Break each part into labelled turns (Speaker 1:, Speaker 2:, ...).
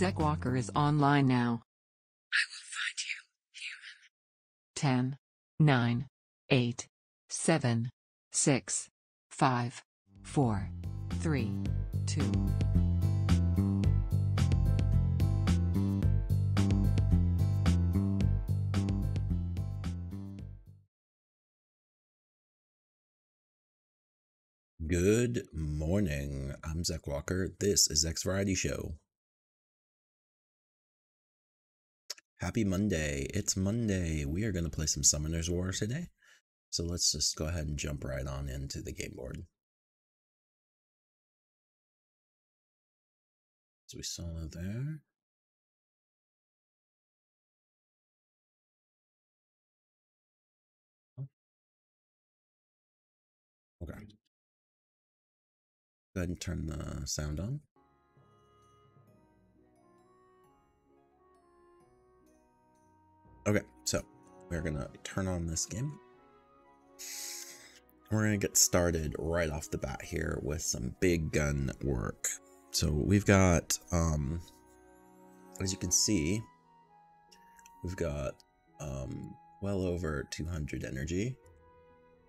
Speaker 1: Zek Walker is online now.
Speaker 2: I will find you, human.
Speaker 1: 10, 9, 8, 7, 6, 5, 4, 3, 2.
Speaker 3: Good morning. I'm Zek Walker. This is Zek's Variety Show. Happy Monday. It's Monday. We are going to play some Summoner's War today. So let's just go ahead and jump right on into the game board. So we saw there. Okay. Go ahead and turn the sound on. Okay, so we're going to turn on this game. We're going to get started right off the bat here with some big gun work. So we've got, as you can see, we've got well over 200 energy,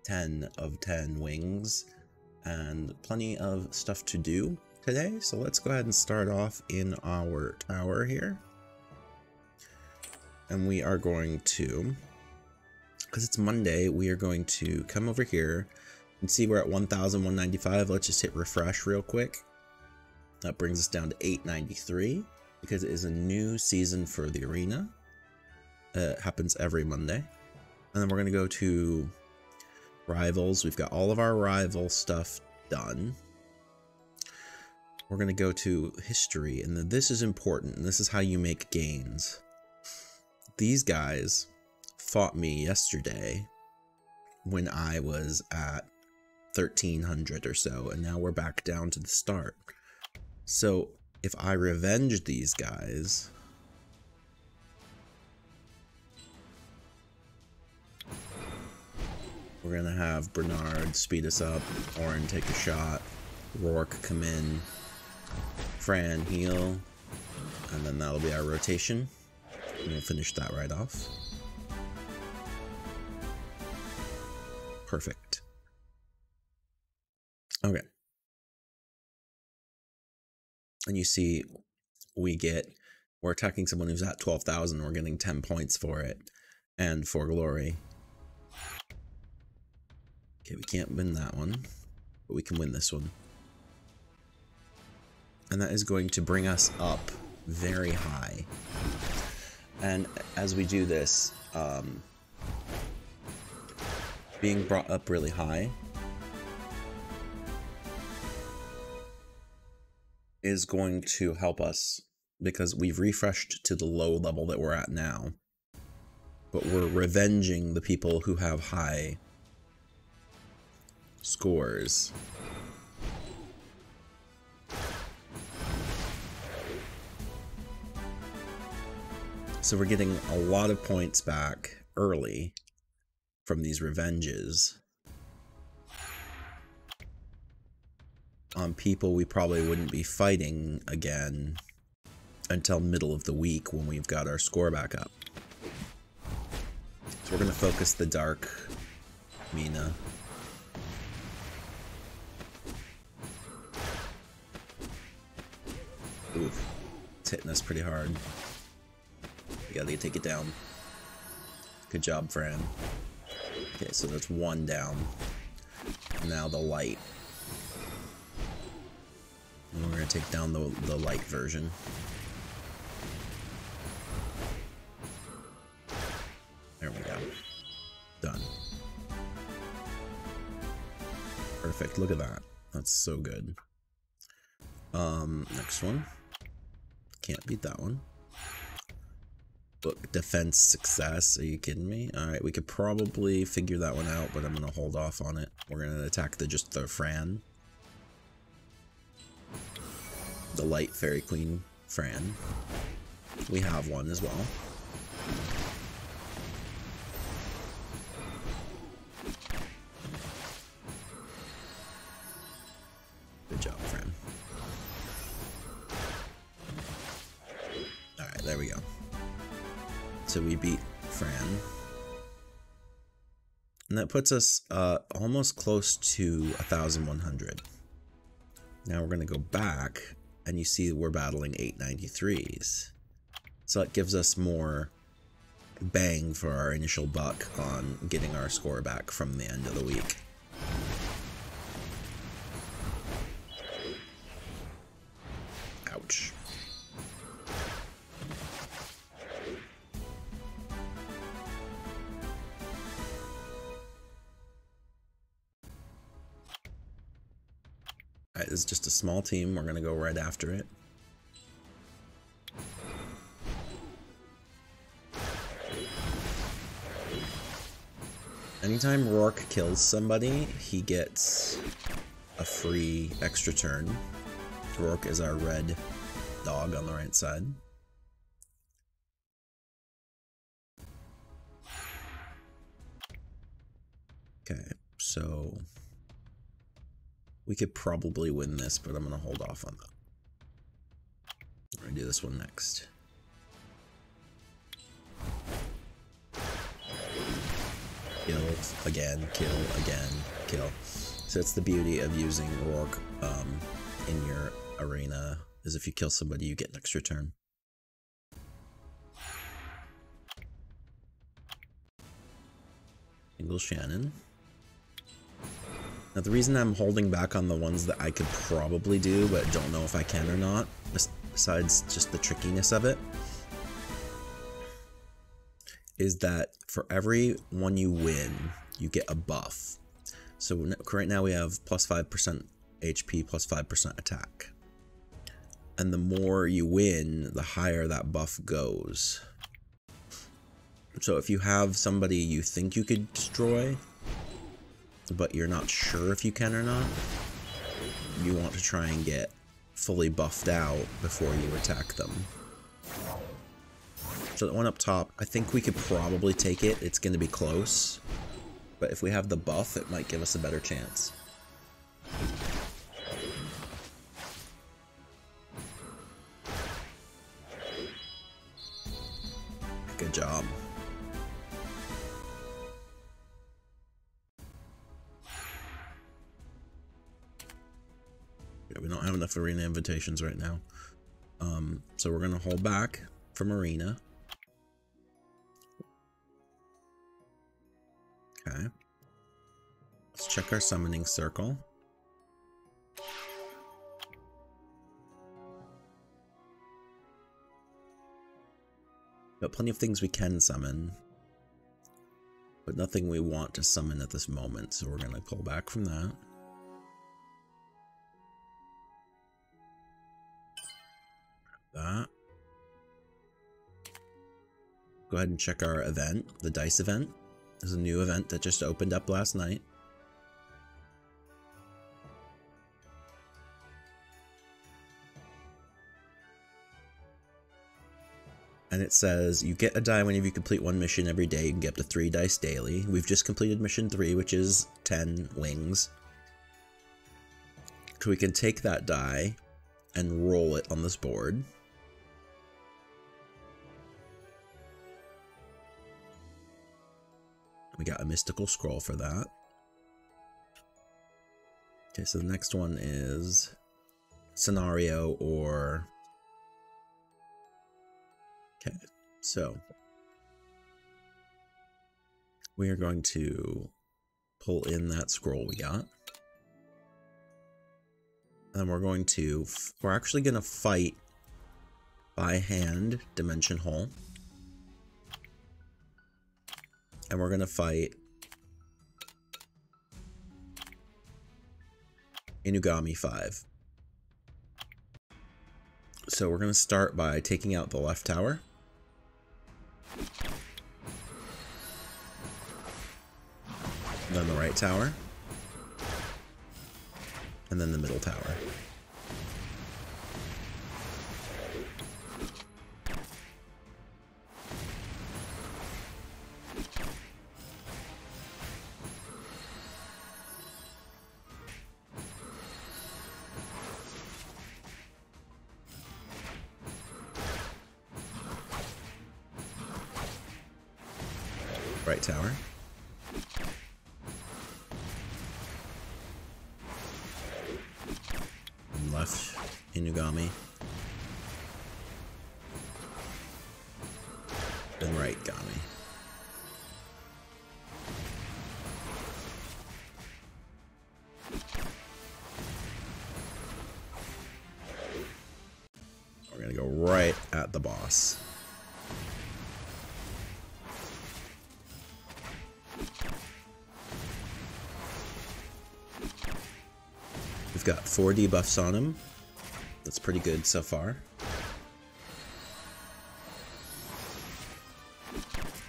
Speaker 3: 10 of 10 wings, and plenty of stuff to do today. So let's go ahead and start off in our tower here. And we are going to, because it's Monday, we are going to come over here and see we're at 1,195. Let's just hit refresh real quick. That brings us down to 893 because it is a new season for the arena. It happens every Monday. And then we're going to go to rivals. We've got all of our rival stuff done. We're going to go to history, and then this is important, and this is how you make gains. These guys fought me yesterday when I was at 1,300 or so, and now we're back down to the start. So if I revenge these guys, we're gonna have Bernard speed us up, Orin take a shot, Rourke come in, Fran heal, and then that'll be our rotation. And we'll finish that right off. Perfect. Okay. And you see, we're attacking someone who's at 12,000. We're getting 10 points for it, and for glory. Okay, we can't win that one, but we can win this one. And that is going to bring us up very high. And as we do this, being brought up really high is going to help us because we've refreshed to the low level that we're at now, but we're revenging the people who have high scores. So we're getting a lot of points back early from these revenges on people we probably wouldn't be fighting again until middle of the week when we've got our score back up. So we're going to focus the Dark Mina. Oof, it's hitting us pretty hard. We gotta take it down. Good job, Fran. Okay, so that's one down. Now the light. And we're gonna take down the light version. There we go. Done. Perfect, look at that. That's so good. Next one. Can't beat that one. Book defense success. Are you kidding me? Alright, we could probably figure that one out, but I'm gonna hold off on it. We're gonna attack the Fran. The light fairy queen Fran. We have one as well. Good job, Fran. So we beat Fran. And that puts us almost close to 1,100. Now we're going to go back, and you see we're battling 893s. So it gives us more bang for our initial buck on getting our score back from the end of the week. Ouch. Alright, this is just a small team. We're going to go right after it. Anytime Rourke kills somebody, he gets a free extra turn. Rourke is our red dog on the right side. Okay, so we could probably win this, but I'm going to hold off on that. I'm going to do this one next. Kill again, kill again, kill. So that's the beauty of using Rourke in your arena, is if you kill somebody, you get an extra turn. Single Shannon. Now the reason I'm holding back on the ones that I could probably do, but don't know if I can or not, besides just the trickiness of it, is that for every one you win, you get a buff. So right now we have plus 5% HP, plus 5% attack. And the more you win, the higher that buff goes. So if you have somebody you think you could destroy, but you're not sure if you can or not, you want to try and get fully buffed out before you attack them. So that one up top, I think we could probably take it. It's going to be close. But if we have the buff, it might give us a better chance. Good job. Yeah, we don't have enough arena invitations right now. So we're going to hold back from arena. Okay. Let's check our summoning circle. Got plenty of things we can summon, but nothing we want to summon at this moment, so we're going to pull back from that. That. Go ahead and check our event, the dice event. There's a new event that just opened up last night. And it says, you get a die whenever you complete one mission every day. You can get up to 3 dice daily. We've just completed mission 3, which is 10 wings. So we can take that die and roll it on this board. We got a mystical scroll for that. Okay, so the next one is scenario or... Okay, so we are going to pull in that scroll we got. And we're actually going to fight by hand Dimension Hole. And we're going to fight Inugami 5. So we're going to start by taking out the left tower. And then the right tower. And then the middle tower. right tower. And left Inugami. And right Gami. We're gonna go right at the boss. We've got 4 debuffs on him. That's pretty good so far.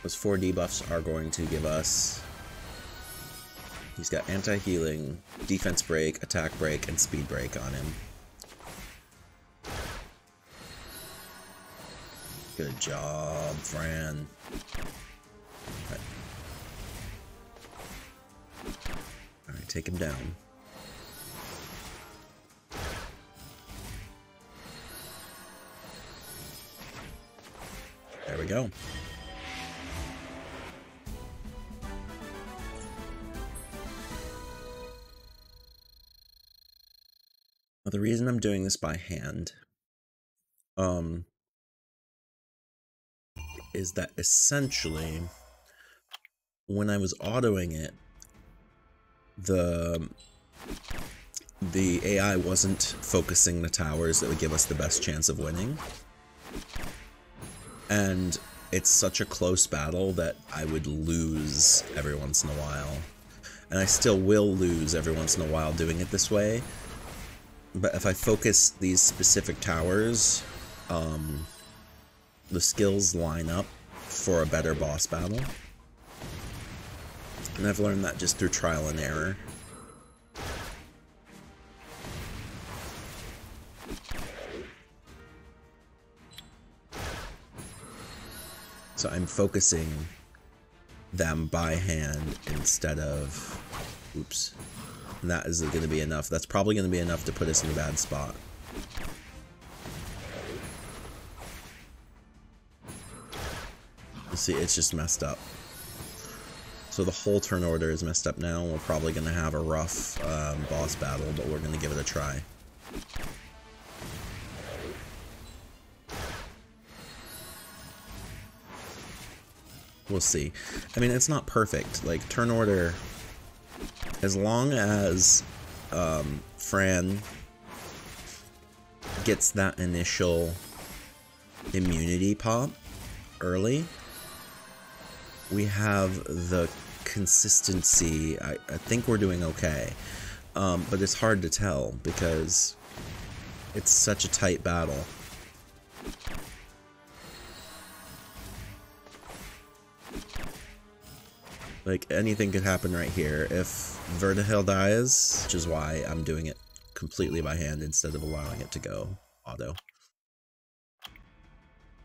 Speaker 3: Those 4 debuffs are going to give us... He's got anti-healing, defense break, attack break, and speed break on him. Good job, Fran. Alright, take him down. There we go. Well, the reason I'm doing this by hand, is that essentially, when I was autoing it, the AI wasn't focusing the towers that would give us the best chance of winning. And it's such a close battle that I would lose every once in a while. And I still will lose every once in a while doing it this way. But if I focus these specific towers, the skills line up for a better boss battle. And I've learned that just through trial and error. So I'm focusing them by hand instead of... Oops. And that is going to be enough. That's probably going to be enough to put us in a bad spot. You see, it's just messed up. So the whole turn order is messed up now. We're probably going to have a rough boss battle, but we're going to give it a try. We'll see. I mean, it's not perfect. Like, turn order... As long as Fran gets that initial immunity pop early, we have the consistency. I think we're doing okay, but it's hard to tell because it's such a tight battle. Like, anything could happen right here. If Vertihil dies, which is why I'm doing it completely by hand instead of allowing it to go auto.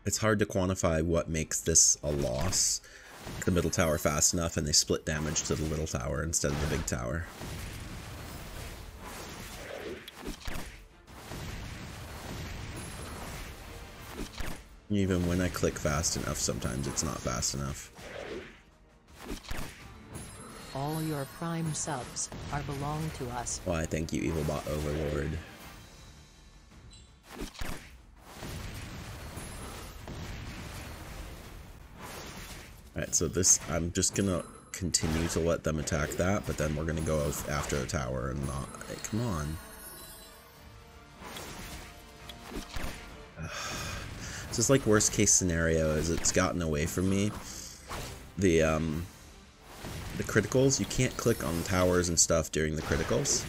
Speaker 3: It's hard to quantify what makes this a loss. The middle tower fast enough and they split damage to the little tower instead of the big tower. Even when I click fast enough, sometimes it's not fast enough.
Speaker 2: All your prime subs are belong to us.
Speaker 3: Why, thank you, Evilbot Overlord. Alright, so this, I'm just gonna continue to let them attack that, but then we're gonna go after the tower and not... Hey, come on. This is like worst case scenario is it's gotten away from me. The criticals, you can't click on towers and stuff during the criticals.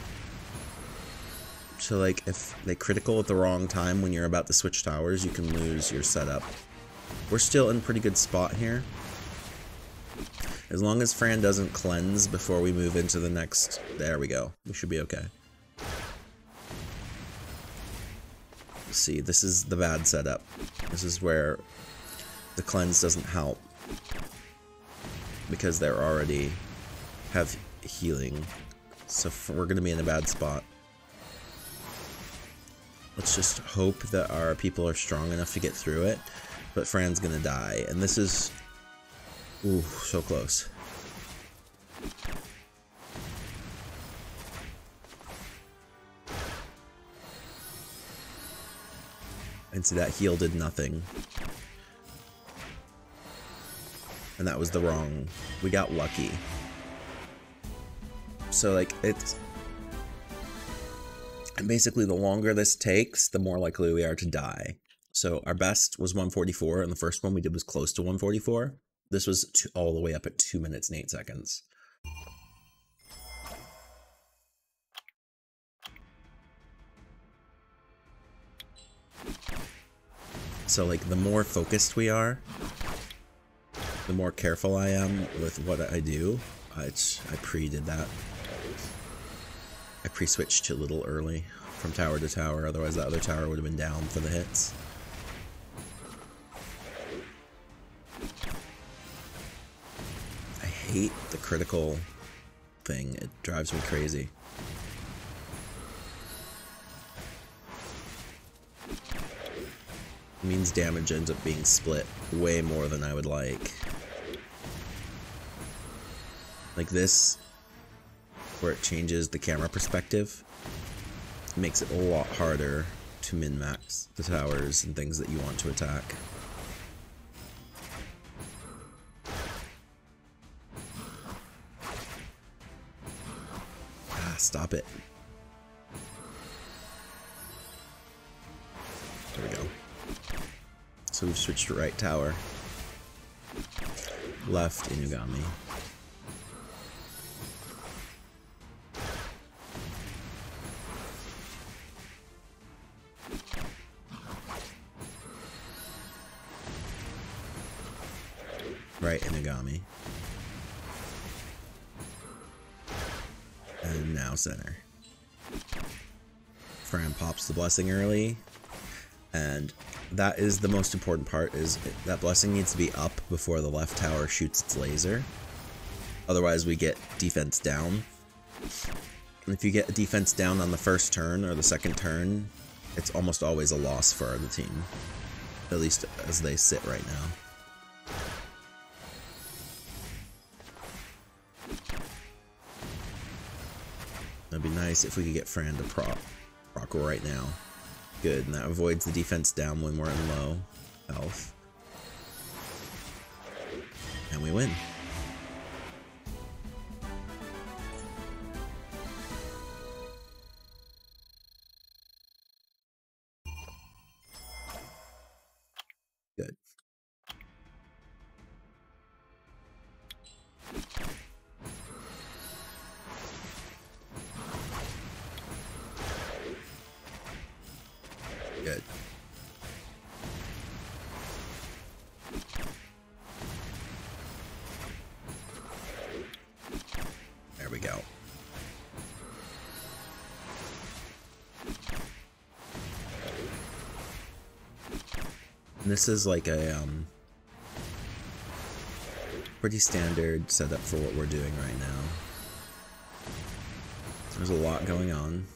Speaker 3: So like if they critical at the wrong time when you're about to switch towers, you can lose your setup. We're still in a pretty good spot here. As long as Fran doesn't cleanse before we move into the next... There we go. We should be okay. See, this is the bad setup. This is where the cleanse doesn't help. Because they're already have healing. So we're going to be in a bad spot. Let's just hope that our people are strong enough to get through it. But Fran's going to die. And this is Ooh, so close. And see, that heal did nothing. And that was the wrong... We got lucky. So, like, it's... And basically, the longer this takes, the more likely we are to die. So, our best was 144, and the first one we did was close to 144. This was all the way up at 2 minutes and 8 seconds. So, like, the more focused we are, the more careful I am with what I do. I pre-did that. I pre-switched a little early from tower to tower, otherwise the other tower would have been down for the hits. I hate the critical thing. It drives me crazy. It means damage ends up being split way more than I would like. Like this, where it changes the camera perspective, makes it a lot harder to min-max the towers and things that you want to attack. Ah, stop it. There we go. So we've switched to right tower. Left Inugami. Right Inugami. And now center. Fran pops the blessing early, and that is the most important part, is that blessing needs to be up before the left tower shoots its laser. Otherwise we get defense down. And if you get a defense down on the first turn or the second turn, it's almost always a loss for the team. At least as they sit right now. It'd be nice if we could get Fran to proc right now. Good, and that avoids the defense down when we're in low health. And we win. Good. Good. There we go. And this is like a pretty standard setup for what we're doing right now. There's a lot going on.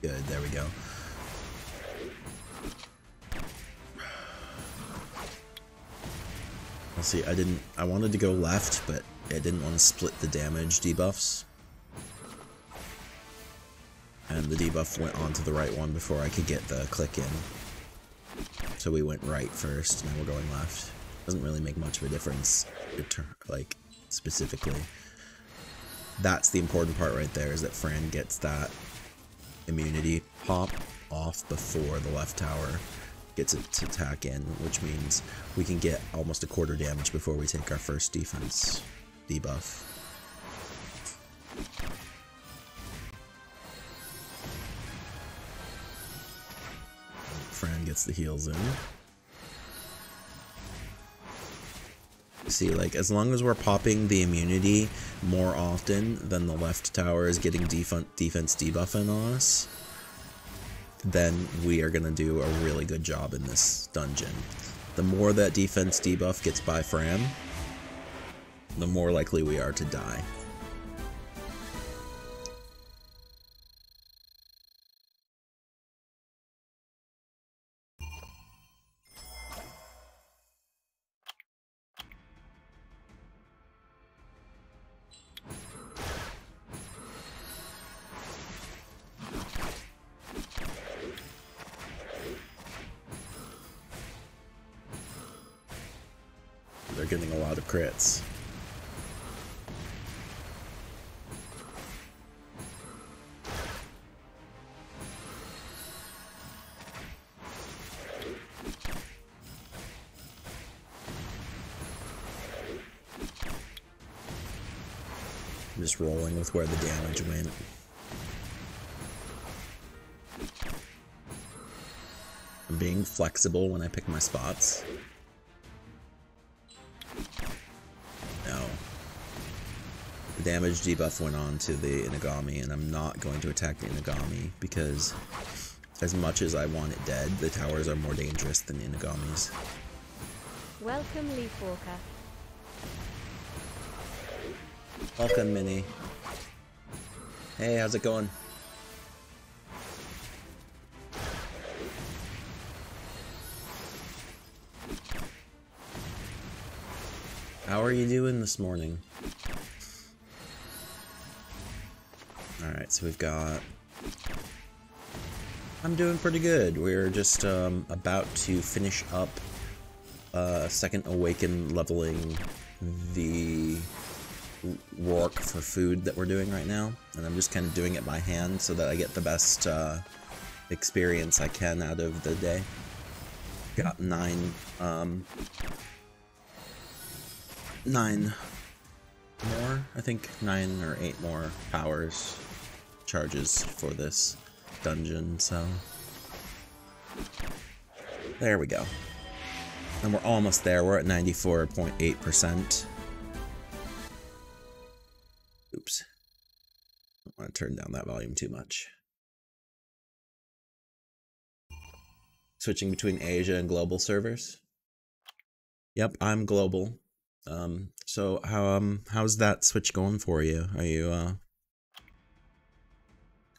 Speaker 3: Good, there we go. I'll see, I wanted to go left, but I didn't want to split the damage debuffs. And the debuff went onto the right one before I could get the click in. So we went right first, now we're going left. Doesn't really make much of a difference, like, specifically. That's the important part right there, is that Fran gets that immunity pop off before the left tower gets it to attack in, which means we can get almost a quarter damage before we take our first defense debuff. Fran gets the heals in. See, like, as long as we're popping the immunity more often than the left tower is getting defense debuffing on us, then we are going to do a really good job in this dungeon. The more that defense debuff gets by Fran, the more likely we are to die. They're getting a lot of crits. I'm just rolling with where the damage went. I'm being flexible when I pick my spots. No. The damage debuff went on to the Inagami, and I'm not going to attack the Inagami because as much as I want it dead, the towers are more dangerous than the Inagamis.
Speaker 4: Welcome, Leafwalker.
Speaker 3: Welcome, Minnie. Hey, how's it going? How are you doing this morning? Alright, so we've got... I'm doing pretty good. We're just about to finish up second awaken leveling the work for food that we're doing right now, and I'm just kind of doing it by hand so that I get the best experience I can out of the day. Got 9 more, I think 9 or 8 more powers charges for this dungeon, so there we go. And we're almost there. We're at 94.8%. Oops. I don't want to turn down that volume too much. Switching between Asia and global servers. Yep, I'm global. So how's that switch going for you? Are you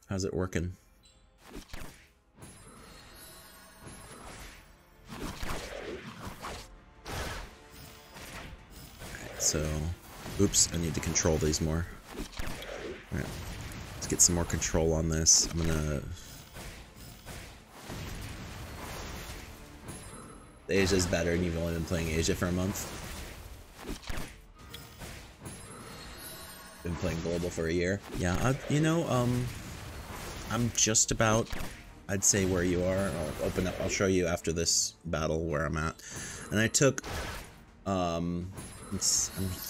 Speaker 3: how's it working? Alright, so oops, I need to control these more. Alright, let's get some more control on this. I'm gonna... Asia's better, and you've only been playing Asia for a month. Been playing global for a year. Yeah, you know, I'm just about, I'd say, where you are. I'll open up, I'll show you after this battle where I'm at. And I took, I'm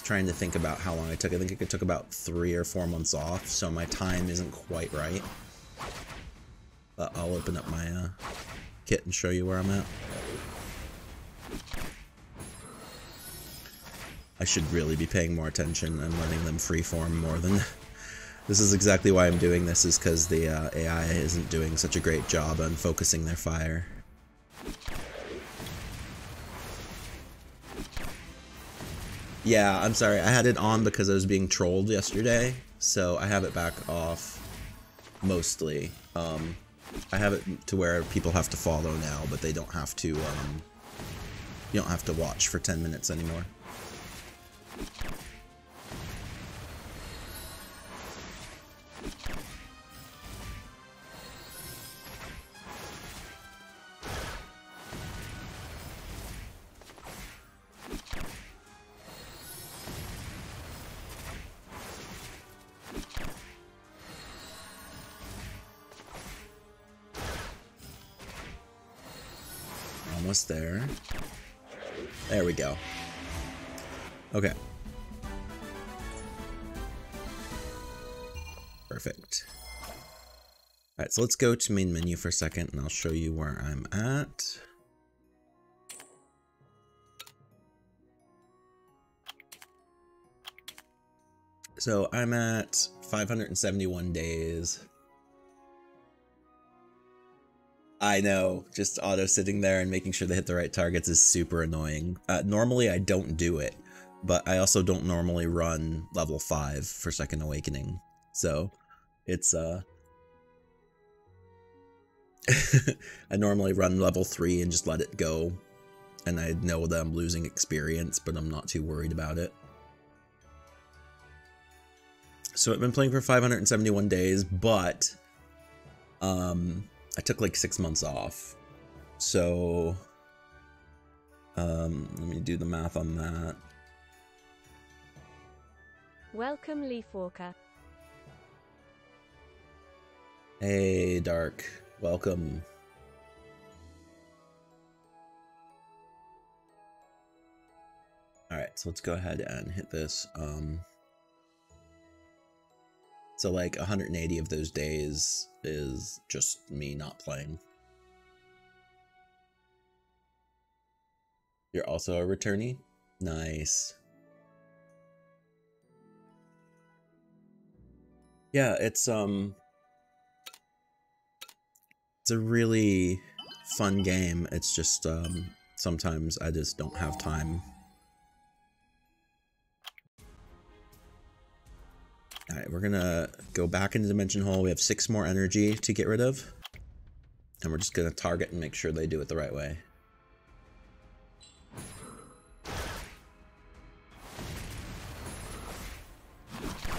Speaker 3: trying to think about how long I took. I think it took about 3 or 4 months off, so my time isn't quite right. But I'll open up my kit and show you where I'm at. I should really be paying more attention and letting them freeform more than... This is exactly why I'm doing this, is because the AI isn't doing such a great job on focusing their fire. Yeah, I'm sorry, I had it on because I was being trolled yesterday, so I have it back off, mostly. I have it to where people have to follow now, but they don't have to, you don't have to watch for 10 minutes anymore. Almost there. There we go. Okay. Perfect. Alright, so let's go to main menu for a second and I'll show you where I'm at. So I'm at 571 days. I know, just auto sitting there and making sure they hit the right targets is super annoying. Normally I don't do it, but I also don't normally run level 5 for Second Awakening. So it's I normally run level 3 and just let it go. And I know that I'm losing experience, but I'm not too worried about it. So I've been playing for 571 days, but I took like 6 months off. So let me do the math on that.
Speaker 4: Welcome, Leafwalker.
Speaker 3: Hey, Dark. Welcome. Alright, so let's go ahead and hit this. So like 180 of those days is just me not playing. You're also a returnee? Nice. Yeah, it's a really fun game. It's just sometimes I just don't have time. Alright, we're gonna go back into Dimension Hole. We have 6 more energy to get rid of. And we're just gonna target and make sure they do it the right way.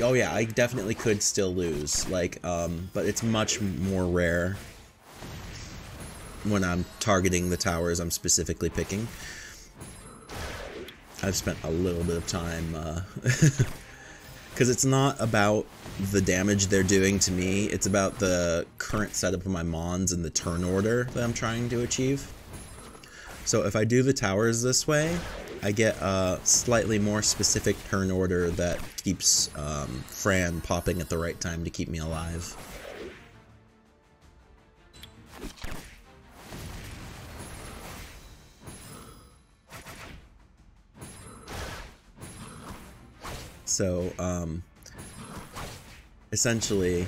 Speaker 3: Oh yeah, I definitely could still lose, like, but it's much more rare when I'm targeting the towers I'm specifically picking. I've spent a little bit of time, because it's not about the damage they're doing to me, it's about the current setup of my mons and the turn order that I'm trying to achieve. So if I do the towers this way, I get a slightly more specific turn order that keeps Fran popping at the right time to keep me alive. So, essentially,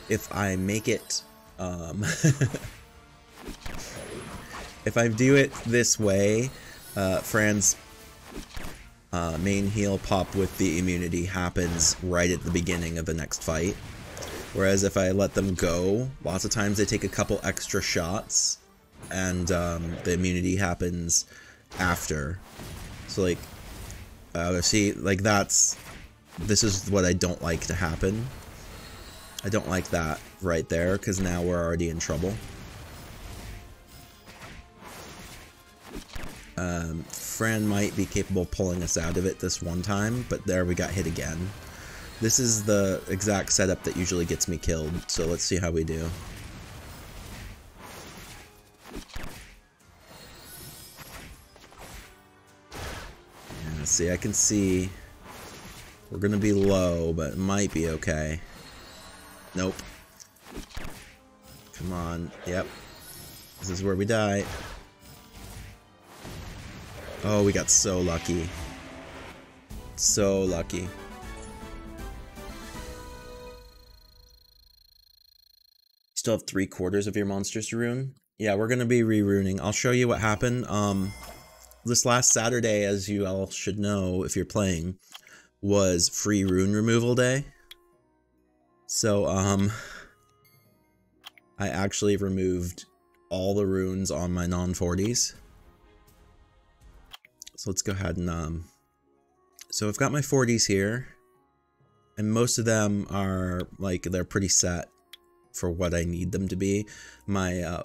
Speaker 3: if I make it, if I do it this way, Fran's main heal pop with the immunity happens right at the beginning of the next fight. Whereas if I let them go, lots of times they take a couple extra shots, and the immunity happens after. So like, see, like this is what I don't like to happen. I don't like that right there, because now we're already in trouble. Fran might be capable of pulling us out of it this one time, but there we got hit again. This is the exact setup that usually gets me killed, so let's see how we do. Yeah, see, I can see we're gonna be low, but it might be okay. Nope. Come on, yep. This is where we die. Oh, we got so lucky. So lucky. Still have 3/4 of your monsters to rune? Yeah, we're gonna be re-runing. I'll show you what happened. This last Saturday, as you all should know if you're playing, was free rune removal day. So, I actually removed all the runes on my non-40s. So let's go ahead and, so I've got my 40s here, and most of them are, like, they're pretty set for what I need them to be. My,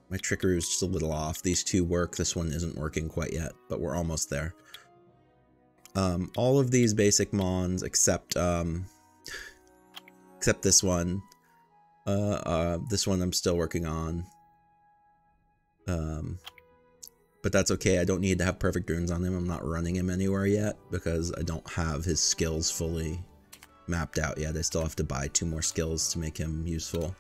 Speaker 3: my trickery is just a little off. These two work, this one isn't working quite yet, but we're almost there. All of these basic mons, except this one. This one I'm still working on. But that's okay, I don't need to have perfect runes on him. I'm not running him anywhere yet, because I don't have his skills fully mapped out yet. I still have to buy 2 more skills to make him useful.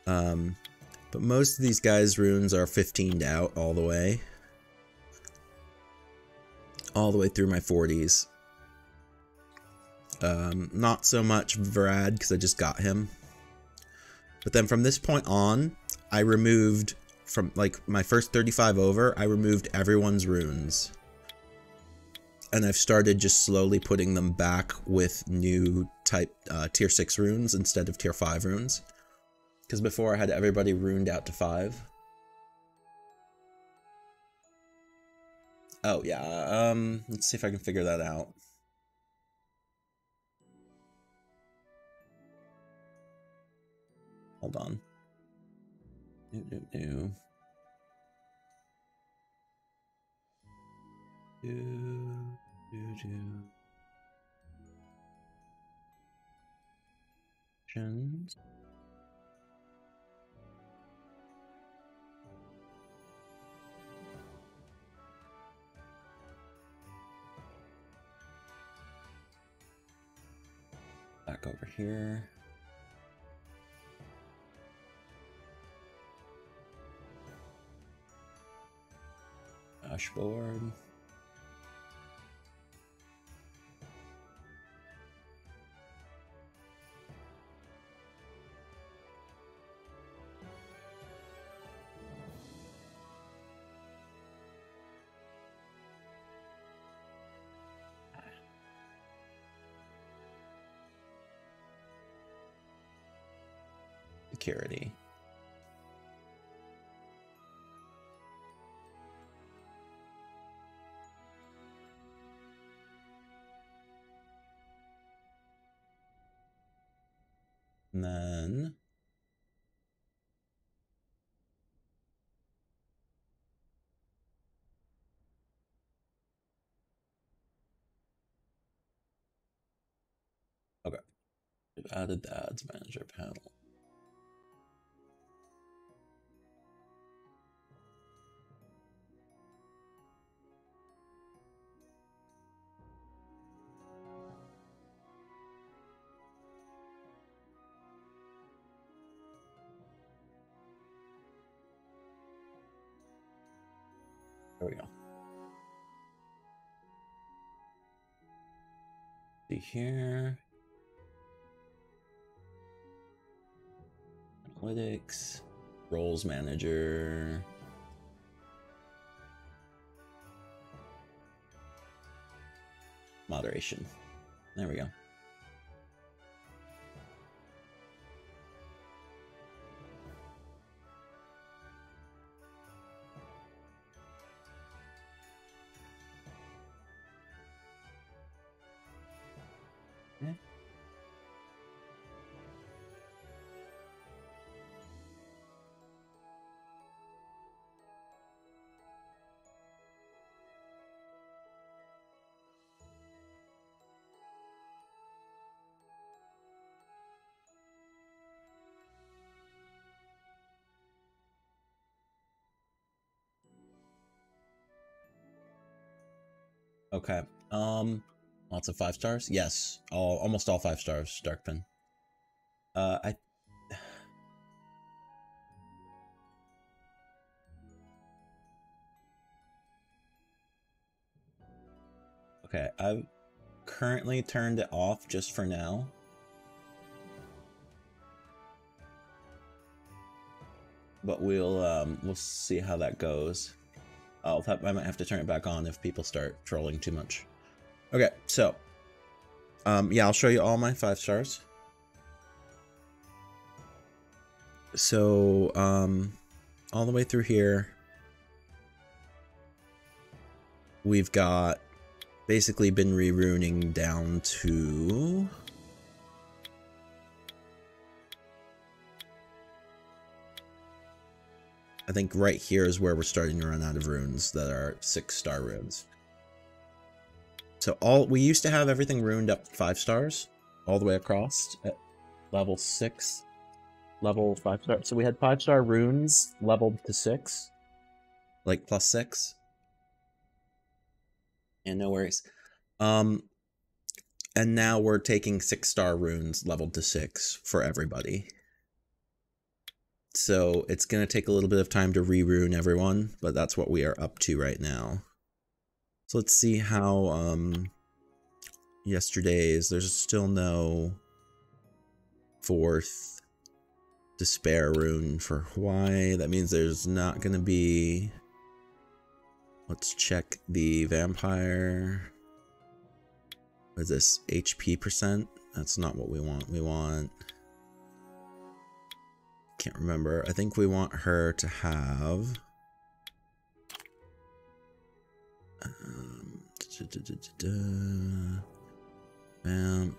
Speaker 3: But most of these guys' runes are 15'd out all the way. All the way through my 40s. Not so much Vrad, because I just got him. But then from this point on, I removed from like my first 35 over, I removed everyone's runes. And I've started just slowly putting them back with new type tier 6 runes instead of tier 5 runes. Because before I had everybody runed out to 5. Oh yeah, let's see if I can figure that out. Hold on. Options. Back over here. Dashboard. Security. And then okay, we've added the ads manager panel. There we go. See here. Analytics. Roles manager. Moderation. There we go. Yeah. Okay. Lots of 5 stars. Yes, almost all 5 stars. Darkpin. Okay, I've currently turned it off just for now. But we'll see how that goes. I might have to turn it back on if people start trolling too much. Okay, so yeah, I'll show you all my 5 stars. So all the way through here, we've got basically been re-runing down to I think right here is where we're starting to run out of runes that are 6-star runes. So we used to have everything runed up 5 stars all the way across at level 6, level 5 star. So we had 5-star runes leveled to 6, like +6. And no worries. And now we're taking 6-star runes leveled to 6 for everybody. So it's going to take a little bit of time to re-rune everyone, but that's what we are up to right now. So let's see how yesterday's, there's still no 4th Despair rune for Hawaii. That means there's not gonna be... Let's check the vampire. What is this? HP %? That's not what we want. We want... Can't remember. I think we want her to have... Vamp.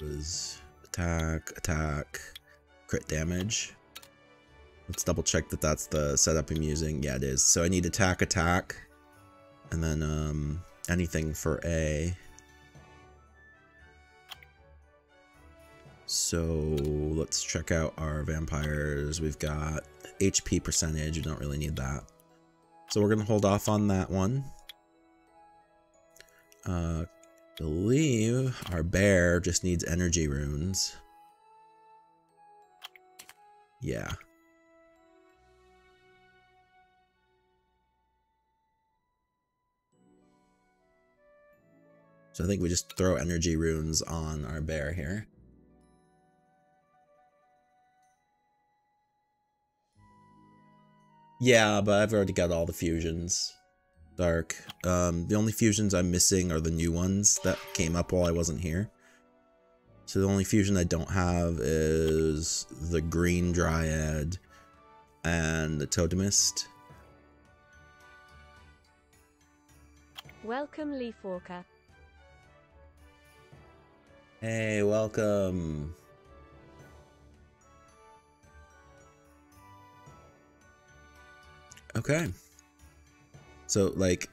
Speaker 3: Was attack, crit damage. Let's double check that that's the setup I'm using. Yeah, it is. So I need attack, and then anything for A. So let's check out our vampires. We've got HP %. We don't really need that. So we're gonna hold off on that one. Believe our bear just needs energy runes. Yeah. So I think we just throw energy runes on our bear here. Yeah, but I've already got all the fusions. Dark. The only fusions I'm missing are the new ones that came up while I wasn't here. So the only fusion I don't have is the Green Dryad and the Totemist.
Speaker 4: Welcome, Leafwalker.
Speaker 3: Hey, welcome. Okay. So, like,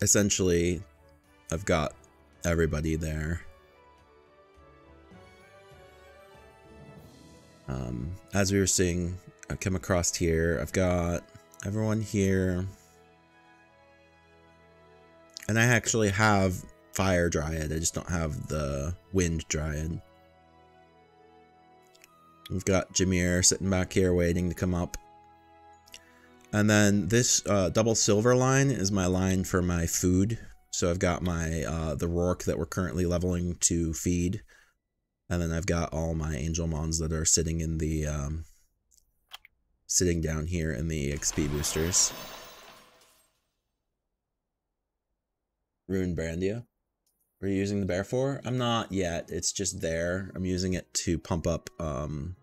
Speaker 3: essentially, I've got everybody there. As we were seeing, I come across here, I've got everyone here. And I actually have Fire Dryad, I just don't have the Wind Dryad. We've got Jameer sitting back here waiting to come up. And then this double silver line is my line for my food. So I've got my the Rourke that we're currently leveling to feed. And then I've got all my Angel Mons that are sitting in the sitting down here in the XP boosters. Rune Brandia. What are you using the bear for? I'm not yet. It's just there. I'm using it to pump up I'm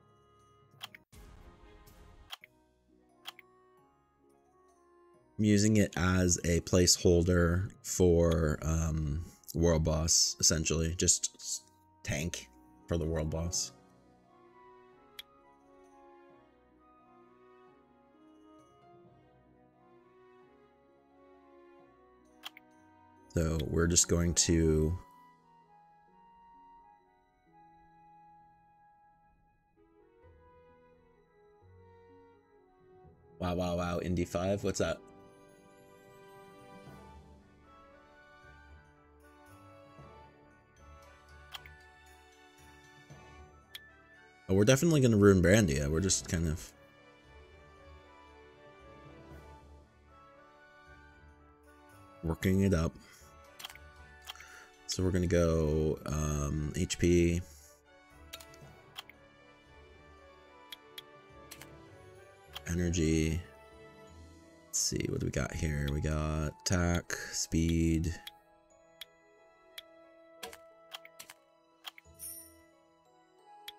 Speaker 3: using it as a placeholder for world boss, essentially. Just tank for the world boss. So we're just going to wow, Indy 5, what's that? Oh, we're definitely going to ruin Brandia. We're just kind of... working it up. So we're going to go HP. Energy. Let's see, what do we got here? We got attack, speed.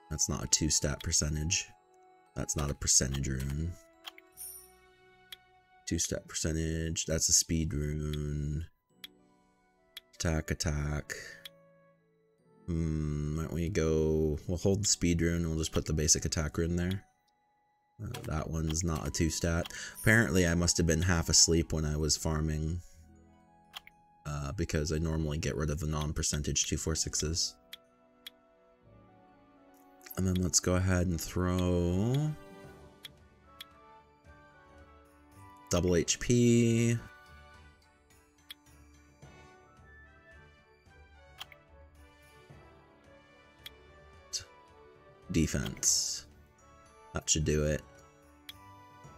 Speaker 3: That's not a 2-stat percentage. That's not a percentage rune. 2-stat percentage. That's a speed rune. Attack. Might we go... We'll hold the speed rune and we'll just put the basic attack rune there. That one's not a 2-stat. Apparently I must have been half asleep when I was farming. Because I normally get rid of the non-percentage 246s. And then let's go ahead and throw double HP. Defense. That should do it.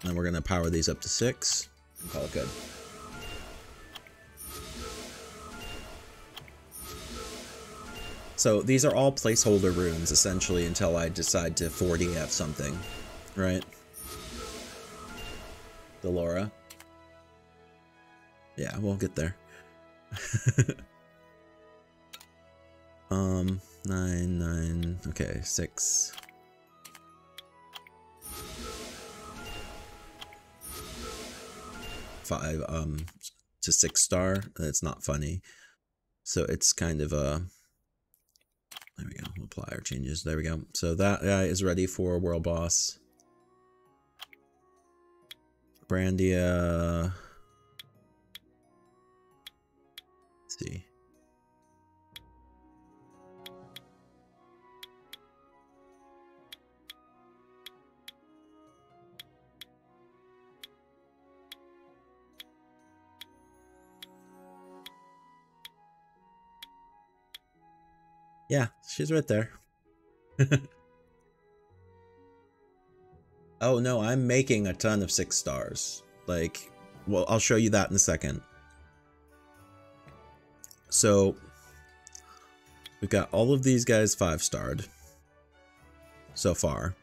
Speaker 3: And we're gonna power these up to 6 and call it good. So these are all placeholder runes, essentially, until I decide to 40F something, right? Delora. Yeah, we'll get there. 9, okay, 6. 5, to 6-star. It's not funny. So it's kind of a... There we go. We'll apply our changes. There we go. So that guy is ready for World Boss. Brandia. Let's see. Yeah, she's right there. Oh no, I'm making a ton of 6 stars. Like, well, I'll show you that in a second. So, we've got all of these guys 5-starred so far.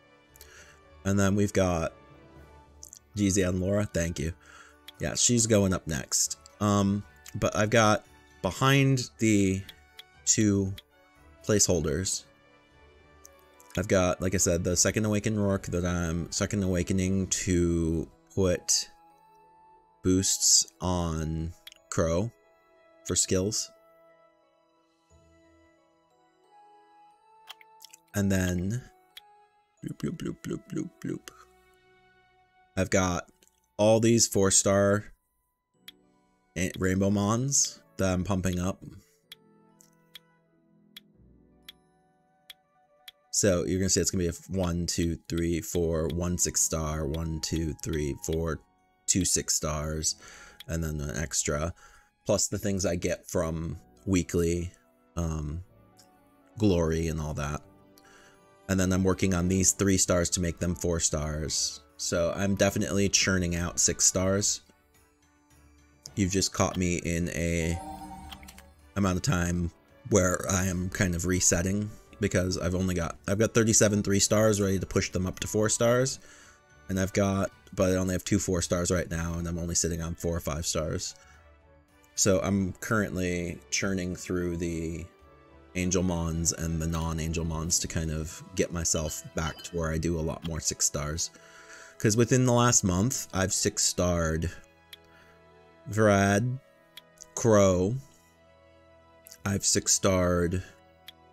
Speaker 3: And then we've got GZ and Laura, thank you. Yeah, she's going up next. But I've got behind the 2 placeholders, I've got, like I said, the Second Awakened Rourke that I'm Second Awakening to put boosts on Crow for skills. And then bloop, bloop, bloop, bloop, bloop, bloop. I've got all these 4-star Rainbow Mons that I'm pumping up. So you're gonna see it's gonna be a 1, 2, 3, 4, 1 6-star, 1, 2, 3, 4, 2 6-stars, and then an extra, plus the things I get from weekly glory and all that. And then I'm working on these 3 stars to make them 4 stars. So I'm definitely churning out 6 stars. You've just caught me in a amount of time where I am kind of resetting, because I've got 37 3-stars ready to push them up to 4 stars, and but I only have 2 4-stars right now, and I'm only sitting on 4 or 5 stars. So I'm currently churning through the Angel Mons and the non-Angel Mons to kind of get myself back to where I do a lot more 6 stars. Because within the last month, I've 6-starred Vrad, Crow, I've 6-starred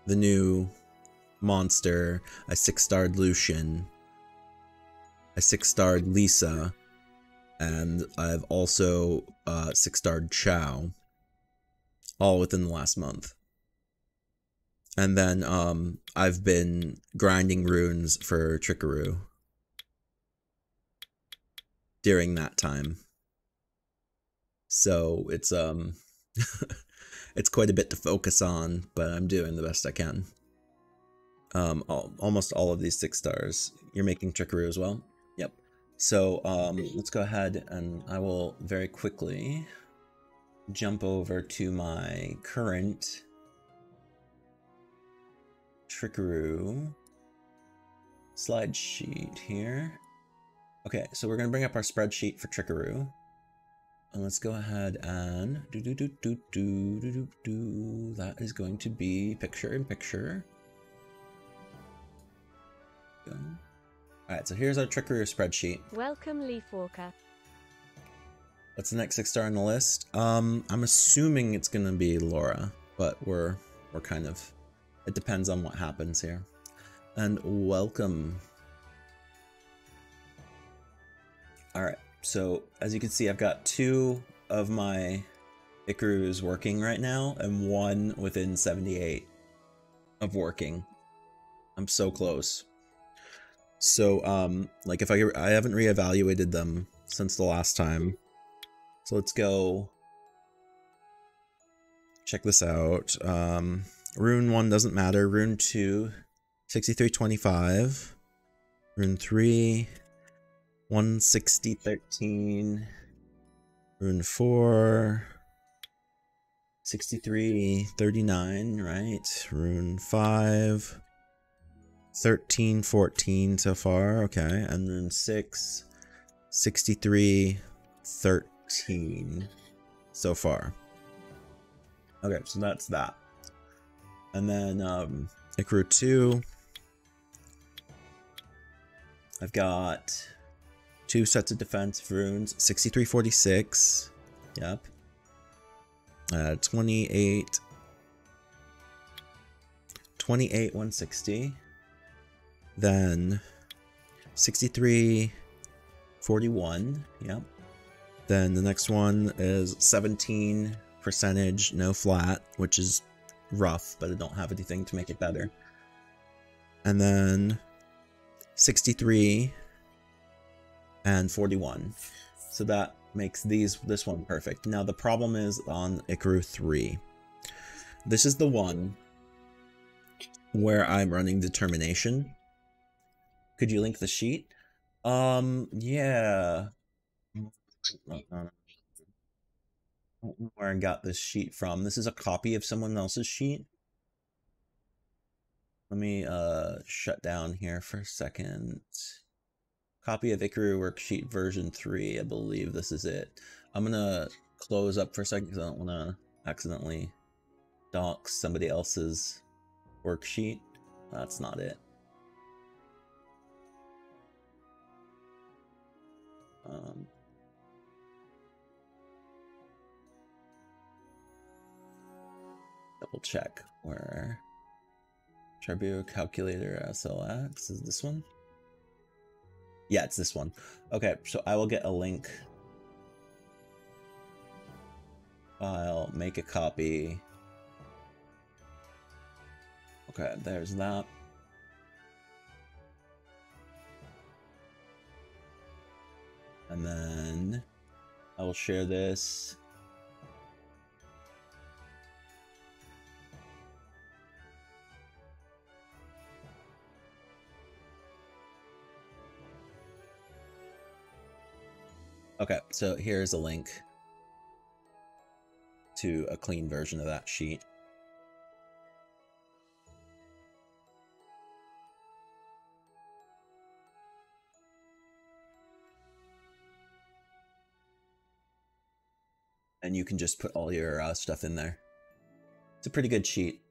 Speaker 3: the new monster, I 6-starred Lucian, I 6-starred Lisa, and I've also 6-starred Chow, all within the last month. And then I've been grinding runes for Trickaroo during that time. So it's it's quite a bit to focus on, but I'm doing the best I can. Almost all of these 6 stars. You're making Trickaroo as well? Yep. So let's go ahead and I will very quickly jump over to my current Trickaroo slide sheet here. Okay, so we're gonna bring up our spreadsheet for Trickaroo. And let's go ahead and that is going to be picture in picture. Go. Alright, so here's our Trickaroo spreadsheet.
Speaker 4: Welcome, Leafwalker.
Speaker 3: What's the next 6-star on the list? I'm assuming it's gonna be Laura, but we're kind of, it depends on what happens here. And welcome. Alright. So, as you can see, I've got 2 of my Icarus working right now, and 1 within 78 of working. I'm so close. So, like, if I haven't reevaluated them since the last time. So let's go check this out. Rune 1 doesn't matter. Rune 2, 63.25. Rune 3, 160.13. Rune 4, 6339, right? Rune 5. 13, 14 so far, okay. And rune 6. 63, 13 so far. Okay, so that's that. And then Ikaru 2. I've got 2 sets of defense runes, 6346. Yep. 28 160. Then 6341. Yep. Then the next one is 17 percentage, no flat, which is rough, but I don't have anything to make it better. And then 63 and 41. So that makes this one perfect. Now the problem is on Ikaru 3. This is the one where I'm running determination. Could you link the sheet? Yeah. I don't know where I got this sheet from. This is a copy of someone else's sheet. Let me shut down here for a second. Copy of Ikaru worksheet version 3. I believe this is it. I'm gonna close up for a second because I don't want to accidentally dox somebody else's worksheet. That's not it. Double check where Tribu calculator SLX is this one. Yeah, it's this one. Okay, so I will get a link. File, make a copy. Okay, there's that. And then I will share this. Okay, so here's a link to a clean version of that sheet. And you can just put all your stuff in there. It's a pretty good sheet.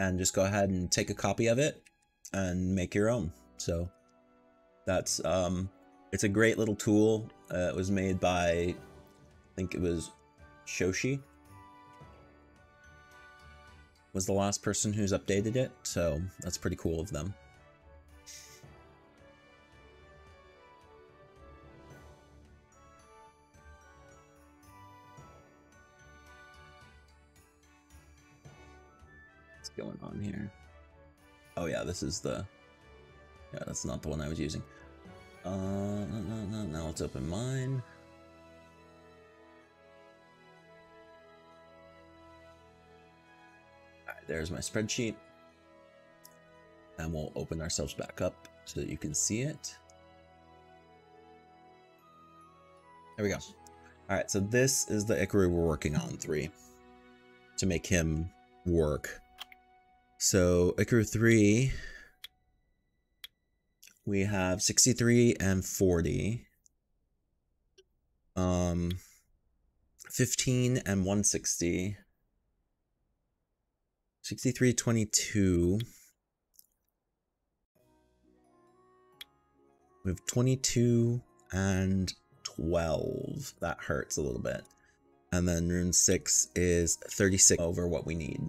Speaker 3: And just go ahead and take a copy of it and make your own. So that's it's a great little tool. It was made by, I think it was Shoshi was the last person who's updated it, so that's pretty cool of them. What's going on here? Oh yeah, this is the, yeah, that's not the one I was using. Now let's open mine. There's my spreadsheet, and we'll open ourselves back up so that you can see it. There we go. All right, so this is the Ikaru we're working on, 3, to make him work. So Ikaru 3, we have 63 and 40, 15 and 160. 63, 22. We have 22 and 12. That hurts a little bit. And then rune 6 is 36 over what we need.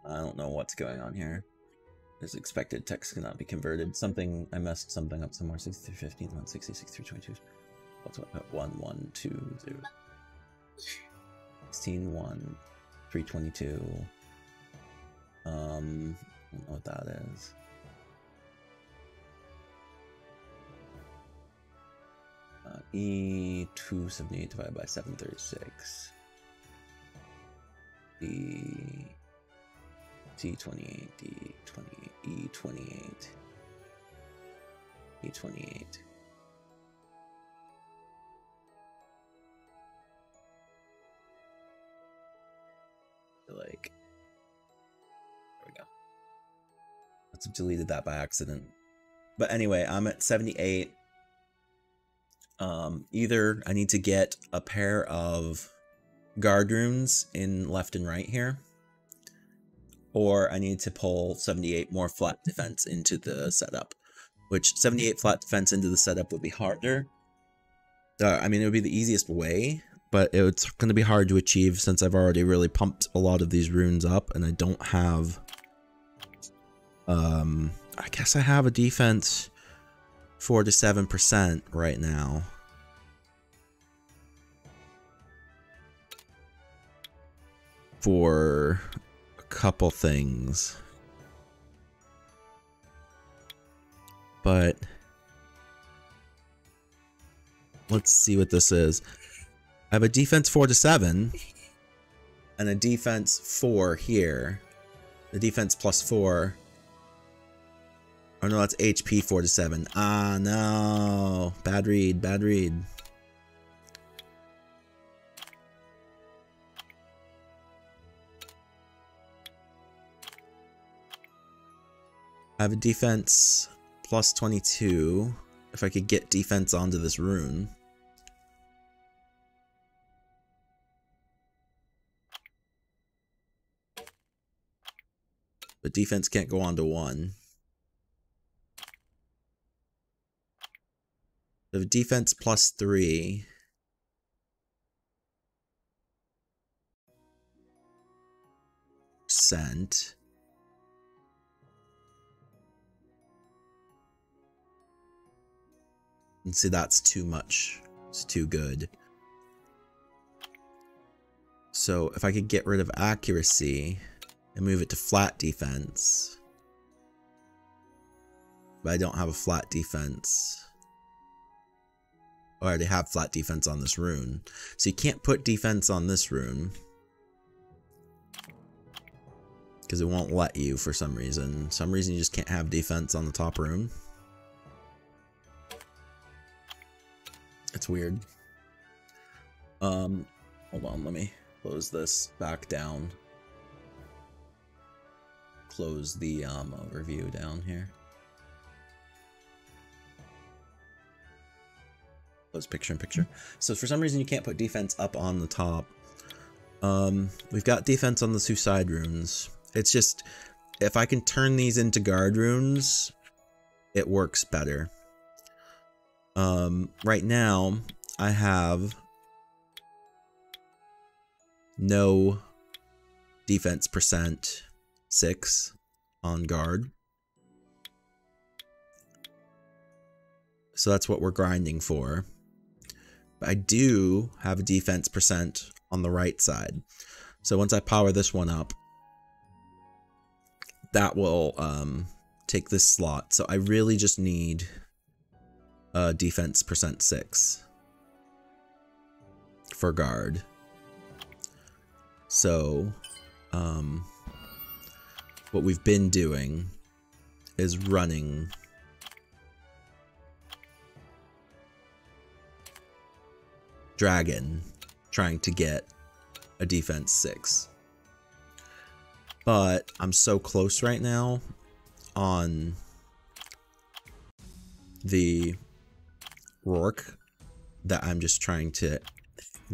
Speaker 3: I don't know what's going on here. As expected, text cannot be converted. Something, I messed something up somewhere. 63, 15, 160, 63, 22. What's 1, 1, 2, 0. 16, 1, 322. I don't know what that is. E278 divided by 736. D, D28, D28, E28, E28. Like, there we go. Must have deleted that by accident. But anyway, I'm at 78. Either I need to get a pair of guard runes in left and right here, or I need to pull 78 more flat defense into the setup, which 78 flat defense into the setup would be harder. I mean, it would be the easiest way, but it's going to be hard to achieve since I've already really pumped a lot of these runes up, and I don't have, I guess I have a defense 4 to 7% right now. For a couple things. But let's see what this is. I have a defense 4 to 7 and a defense 4 here. The defense plus 4. Oh no, that's HP 4 to 7. Ah no. Bad read, bad read. I have a defense plus 22. If I could get defense onto this rune. But defense can't go on to 1. I have a defense plus 3. %. And see, that's too much. It's too good. So if I could get rid of accuracy and move it to flat defense. But I don't have a flat defense. I already have flat defense on this rune. So you can't put defense on this rune. Because it won't let you for some reason. Some reason you just can't have defense on the top rune. It's weird. Hold on, let me close this back down. Close the overview down here. Close picture in picture. So for some reason you can't put defense up on the top. We've got defense on the 2 side runes. It's just, if I can turn these into guard runes, it works better. Right now, I have no defense %6 on guard. So that's what we're grinding for. But I do have a defense % on the right side. So once I power this one up, that will take this slot. So I really just need defense %6 for guard. So what we've been doing is running Dragon, trying to get a defense 6. But I'm so close right now on the Rourke that I'm just trying to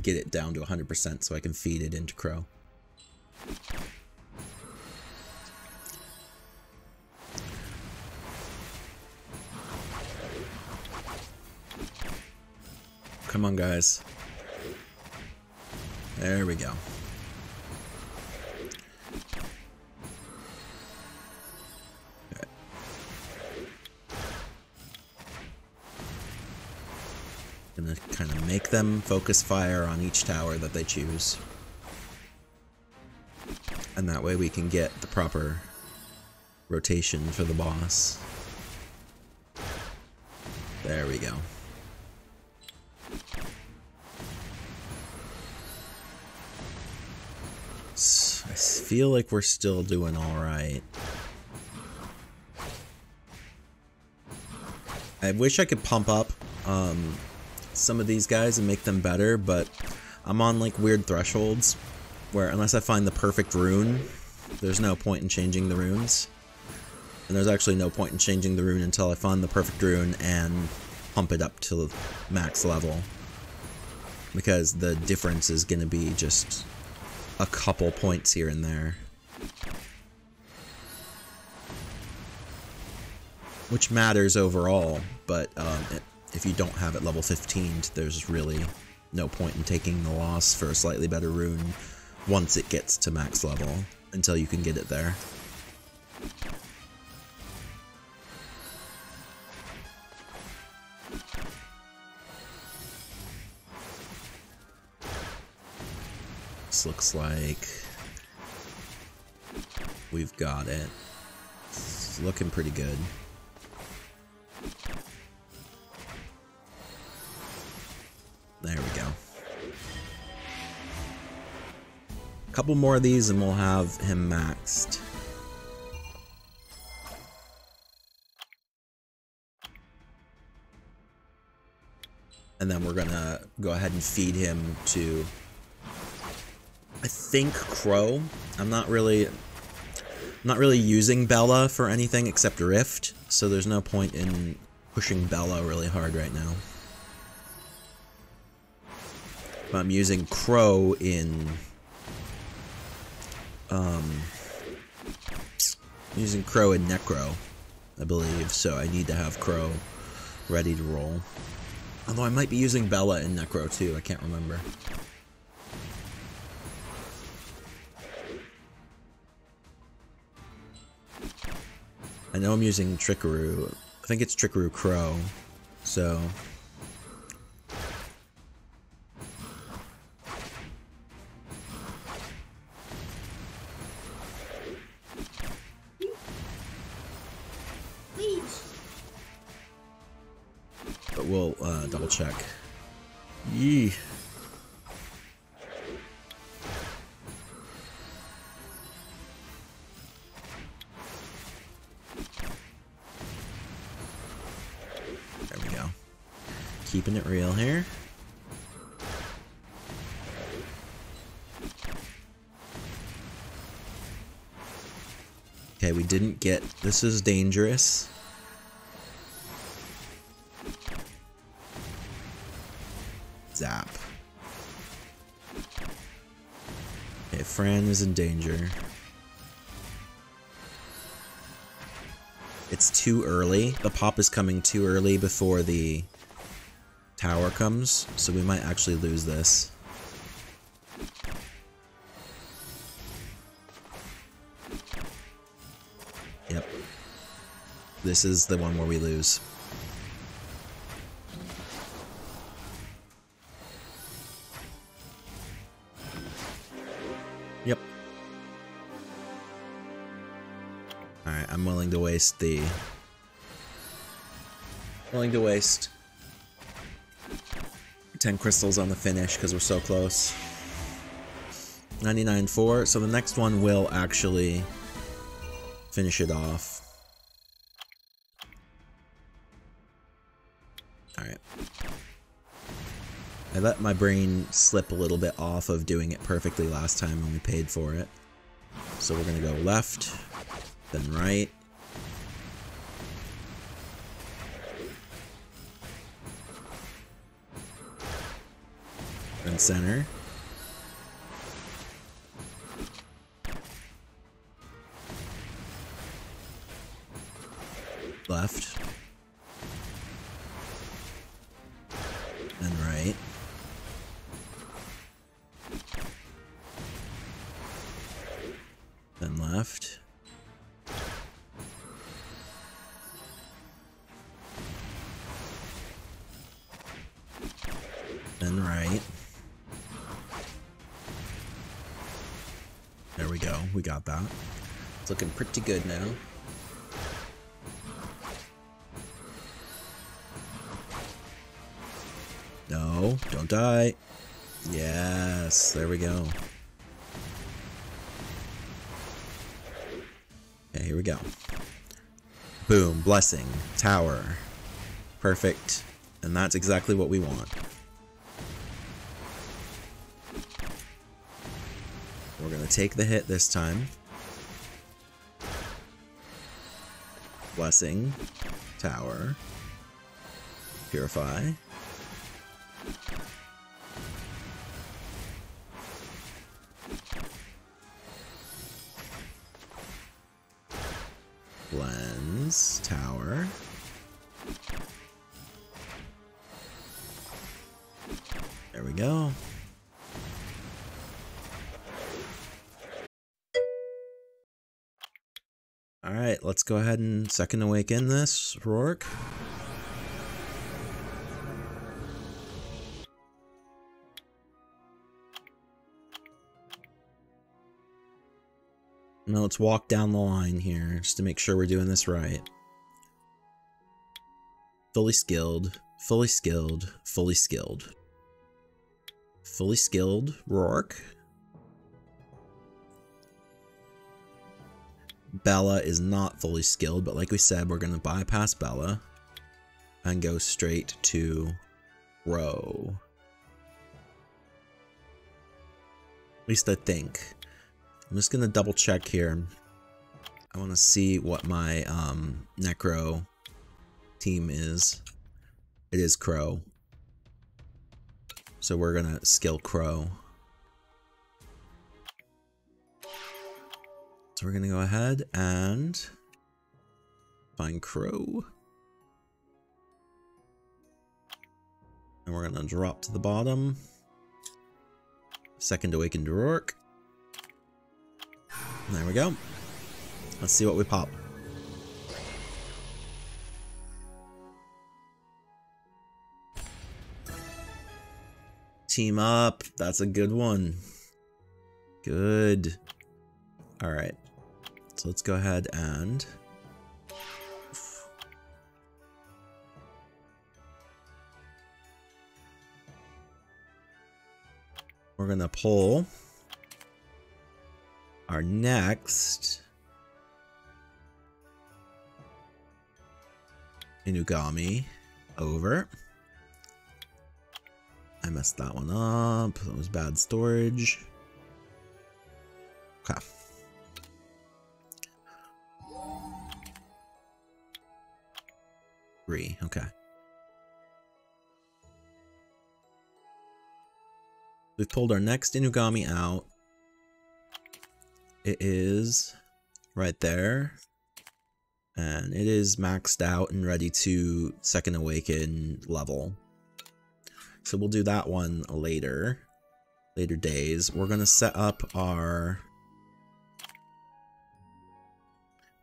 Speaker 3: get it down to 100% so I can feed it into Crow. Come on, guys. There we go. Okay. Gonna kind of make them focus fire on each tower that they choose. And that way we can get the proper rotation for the boss. There we go. feel like we're still doing alright. I wish I could pump up some of these guys and make them better, but I'm on like weird thresholds where unless I find the perfect rune, there's no point in changing the runes. And there's actually no point in changing the rune until I find the perfect rune and pump it up to max level. Because the difference is going to be just a couple points here and there. Which matters overall, but if you don't have it level 15, there's really no point in taking the loss for a slightly better rune once it gets to max level, until you can get it there. This looks like we've got it. It's looking pretty good. There we go. A couple more of these and we'll have him maxed. And then we're gonna go ahead and feed him to, I think, Crow. I'm not really using Bella for anything except Rift, so there's no point in pushing Bella really hard right now. But I'm using Crow in Necro, I believe, so I need to have Crow ready to roll. Although I might be using Bella in Necro too, I can't remember. I know I'm using Trickaroo. I think it's Trickaroo Crow, so... But we'll double check. Yee. There we go. Keeping it real here. Okay, we didn't get... This is dangerous. Zap. Okay, Fran is in danger. It's too early. The pop is coming too early before the tower comes, so we might actually lose this. Yep. This is the one where we lose. Yep. Alright, I'm willing to waste 10 crystals on the finish because we're so close. 99.4, so the next one will actually finish it off. Alright. I let my brain slip a little bit off of doing it perfectly last time when we paid for it. So we're gonna go left, then right. Then center. Left. Then right. Then left. Then right. There we go. We got that. It's looking pretty good now. No, don't die. Yes, there we go. here we go. Boom, blessing, tower. Perfect. And that's exactly what we want. We're gonna take the hit this time. Blessing, tower, purify. Lens, tower. There we go. Alright, let's go ahead and second awaken this Rourke. Now let's walk down the line here, just to make sure we're doing this right. Fully skilled, fully skilled, fully skilled. Fully skilled Rourke. Bella is not fully skilled, but like we said, we're going to bypass Bella and go straight to Crow. At least I think. I'm just going to double check here. I want to see what my Necro team is. It is Crow. So we're going to skill Crow. So we're going to go ahead and find Crow. And we're going to drop to the bottom. Second awakened Rourke. There we go. Let's see what we pop. Team up. That's a good one. Good. All right. So let's go ahead and we're gonna pull our next Inugami over. I messed that one up. That was bad storage. Okay. Okay. We've pulled our next Inugami out. It is right there. And it is maxed out and ready to second awaken level. So we'll do that one later. Later days. We're going to set up our...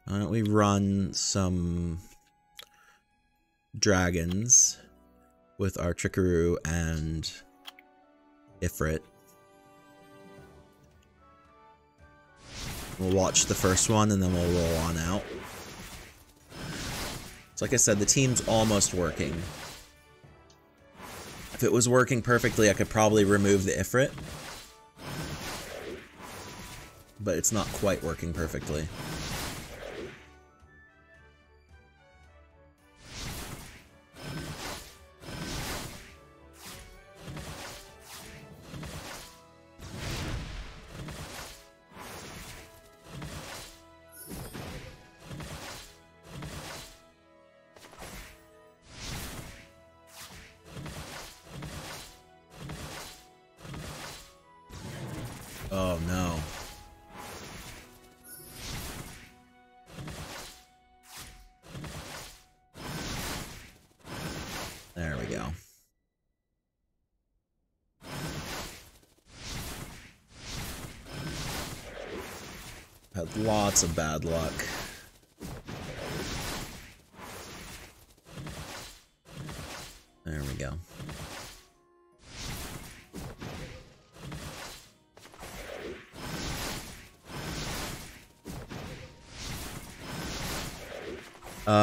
Speaker 3: Why don't we run some dragons with our Trickaroo and Ifrit. We'll watch the first one and then we'll roll on out. So like I said, the team's almost working. If it was working perfectly, I could probably remove the Ifrit. But it's not quite working perfectly. Oh no. There we go. Had lots of bad luck. There we go.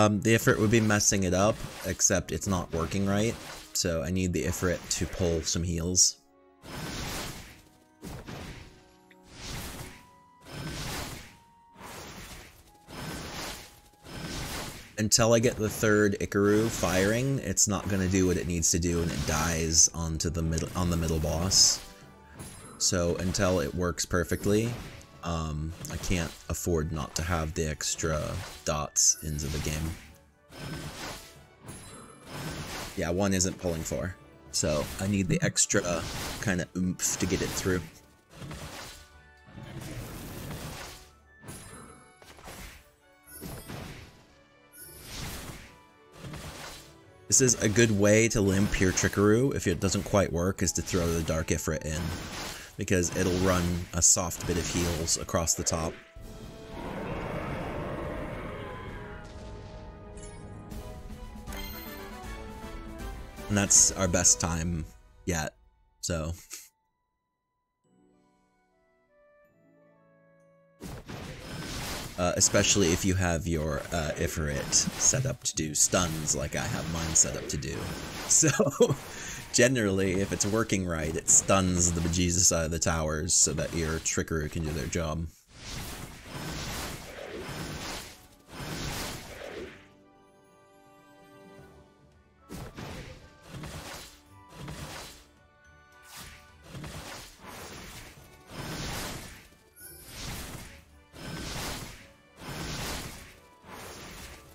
Speaker 3: The Ifrit would be messing it up, except it's not working right, so I need the Ifrit to pull some heals. until I get the third Ikaru firing, it's not gonna do what it needs to do, and it dies onto the middle boss. So until it works perfectly, I can't afford not to have the extra dots into the game. Yeah, 1 isn't pulling 4, so I need the extra kind of oomph to get it through. This is a good way to limp your Trickaroo if it doesn't quite work, is to throw the Dark Ifrit in, because it'll run a soft bit of heals across the top. And that's our best time yet, so. Especially if you have your Ifrit set up to do stuns like I have mine set up to do. So, generally, if it's working right, it stuns the bejesus out of the towers so that your Trickaroo can do their job.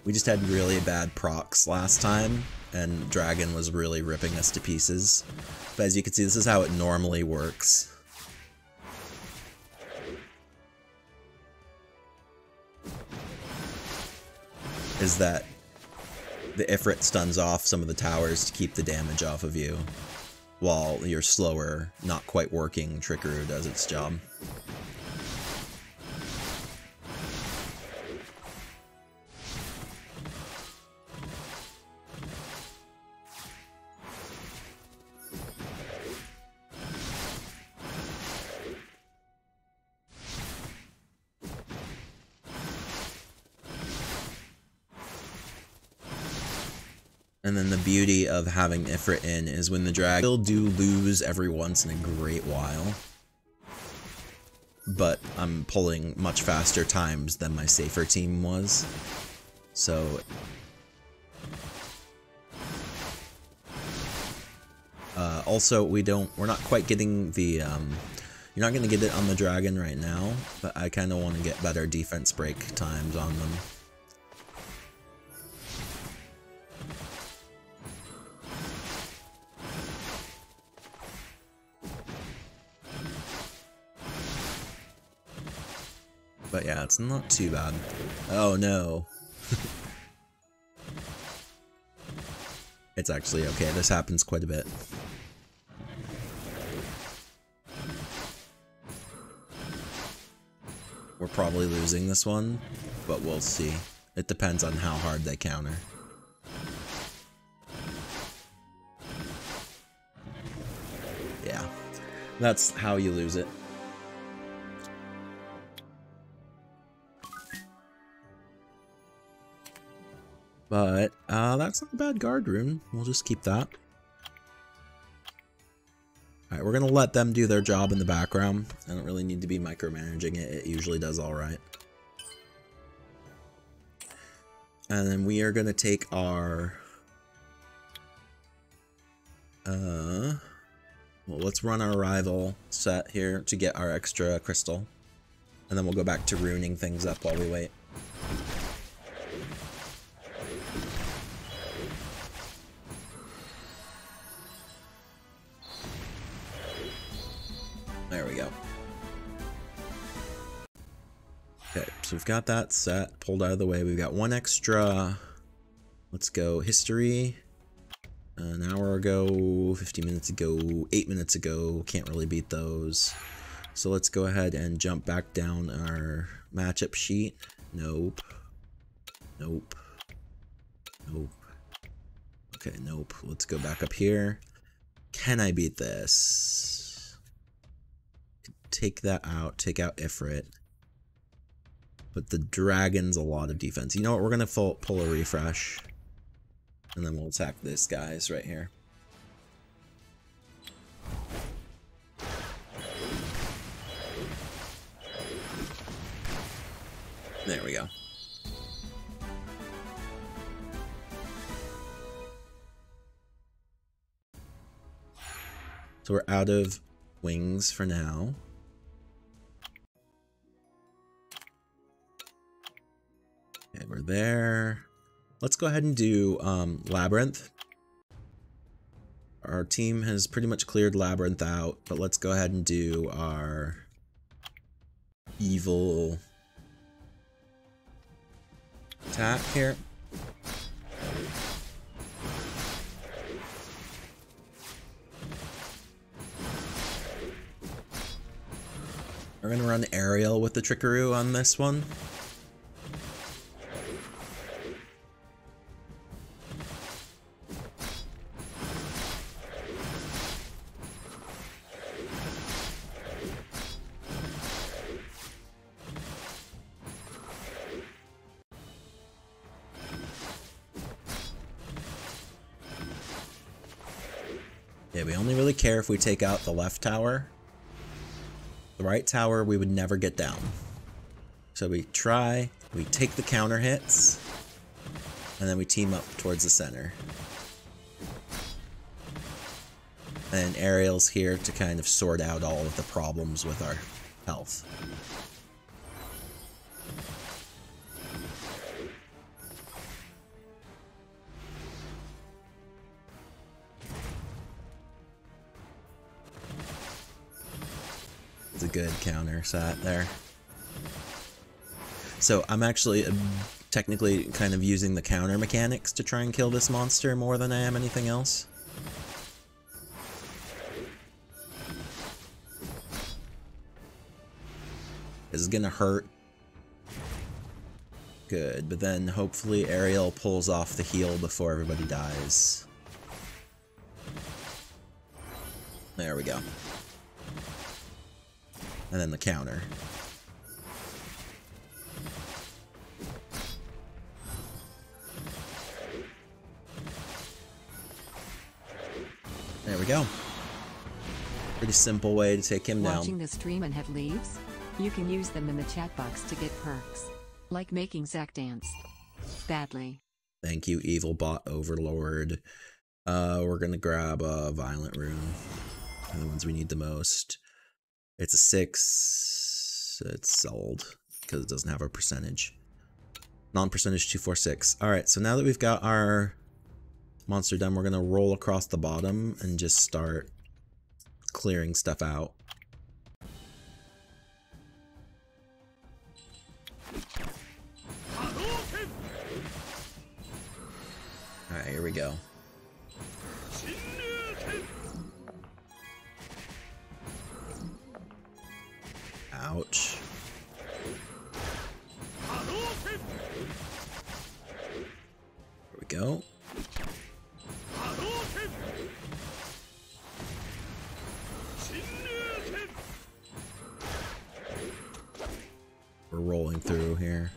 Speaker 3: We just had really bad procs last time, and Dragon was really ripping us to pieces. But as you can see, this is how it normally works. Is that the Ifrit stuns off some of the towers to keep the damage off of you, while your slower, not quite working Trickaroo does its job. And then the beauty of having Ifrit in is when the drag still do lose every once in a great while, but I'm pulling much faster times than my safer team was. So also we're not quite getting the you're not gonna get it on the dragon right now, but I kinda wanna get better defense break times on them. But yeah, it's not too bad. Oh no. It's actually okay, this happens quite a bit. We're probably losing this one, but we'll see. It depends on how hard they counter. Yeah, that's how you lose it. But, that's not a bad guard rune. We'll just keep that. Alright, we're gonna let them do their job in the background. I don't really need to be micromanaging it. It usually does alright. And then we are gonna take our... well, let's run our rival set here to get our extra crystal. And then we'll go back to ruining things up while we wait. There we go. Okay, so we've got that set pulled out of the way. We've got one extra. Let's go history. An hour ago, 50 minutes ago, 8 minutes ago. Can't really beat those. So let's go ahead and jump back down our matchup sheet. Nope. Nope. Nope. Okay, nope. Let's go back up here. Can I beat this? Take that out, take out Ifrit. But the dragon's a lot of defense. You know what, we're gonna pull a refresh. And then we'll attack this guys right here. There we go. So we're out of wings for now. Okay, we're there. Let's go ahead and do Labyrinth. Our team has pretty much cleared Labyrinth out, but let's go ahead and do our evil attack here. We're gonna run aerial with the Trickaroo on this one. Yeah, we only really care if we take out the left tower. The right tower we would never get down. So we try, we take the counter hits, and then we team up towards the center. And Ariel's here to kind of sort out all of the problems with our health. It's a good counter set there. So I'm actually technically kind of using the counter mechanics to try and kill this monster more than I am anything else. This is gonna hurt. Good, but then hopefully Ariel pulls off the heal before everybody dies. There we go. And then the counter. There we go. Pretty simple way to take him down.
Speaker 1: Watching the stream and have leaves? You can use them in the chat box to get perks. Like making Zack dance. Badly.
Speaker 3: Thank you, Evil Bot Overlord. We're gonna grab a Violent Rune. They're the ones we need the most. It's a 6. It's sold because it doesn't have a percentage. Non-percentage 246. Alright, so now that we've got our monster done, we're gonna roll across the bottom and just start clearing stuff out. Alright, here we go. Ouch. There we go. We're rolling through here.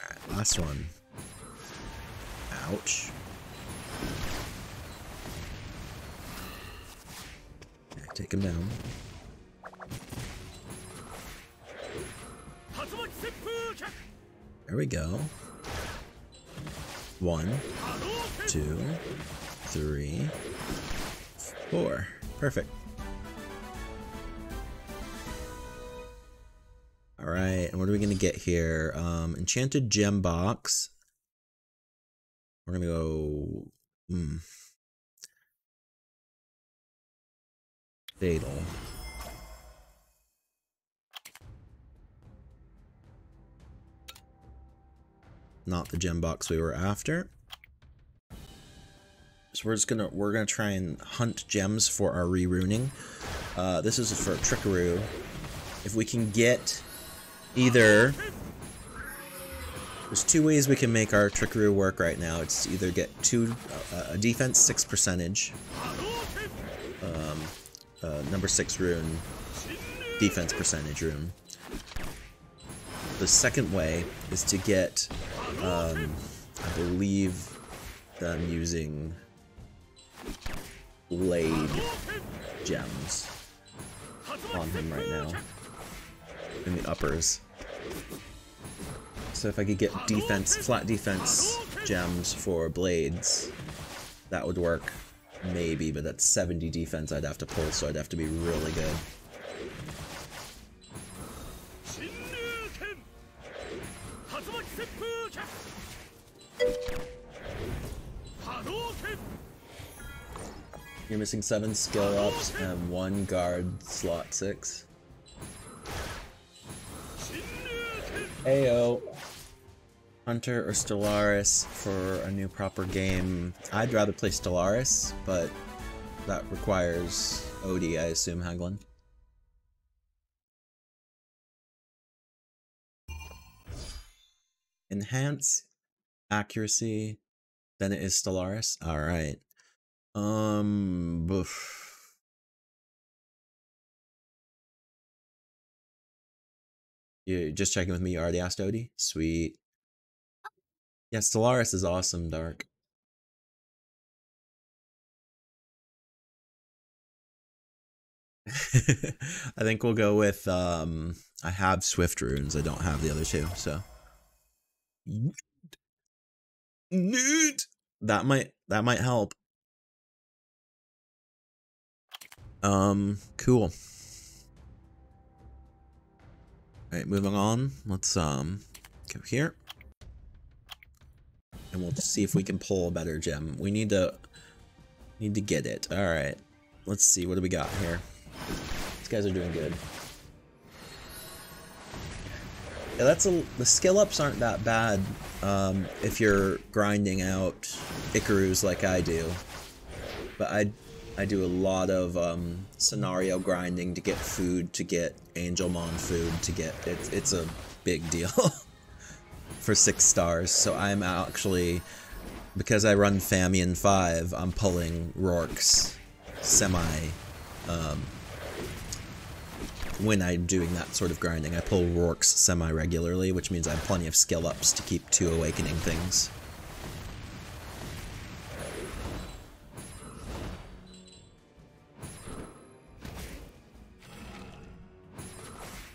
Speaker 3: Alright, last one. Ouch. Okay, take him down. There we go. 1, 2, 3, 4. Perfect. Alright, and what are we gonna get here? Enchanted Gem Box. We're gonna go Fatal. Not the gem box we were after. So we're gonna try and hunt gems for our re-rune-ing. This is for Trickaroo. If we can get either, there's 2 ways we can make our Trickaroo work right now. It's either get a defense 6 percentage, number 6 rune, defense percentage rune. The second way is to get, I believe them using blade gems on him right now in the uppers. So if I could get defense, flat defense gems for blades, that would work. Maybe, but that's 70 defense I'd have to pull, so I'd have to be really good. You're missing 7 skill ups and 1 guard slot 6. Ayo. Hunter or Stellaris for a new proper game. I'd rather play Stellaris, but that requires Odie, I assume, Haglin. Enhance accuracy, then it is Stellaris. Alright. You're just checking with me, you already asked Odie? Sweet. Yeah, Stellaris is awesome, Dark. I think we'll go with, I have Swift Runes, I don't have the other two, so. That might help. Cool. Alright, moving on. Let's, go here. And we'll see if we can pull a better gem. We need to get it. Alright. Let's see, what do we got here? These guys are doing good. Yeah, the skill ups aren't that bad if you're grinding out Icarus like I do. But I do a lot of scenario grinding to get food, to get Angelmon food, to get it's a big deal for 6 stars. So I'm actually, because I run Famian 5, I'm pulling Rourke's when I'm doing that sort of grinding, I pull Rourke's semi-regularly, which means I have plenty of skill ups to keep 2 awakening things.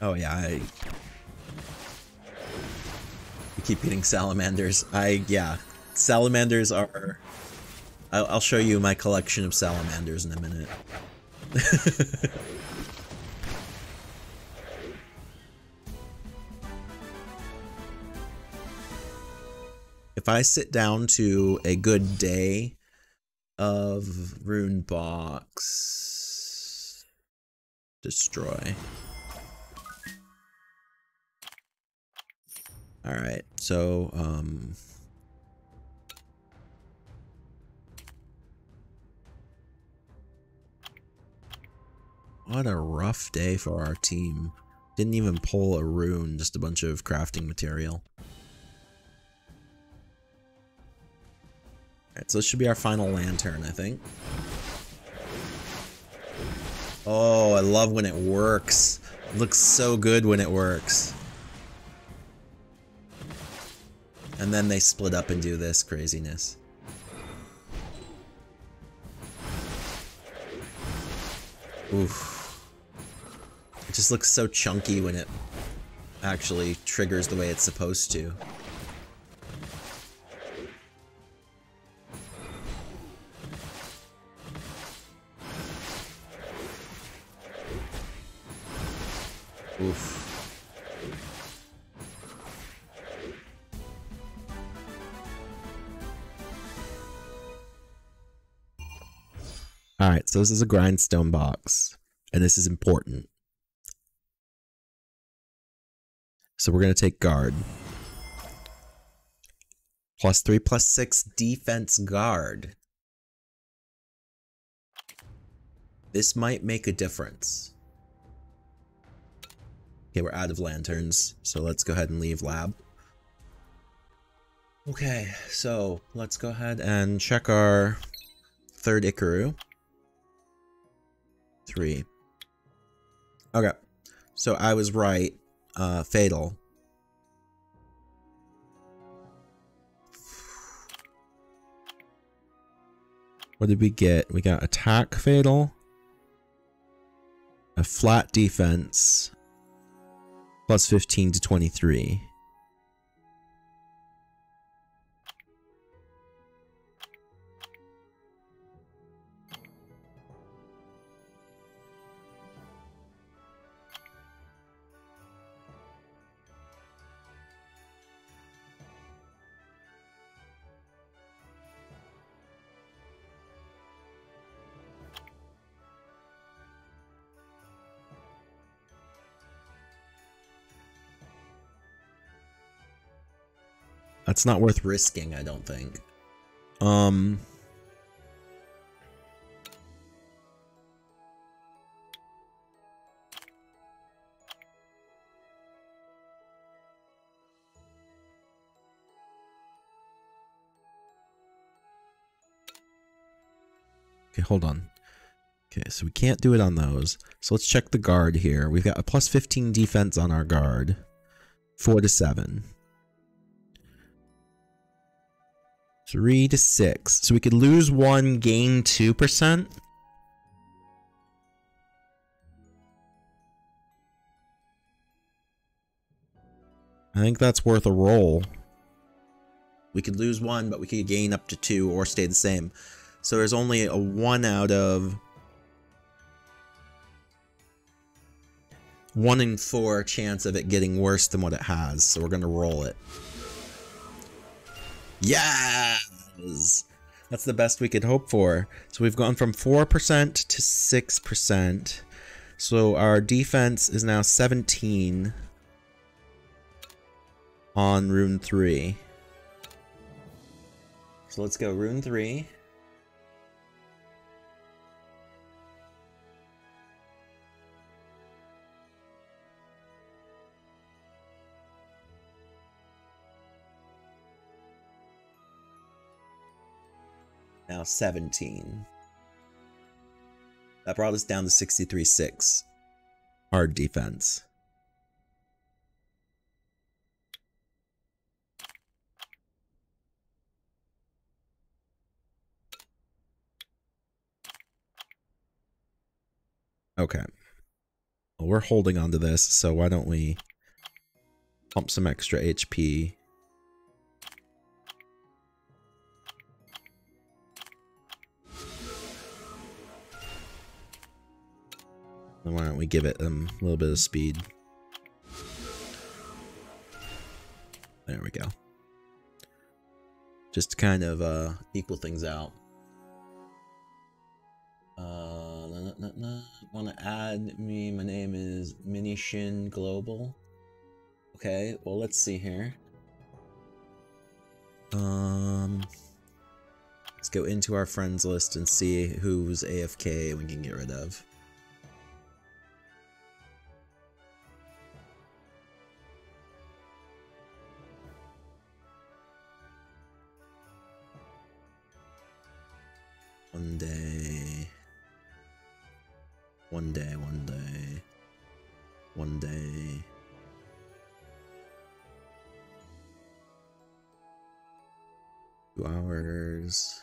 Speaker 3: Oh yeah, you keep getting salamanders. Yeah, salamanders are... I'll show you my collection of salamanders in a minute. If I sit down to a good day of Rune Box, destroy. Alright, so, what a rough day for our team. Didn't even pull a rune, just a bunch of crafting material. Alright, so this should be our final lantern, I think. Oh, I love when it works. It looks so good when it works. And then they split up and do this craziness. Oof. It just looks so chunky when it actually triggers the way it's supposed to. Oof. Alright, so this is a grindstone box, and this is important. So we're going to take guard. +3/+6 defense guard. This might make a difference. Okay, we're out of lanterns, so let's go ahead and leave lab. Okay, so let's go ahead and check our third Ikaru. 3. Okay, so I was right. Fatal. What did we get? We got attack fatal, a flat defense, +15 to 23. That's not worth risking, I don't think. Okay, hold on. Okay, so we can't do it on those. So let's check the guard here. We've got a plus 15 defense on our guard. 4 to 7. 3 to 6. So we could lose 1, gain 2%. I think that's worth a roll. We could lose 1, but we could gain up to 2 or stay the same. So there's only a 1 out of 1 in 4 chance of it getting worse than what it has. So we're going to roll it. Yes! That's the best we could hope for. So we've gone from 4% to 6%. So our defense is now 17 on rune 3. So let's go rune 3. Now 17. That brought us down to 63-6. Hard defense. Okay. Well, we're holding on to this, so why don't we pump some extra HP. And why don't we give it a little bit of speed. There we go. Just to kind of equal things out. Want to add me? My name is Mini Shin Global. Okay, well let's see here. Let's go into our friends list and see who's AFK we can get rid of. One day. 2 hours.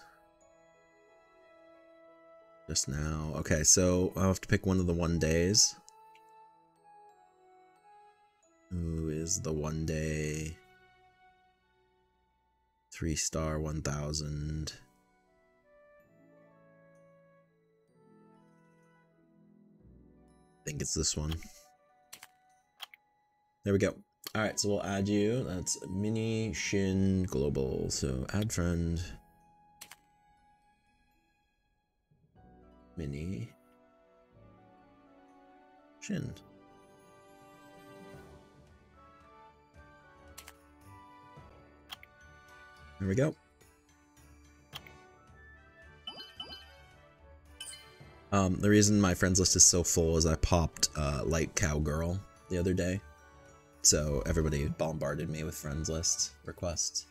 Speaker 3: Just now. Okay, so I'll have to pick one of the 1 days. Who is the 1 day? 3-star 1000. I think it's this one. There we go. Alright, so we'll add you. That's Mini Shin Global. So add friend. Mini Shin. There we go. The reason my friends list is so full is I popped Light Cowgirl the other day. So everybody bombarded me with friends list requests.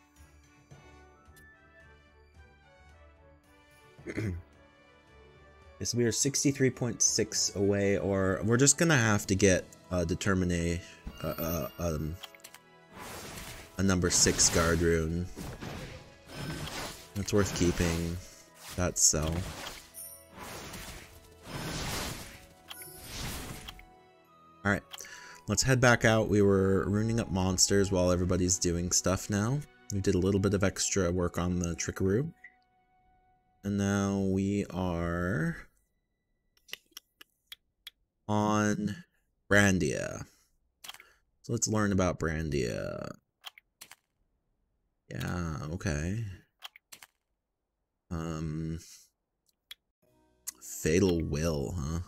Speaker 3: Yes, we are 63.6 away, or we're just gonna have to get a number 6 guard rune. That's worth keeping. That's so. Alright, let's head back out. We were ruining up monsters while everybody's doing stuff now. We did a little bit of extra work on the Trickaroo. And now we are on Brandia. So let's learn about Brandia. Yeah, okay. Fatal Will, huh?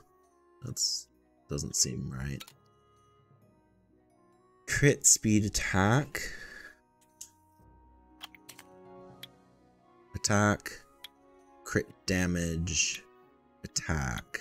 Speaker 3: That's doesn't seem right. Crit speed attack. attack, crit damage, attack.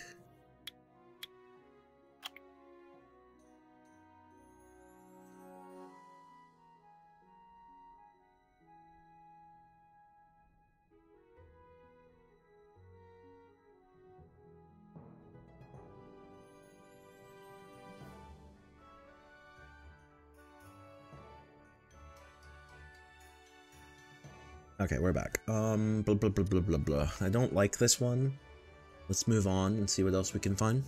Speaker 3: Okay, we're back. Blah, blah, blah, blah, blah, blah. I don't like this one. Let's move on and see what else we can find.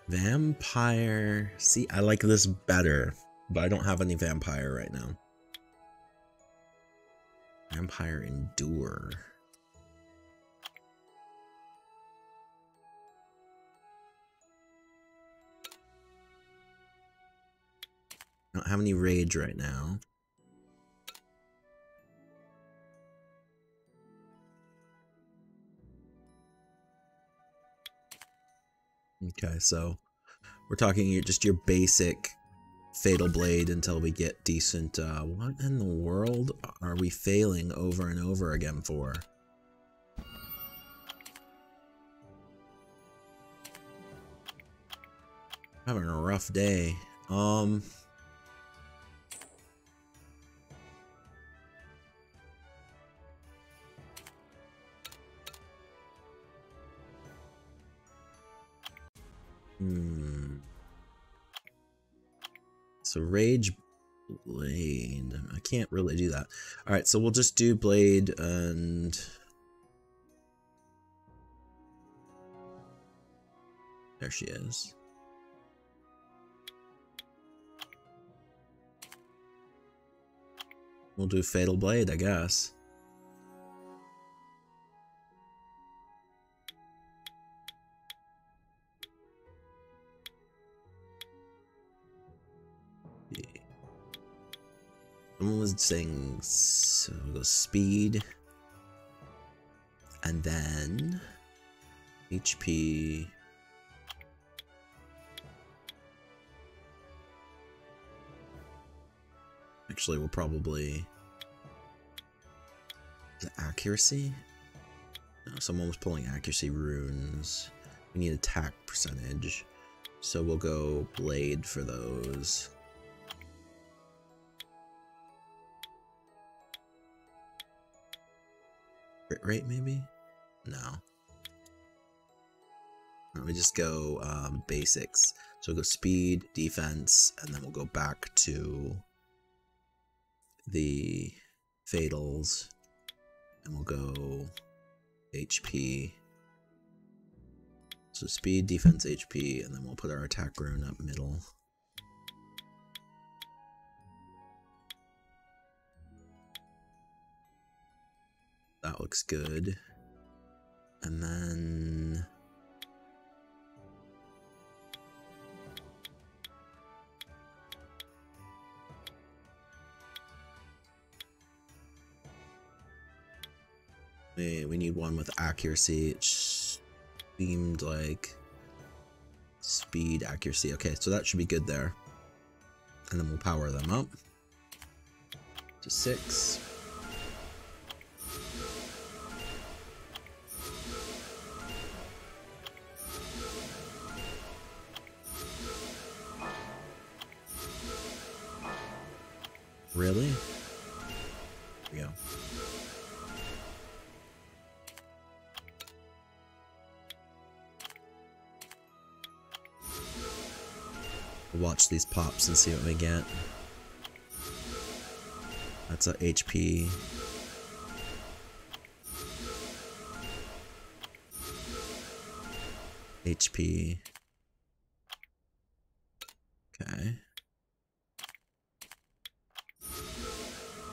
Speaker 3: Vampire. See, I like this better, but I don't have any vampire right now. Vampire Endure. I don't have any rage right now. Okay, so we're talking just your basic Fatal Blade until we get decent. What in the world are we failing over and over again for? Having a rough day. So Rage Blade. I can't really do that. Alright, so we'll just do Blade and... There she is. We'll do Fatal Blade, I guess. Someone was saying, so we'll go speed, and then HP. Actually, we'll probably the accuracy. No, someone was pulling accuracy runes. We need attack percentage, so we'll go blade for those. Crit rate, maybe? No. Let me just go basics. So we'll go speed, defense, and then we'll go back to the fatals, and we'll go HP. So speed, defense, HP, and then we'll put our attack rune up middle. That looks good. And then we need one with accuracy. It seemed like speed, accuracy. Okay, so that should be good there. And then we'll power them up to 6. Really? Here we go. We'll watch these pops and see what we get. That's a HP. HP. Okay.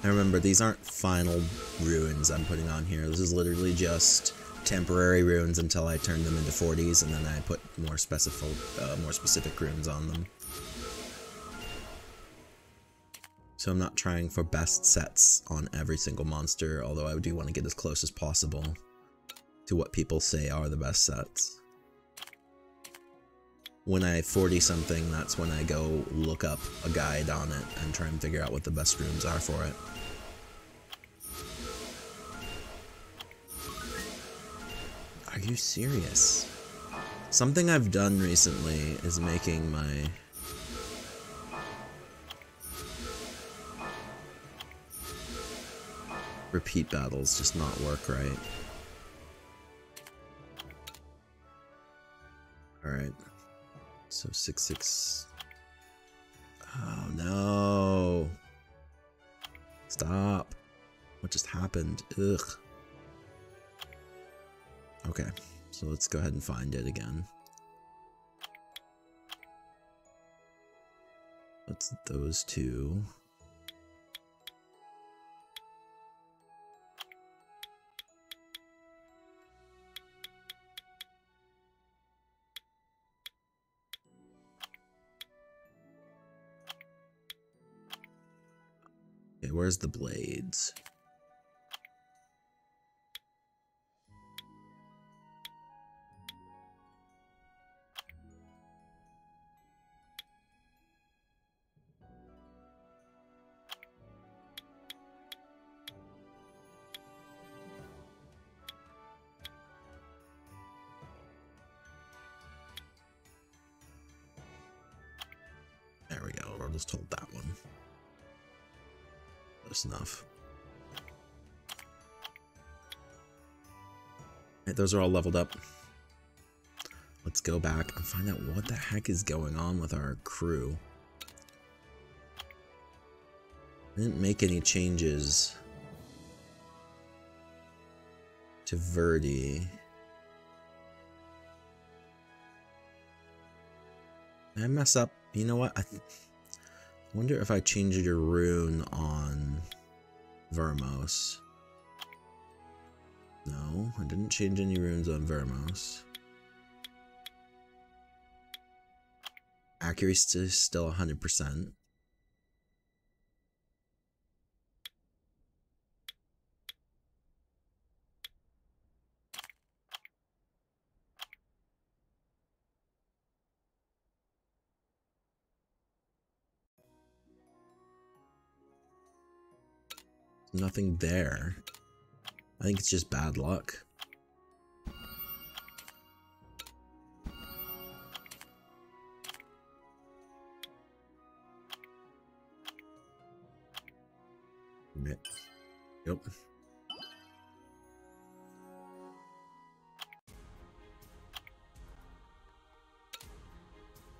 Speaker 3: Now remember, these aren't final runes I'm putting on here. This is literally just temporary runes until I turn them into 40s, and then I put more specific runes on them. So I'm not trying for best sets on every single monster, although I do want to get as close as possible. to what people say are the best sets. When I 40 something, that's when I go look up a guide on it and try and figure out what the best runes are for it. Are you serious? Something I've done recently is making my repeat battles just not work right. Alright. So 6-6. Oh no. Stop. What just happened? Ugh. Okay, so let's go ahead and find it again. That's those two. Okay, where's the blades? There we go, I'll just hold that one. Close enough. Right, those are all leveled up. Let's go back and find out what the heck is going on with our crew. I didn't make any changes to Verdi. Did I mess up? You know what? I wonder if I changed your rune on Vermos. No, I didn't change any runes on Vermos. Accuracy is still 100%. Nothing there. I think it's just bad luck. Yep.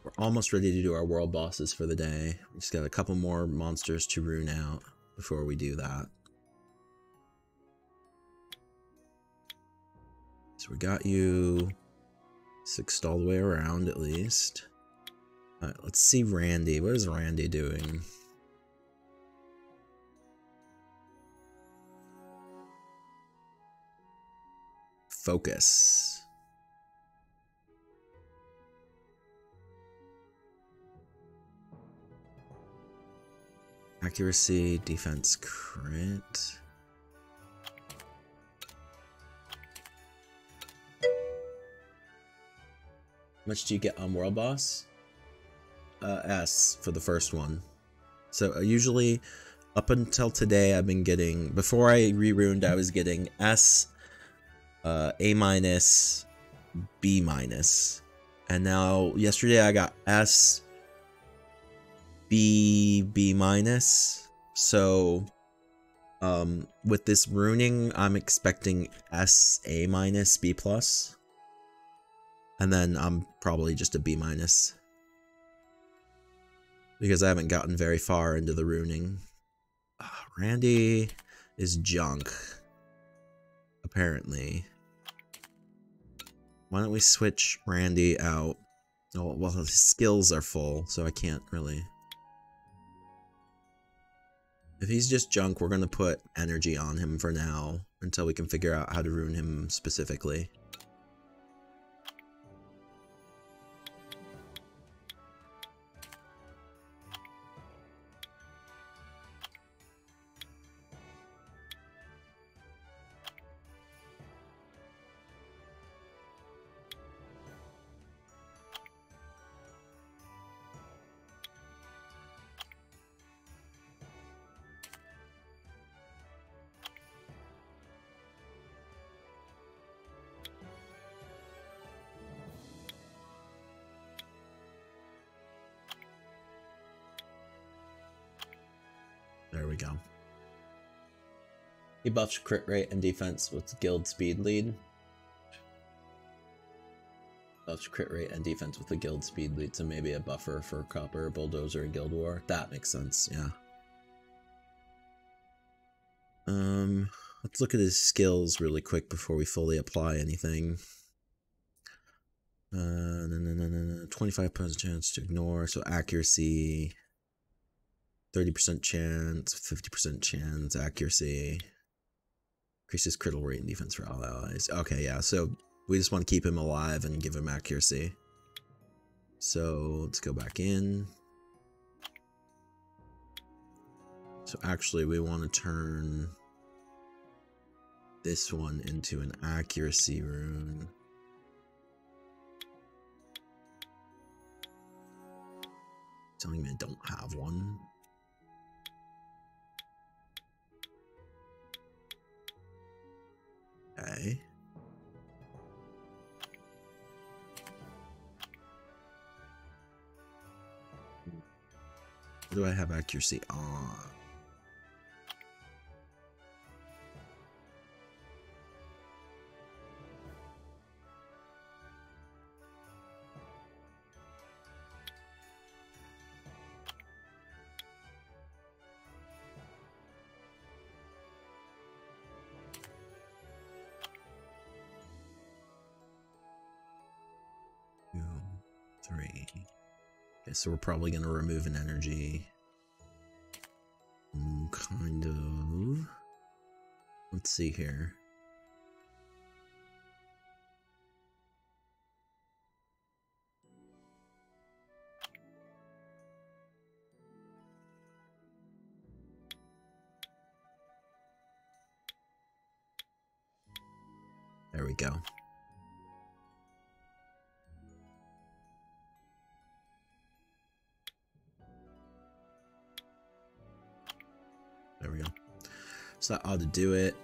Speaker 3: We're almost ready to do our world bosses for the day. We just got a couple more monsters to rune out before we do that. So we got you 6'd all the way around at least. Alright, let's see Randy. What is Randy doing? Focus. Accuracy, defense, crit. How much do you get on World Boss? S for the first one. So usually, up until today, I've been getting, before I re-runed, I was getting S, A minus, B minus. And now, yesterday I got S, B, B minus. So, with this runing, I'm expecting S, A minus, B plus. And then I'm probably just a B minus. Because I haven't gotten very far into the runing. Randy is junk. Apparently. Why don't we switch Randy out? Oh, well, his skills are full, so I can't really. If he's just junk, we're going to put energy on him for now, until we can figure out how to rune him specifically. we go. He buffs crit rate and defense with guild speed lead. Buffs crit rate and defense with the guild speed lead, so maybe a buffer for Copper, Bulldozer, and Guild War. That makes sense, yeah. Let's look at his skills really quick before we fully apply anything. 25% chance to ignore, so accuracy, 30% chance, 50% chance, accuracy, increases critical rate and defense for all allies. Okay, yeah, so we just want to keep him alive and give him accuracy. So let's go back in. So actually we want to turn this one into an accuracy rune. Telling me I don't have one. Okay. What do I have accuracy on? Three. Okay, so we're probably going to remove an energy. Kind of. Let's see here. There we go. There we go. So that ought to do it.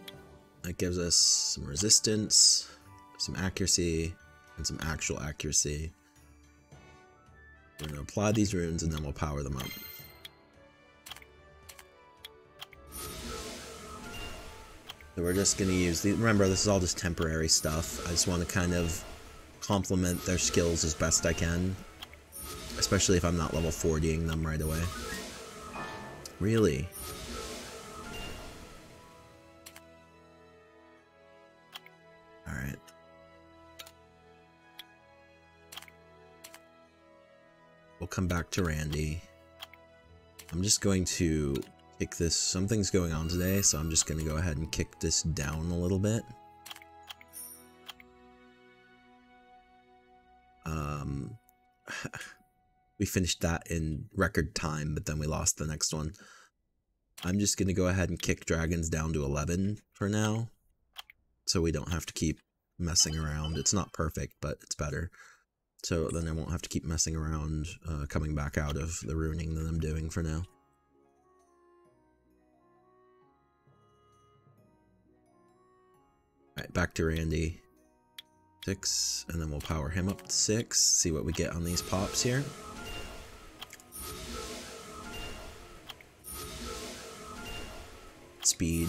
Speaker 3: That gives us some resistance, some accuracy, and some actual accuracy. We're going to apply these runes and then we'll power them up. So we're just going to use these. Remember, this is all just temporary stuff. I just want to kind of complement their skills as best I can. Especially if I'm not level 40ing them right away. Really? Alright. We'll come back to Randy. I'm just going to kick this. Something's going on today, so I'm just going to go ahead and kick this down a little bit. We finished that in record time, but then we lost the next one. I'm just going to go ahead and kick dragons down to 11 for now, so we don't have to keep messing around. It's not perfect, but it's better. So then I won't have to keep messing around coming back out of the ruining that I'm doing for now. Alright, back to Randy. 6, and then we'll power him up to 6, see what we get on these pops here. Speed.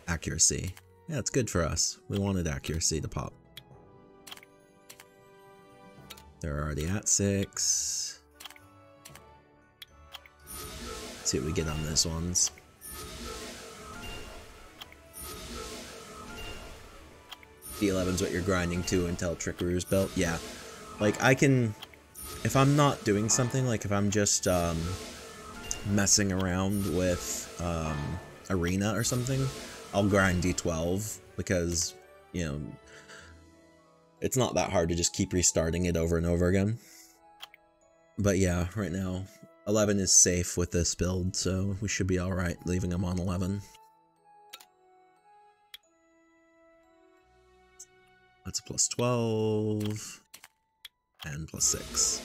Speaker 3: Accuracy. Yeah, it's good for us. We wanted accuracy to pop. They're already at 6. Let's see what we get on those ones. D11's what you're grinding to until Trickaroo's built. Yeah. Like, I can... If I'm not doing something, like if I'm just messing around with Arena or something, I'll grind D12 because, you know, it's not that hard to just keep restarting it over and over again. But yeah, right now, 11 is safe with this build, so we should be alright leaving him on 11. That's a plus 12, and plus 6.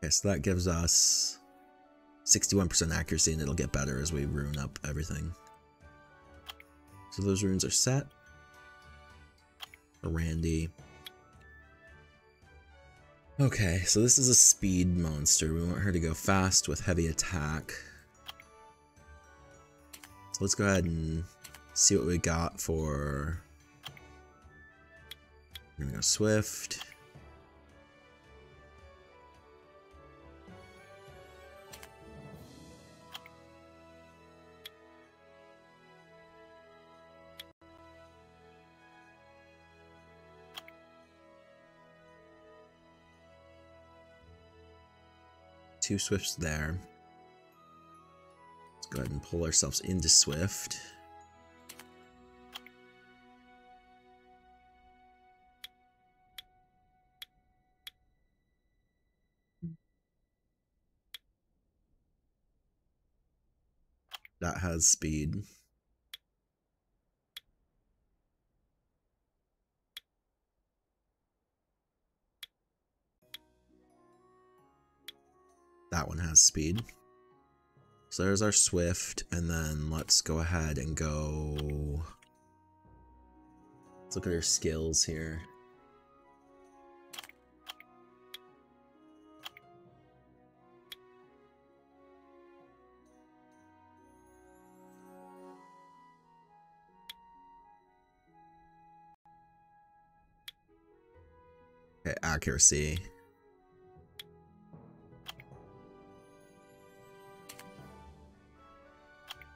Speaker 3: Okay, so that gives us 61% accuracy, and it'll get better as we rune up everything. So those runes are set. For Randy. Okay, so this is a speed monster. We want her to go fast with heavy attack. So let's go ahead and see what we got for... We're gonna go swift. Two swifts there. Let's go ahead and pull ourselves into swift. That has speed. That one has speed. So there's our swift, and then let's go ahead and go... Let's look at her skills here. Okay, accuracy.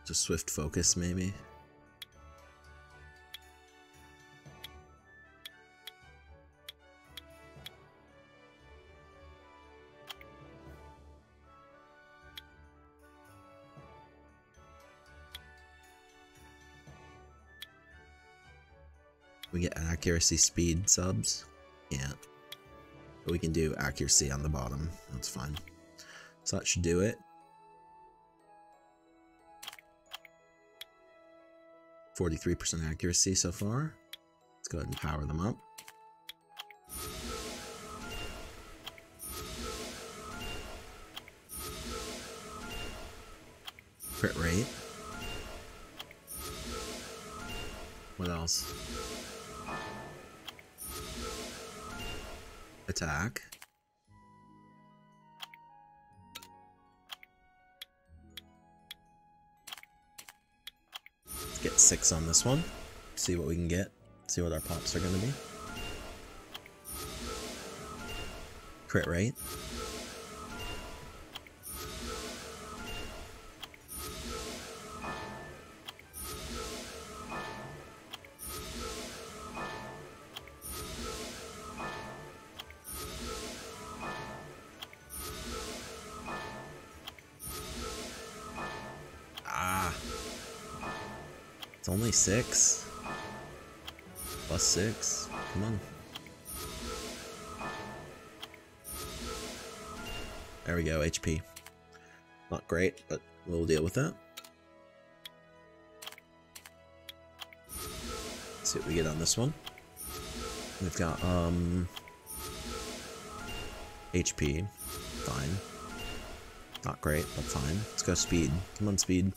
Speaker 3: Just swift focus, maybe. We get accuracy speed subs. Yeah. But we can do accuracy on the bottom. That's fine. So that should do it. 43% accuracy so far. Let's go ahead and power them up. Crit rate. What else? Attack. Let's get 6 on this one. See what we can get. See what our pops are going to be. Crit rate. It's only 6. Plus 6. Come on. There we go, HP. Not great, but we'll deal with that. Let's see what we get on this one. We've got, HP. Fine. Not great, but fine. Let's go speed. Come on, speed.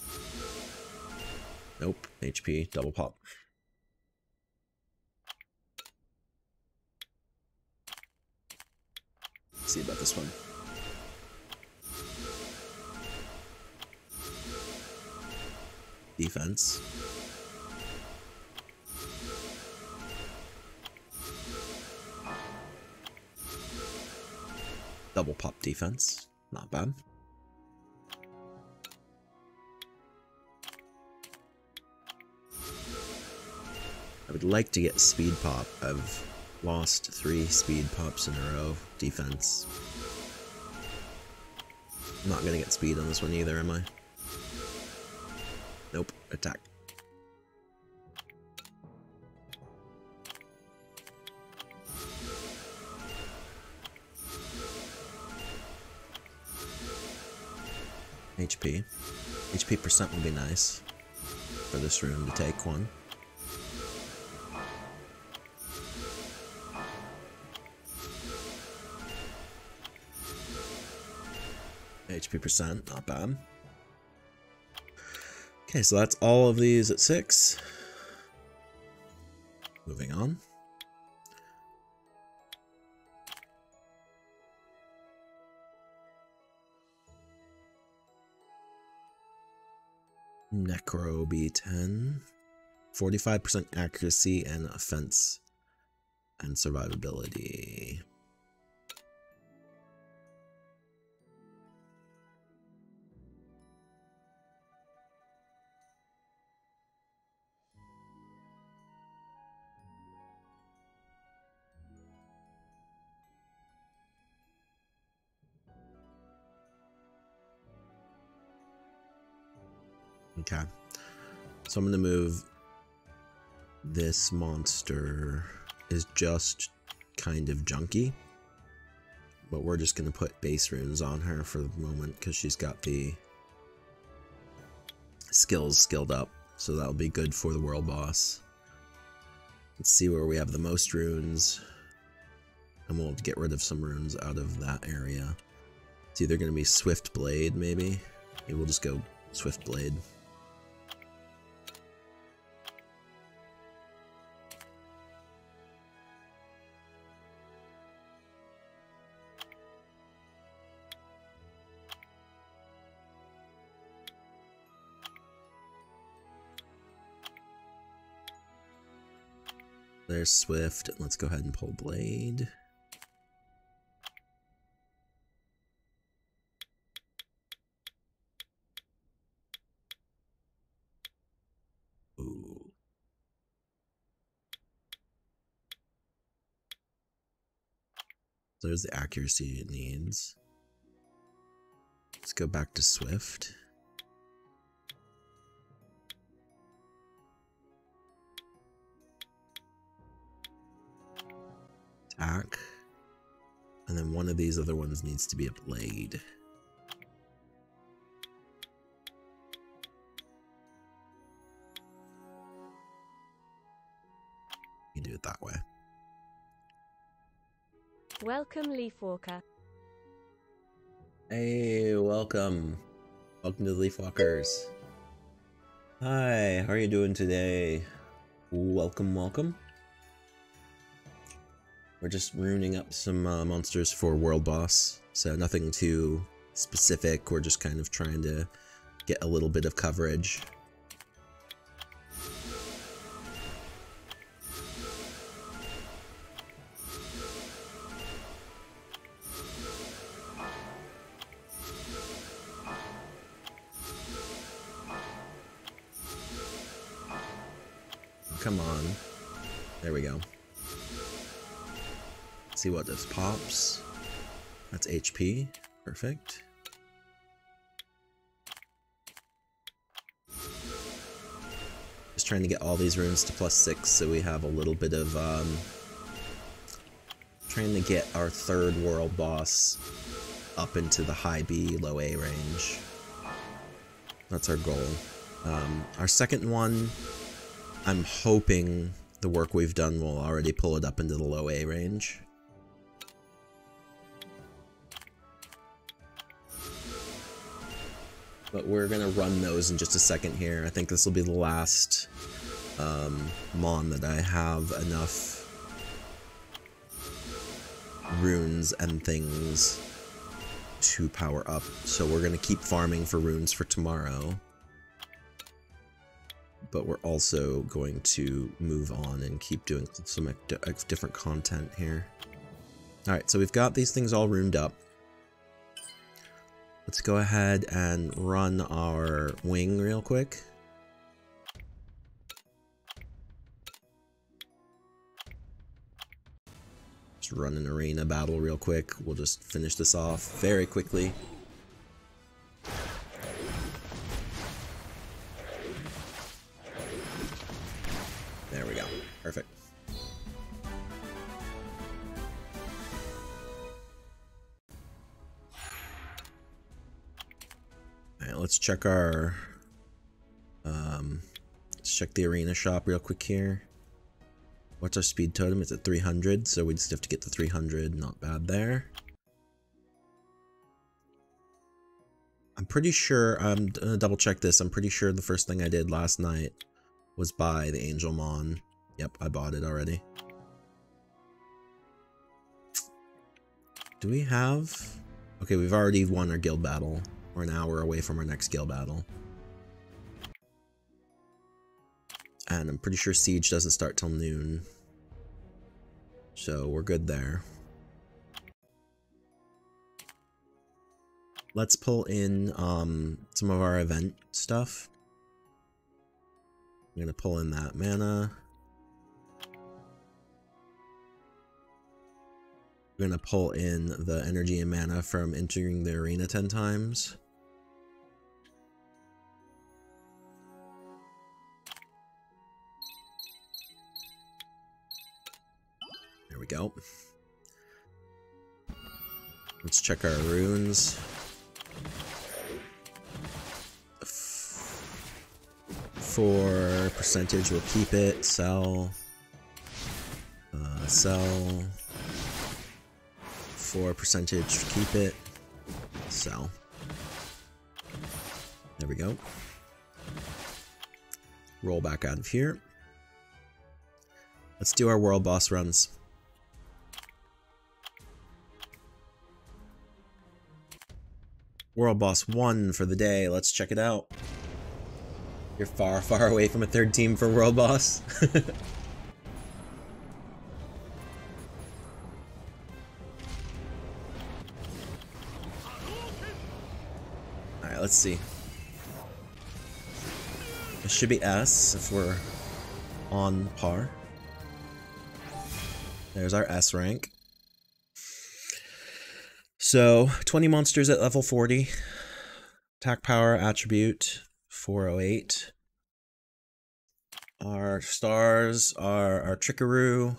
Speaker 3: Nope. HP. Double pop. Let's see about this one. Defense. Double pop defense. Not bad. I would like to get speed pop. I've lost 3 speed pops in a row. Defense. I'm not gonna get speed on this one either, am I? Nope. Attack. HP. HP percent would be nice for this room to take one. HP percent, not bad. Okay, so that's all of these at 6. Moving on. Necro B10. 45% accuracy and offense and survivability. Okay, so I'm gonna move this monster is just kind of junky, but we're just gonna put base runes on her for the moment because she's got the skills skilled up, so that'll be good for the world boss. Let's see where we have the most runes, and we'll get rid of some runes out of that area. It's either gonna be Swift Blade, maybe we'll just go Swift Blade. There's Swift. Let's go ahead and pull Blade. Ooh. There's the accuracy it needs. Let's go back to Swift. Attack, and then one of these other ones needs to be a blade. You do it that way.
Speaker 4: Welcome, Leafwalker.
Speaker 3: Hey, welcome. Welcome to the Leafwalkers. Hi, how are you doing today? Welcome, welcome. We're just ruining up some monsters for world boss, so nothing too specific. We're just kind of trying to get a little bit of coverage. Come on. There we go. See what this pops. That's HP. Perfect. Just trying to get all these runes to +6 so we have a little bit of trying to get our third world boss up into the high B, low A range. That's our goal. Our second one, I'm hoping the work we've done will already pull it up into the low A range. But we're gonna run those in just a second here. I think this will be the last Mon that I have enough runes and things to power up. So we're gonna keep farming for runes for tomorrow. But we're also going to move on and keep doing some different content here. Alright, so we've got these things all runed up. Let's go ahead and run our wing real quick. Just run an arena battle real quick. We'll just finish this off very quickly. There we go. Perfect. Alright, let's check our let's check the arena shop real quick here. What's our speed totem? It's at 300, so we just have to get to 300. Not bad there. I'm pretty sure, I'm gonna double check this, I'm pretty sure the first thing I did last night was buy the Angel Mon. Yep, I bought it already. Do we have... Okay, we've already won our guild battle. We're an hour away from our next guild battle. And I'm pretty sure Siege doesn't start till noon. So we're good there. Let's pull in some of our event stuff. I'm gonna pull in that mana. We're gonna pull in the energy and mana from entering the arena 10 times. There we go. Let's check our runes. 4% we'll keep it. Sell. Sell. 4% keep it. Sell. There we go. Roll back out of here. Let's do our world boss runs. World boss 1 for the day. Let's check it out. You're far, far away from a third team for world boss. Alright, let's see. It should be S if we're on par. There's our S rank. So, 20 monsters at level 40. Attack power attribute 408. Our stars are our Trickaroo,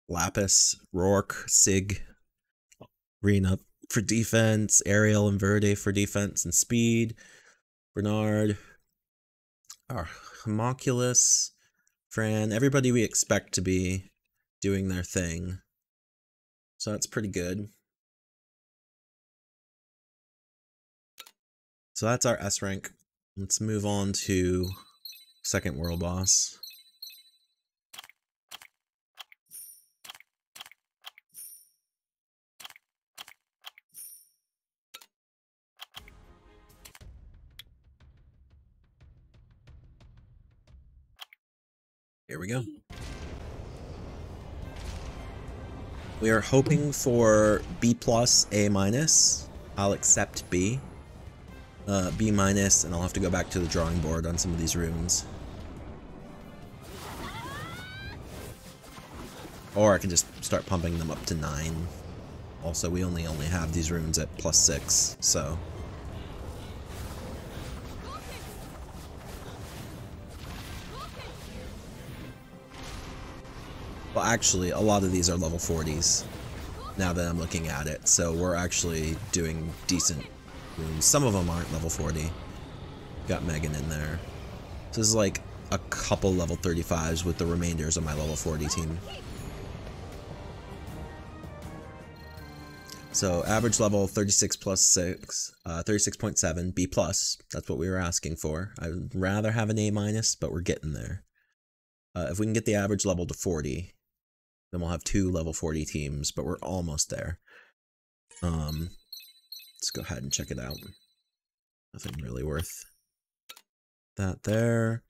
Speaker 3: Lapis, Rourke, Sig, Rena for defense, Ariel and Verde for defense and speed, Bernard, our Homunculus, Fran, everybody we expect to be doing their thing. So that's pretty good. So that's our S rank. Let's move on to second world boss. Here we go. We are hoping for B+, A-. I'll accept B. B-, and I'll have to go back to the drawing board on some of these runes. Or I can just start pumping them up to 9. Also, we only have these runes at +6, so... Well, actually, a lot of these are level 40s, now that I'm looking at it, so we're actually doing decent runes. Some of them aren't level 40. Got Megan in there. So this is like a couple level 35s with the remainders of my level 40 team. So average level 36 plus 6, 36.7, B+. That's what we were asking for. I'd rather have an A-, but we're getting there. If we can get the average level to 40, then we'll have 2 level 40 teams, but we're almost there. Let's go ahead and check it out. Nothing really worth that there.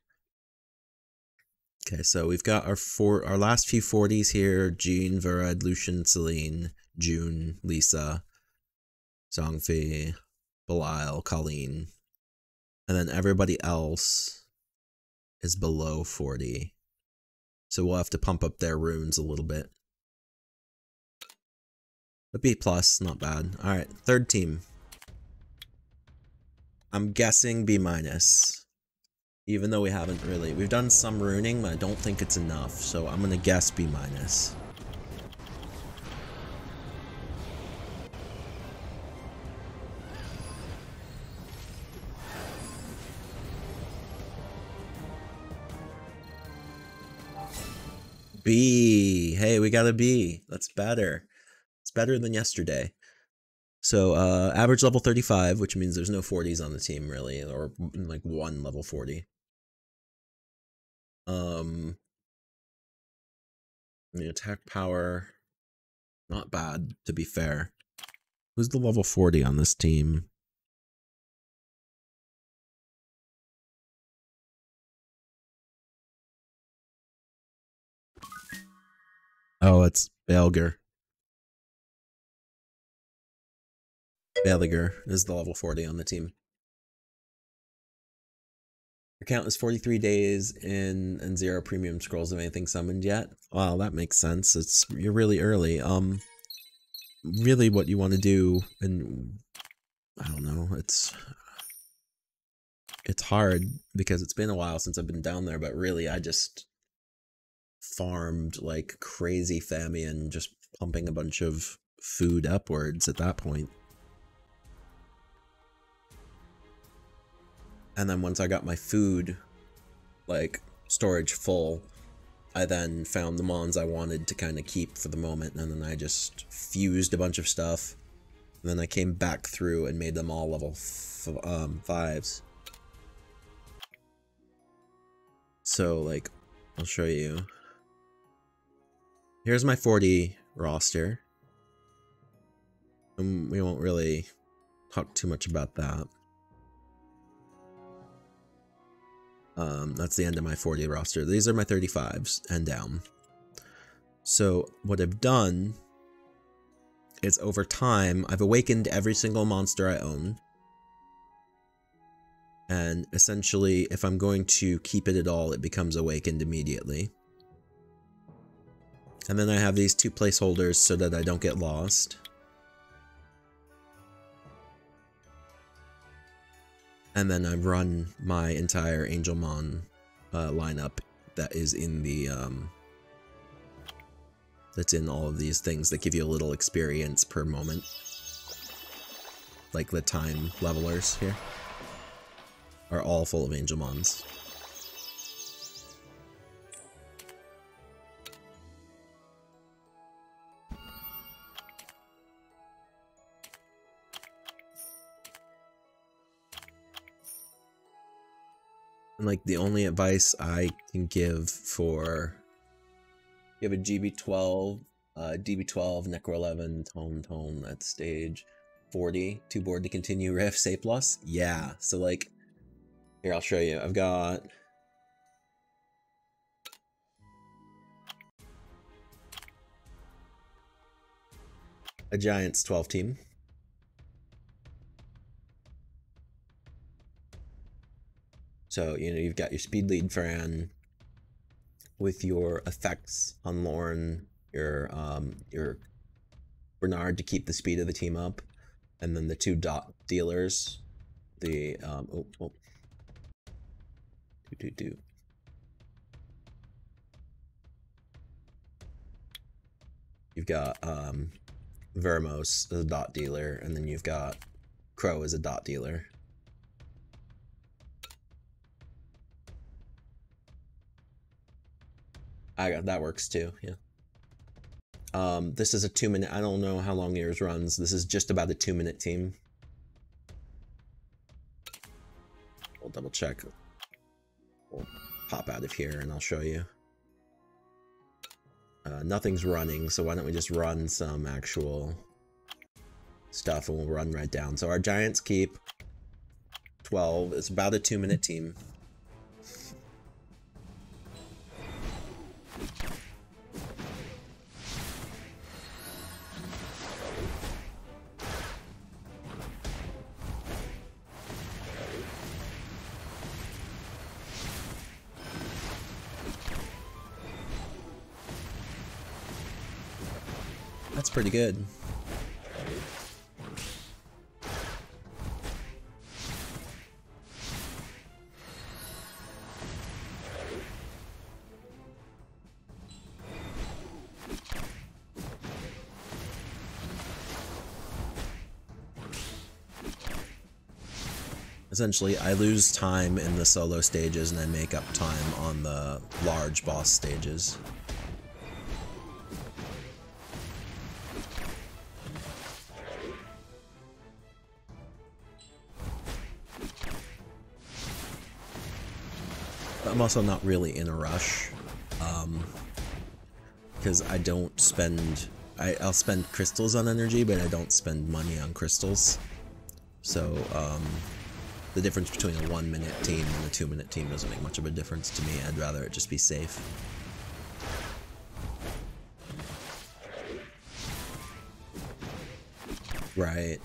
Speaker 3: Okay, so we've got our last few 40s here: Jean, Verad, Lucian, Celine, June, Lisa, Zongfi, Belial, Colleen, and then everybody else is below 40. So we'll have to pump up their runes a little bit. But B+, not bad. Alright, third team. I'm guessing B-. Even though we haven't really... We've done some runing, but I don't think it's enough. So I'm gonna guess B-. B. Hey, we got a B. That's better. It's better than yesterday. So average level 35, which means there's no 40s on the team really, or like one level 40. The attack power, not bad to be fair. Who's the level 40 on this team? Oh, it's Belger. Belger is the level 40 on the team. Your count is 43 days in and 0 premium scrolls of anything summoned yet. Wow, that makes sense. You're really early. Really what you want to do, and I don't know, it's hard because it's been a while since I've been down there, but really I just farmed like crazy Famian, just pumping a bunch of food upwards at that point. And then once I got my food, like, storage full, I then found the mons I wanted to kind of keep for the moment, and then I just fused a bunch of stuff. And then I came back through and made them all level 5s. So, like, I'll show you. Here's my 40 roster. And we won't really talk too much about that. That's the end of my 40 roster. These are my 35s and down. So what I've done is over time, I've awakened every single monster I own. And essentially, if I'm going to keep it at all, it becomes awakened immediately. And then I have these 2 placeholders so that I don't get lost. And then I run my entire Angelmon lineup that is in the that's in all of these things that give you a little experience per moment, like the time levelers here are all full of Angelmons. And like the only advice I can give for, you have a GB12, DB12, Necro 11, Tone at stage 40, 2 board to continue Rifts A+. Yeah, so like, here I'll show you. I've got a Giants 12 team. So, you know, you've got your speed lead Fran with your effects on Lorne, your Bernard to keep the speed of the team up, and then the 2 dot dealers, the You've got Vermos as a dot dealer, and then you've got Crow as a dot dealer. That works too, yeah. This is a 2-minute, I don't know how long yours runs. This is just about a 2-minute team. We'll double check. We'll pop out of here and I'll show you. Nothing's running, so why don't we just run some actual stuff and we'll run right down. So our Giants keep 12. It's about a 2-minute team. That's pretty good. Essentially, I lose time in the solo stages and I make up time on the large boss stages. I'm also not really in a rush, because I don't spend, I'll spend crystals on energy, but I don't spend money on crystals. So, the difference between a 1 minute team and a 2 minute team doesn't make much of a difference to me. I'd rather it just be safe. Right.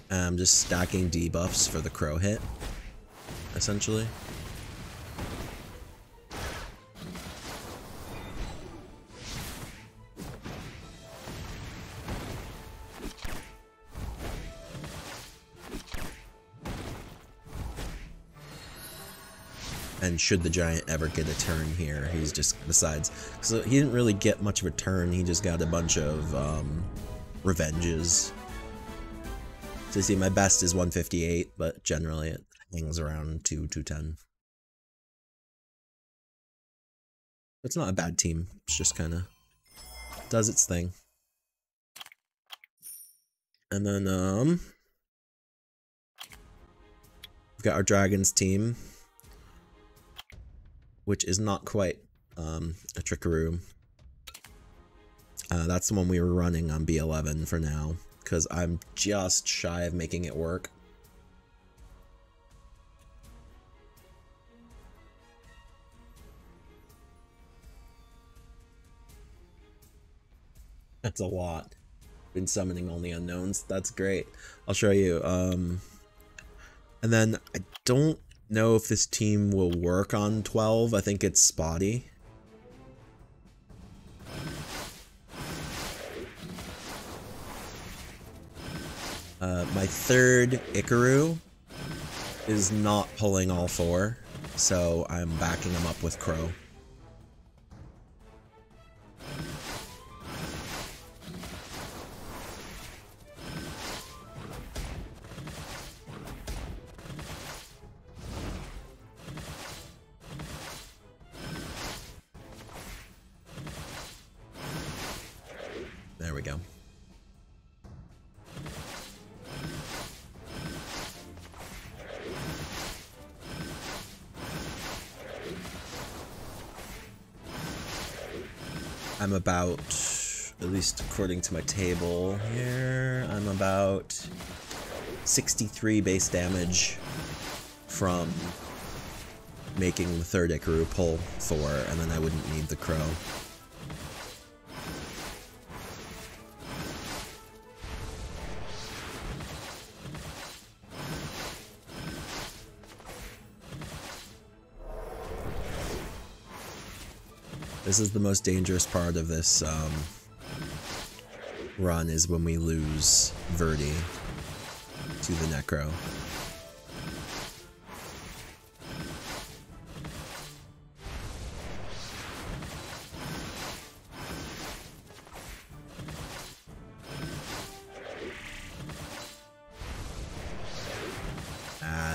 Speaker 3: I'm just stacking debuffs for the crow hit, essentially. And should the giant ever get a turn here, he's just, besides, so he didn't really get much of a turn, he just got a bunch of revenges. So you see, my best is 158, but generally it hangs around 210. It's not a bad team, it's just kind of does its thing. And then, we've got our dragons team, which is not quite a trickaroo. That's the one we were running on B11 for now, because I'm just shy of making it work. That's a lot. Been summoning only unknowns. That's great. I'll show you. And then I don't know if this team will work on 12. I think it's spotty. My third Ikaru is not pulling all four, so I'm backing him up with Crow. There we go. I'm about, at least according to my table here, I'm about 63 base damage from making the third Ikaru pull 4, and then I wouldn't need the Crow. This is the most dangerous part of this run, is when we lose Verdi to the Necro.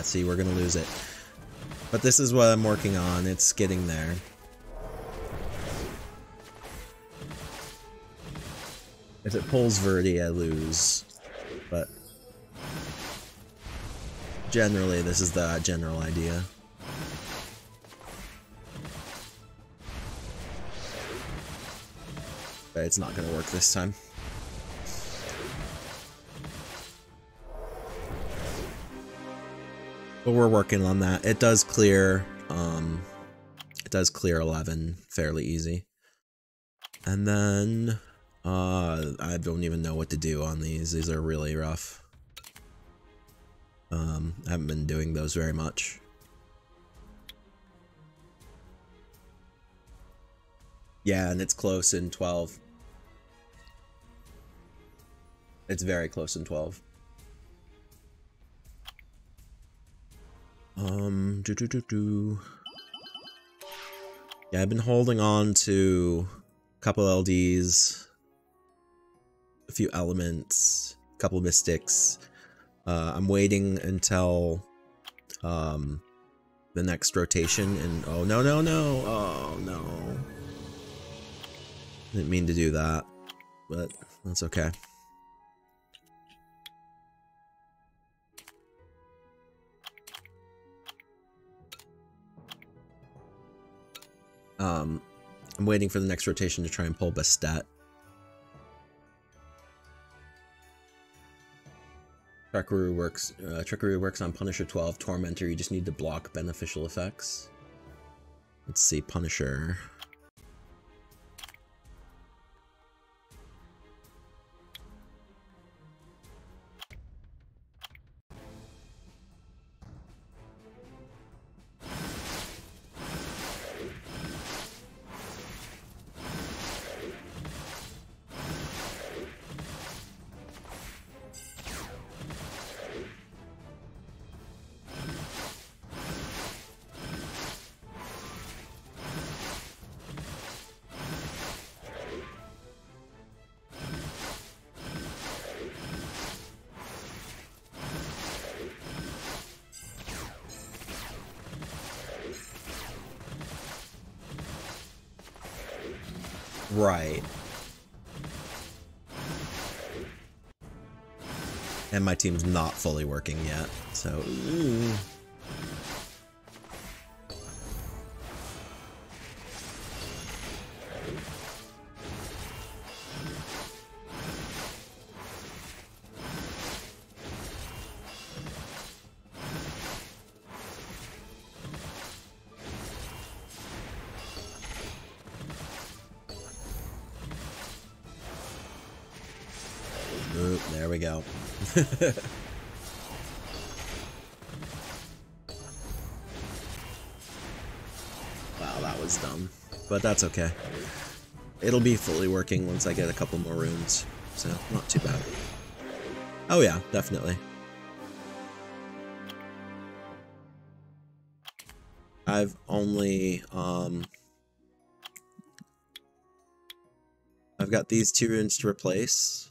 Speaker 3: See, we're gonna lose it. But this is what I'm working on. It's getting there. If it pulls Verdi, I lose, but generally this is the general idea. But it's not going to work this time. But we're working on that. It does clear 11 fairly easy. And then I don't even know what to do on these. These are really rough. I haven't been doing those very much. Yeah, and it's close in 12. It's very close in 12. Yeah, I've been holding on to a couple LDs. a few elements, a couple of mystics. I'm waiting until the next rotation, and oh no, oh no. Didn't mean to do that, but that's okay. I'm waiting for the next rotation to try and pull Bastet. Trickery works on Punisher 12. Tormentor, you just need to block beneficial effects. Let's see, Punisher. Right. And my team's not fully working yet, so... Oop, there we go. Wow, that was dumb. But that's okay. It'll be fully working once I get a couple more runes, so not too bad. Oh yeah, definitely. I've only, I've got these 2 runes to replace.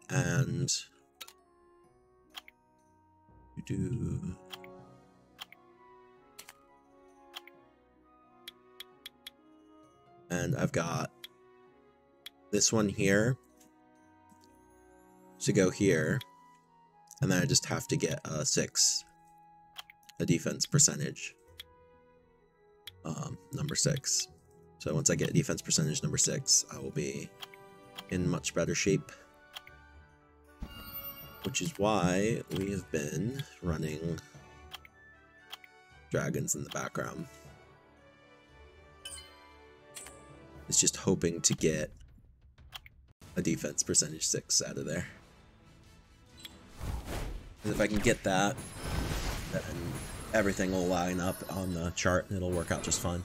Speaker 3: And I've got this one here to go here, and then I just have to get a 6, a defense percentage, number 6. So once I get defense percentage number 6, I will be in much better shape. Which is why we have been running dragons in the background. It's just hoping to get a defense percentage 6 out of there. And if I can get that, then everything will line up on the chart and it'll work out just fine.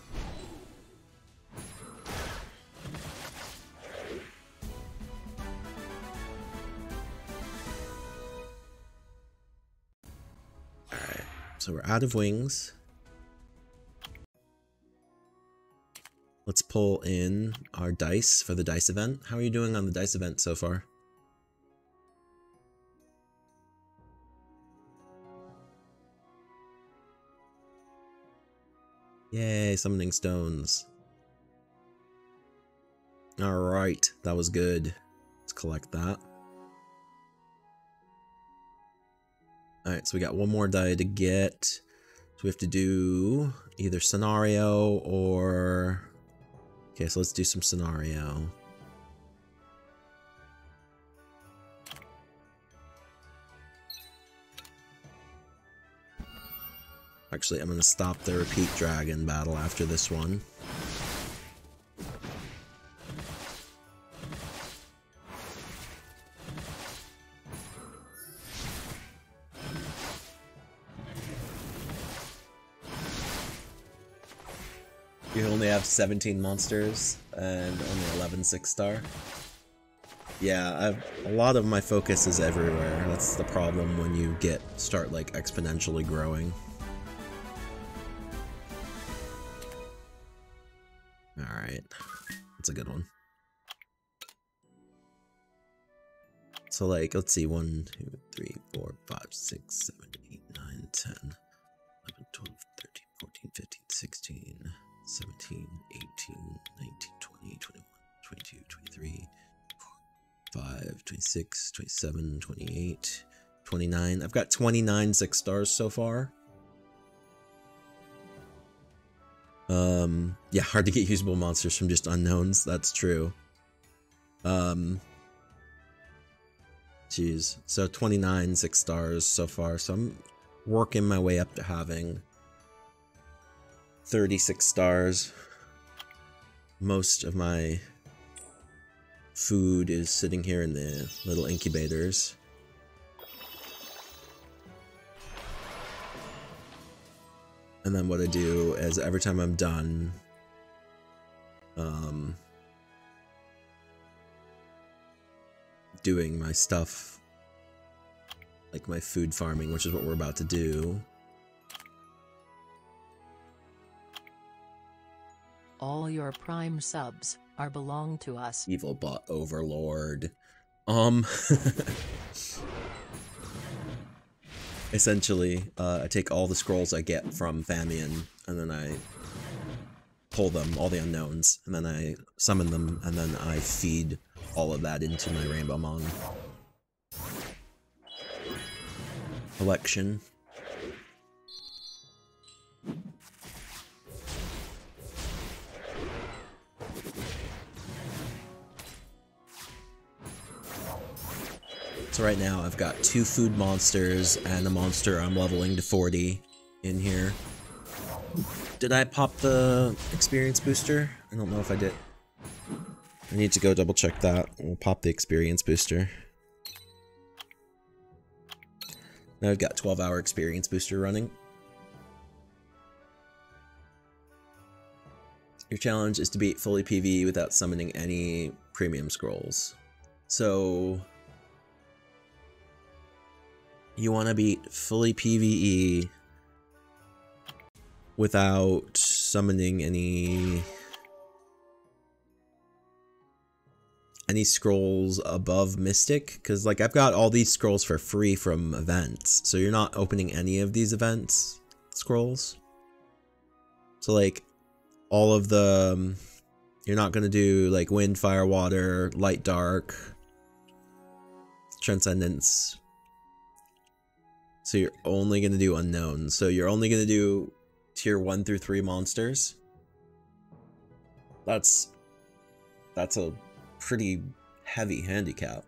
Speaker 3: So we're out of wings. Let's pull in our dice for the dice event. How are you doing on the dice event so far? Yay, summoning stones. Alright, that was good. Let's collect that. Alright, so we got one more die to get. So we have to do either scenario or... Okay, so let's do some scenario. Actually, I'm going to stop the repeat dragon battle after this one. You only have 17 monsters and only 11 6-star. Yeah, a lot of my focus is everywhere. That's the problem when you start like exponentially growing. Alright, that's a good one. So like, let's see, 1, 2, 3, 4, 5, 6, 7, 8, 9, 10, 11, 12, 13, 14, 15, 16, 17, 18, 19, 20, 21, 22, 23, 25, 26, 27, 28, 29. I've got 29 6 stars so far. Yeah, hard to get usable monsters from just unknowns. That's true. Geez. So 29 6 stars so far. So I'm working my way up to having 36 stars. Most of my food is sitting here in the little incubators. And then what I do is every time I'm done, doing my stuff, like my food farming, which is what we're about to do.
Speaker 2: All your prime subs are belong to us.
Speaker 3: Evil bot overlord. Essentially, I take all the scrolls I get from Famian, and then I pull them, all the unknowns, and then I summon them, and then I feed all of that into my Rainbow Mon collection. So right now I've got 2 food monsters and a monster I'm leveling to 40 in here. Did I pop the experience booster? I don't know if I did. I need to go double check that. We'll pop the experience booster. Now I've got 12-hour experience booster running. Your challenge is to beat fully PvE without summoning any premium scrolls. So you want to beat fully PvE without summoning any scrolls above Mystic, because like I've got all these scrolls for free from events, so you're not opening any of these events scrolls. So like all of the you're not going to do like wind, fire, water, light, dark, transcendence. So you're only going to do unknowns. So you're only going to do tier 1 through 3 monsters. That's a pretty heavy handicap.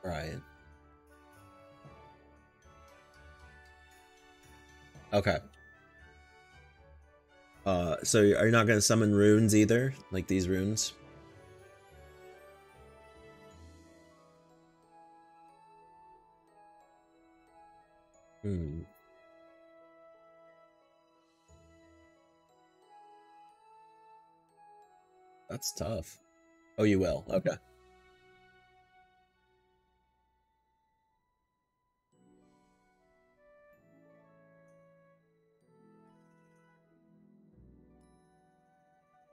Speaker 3: Right. Okay. So are you not going to summon runes either? Like these runes? Hmm. That's tough. Oh, you will. Okay.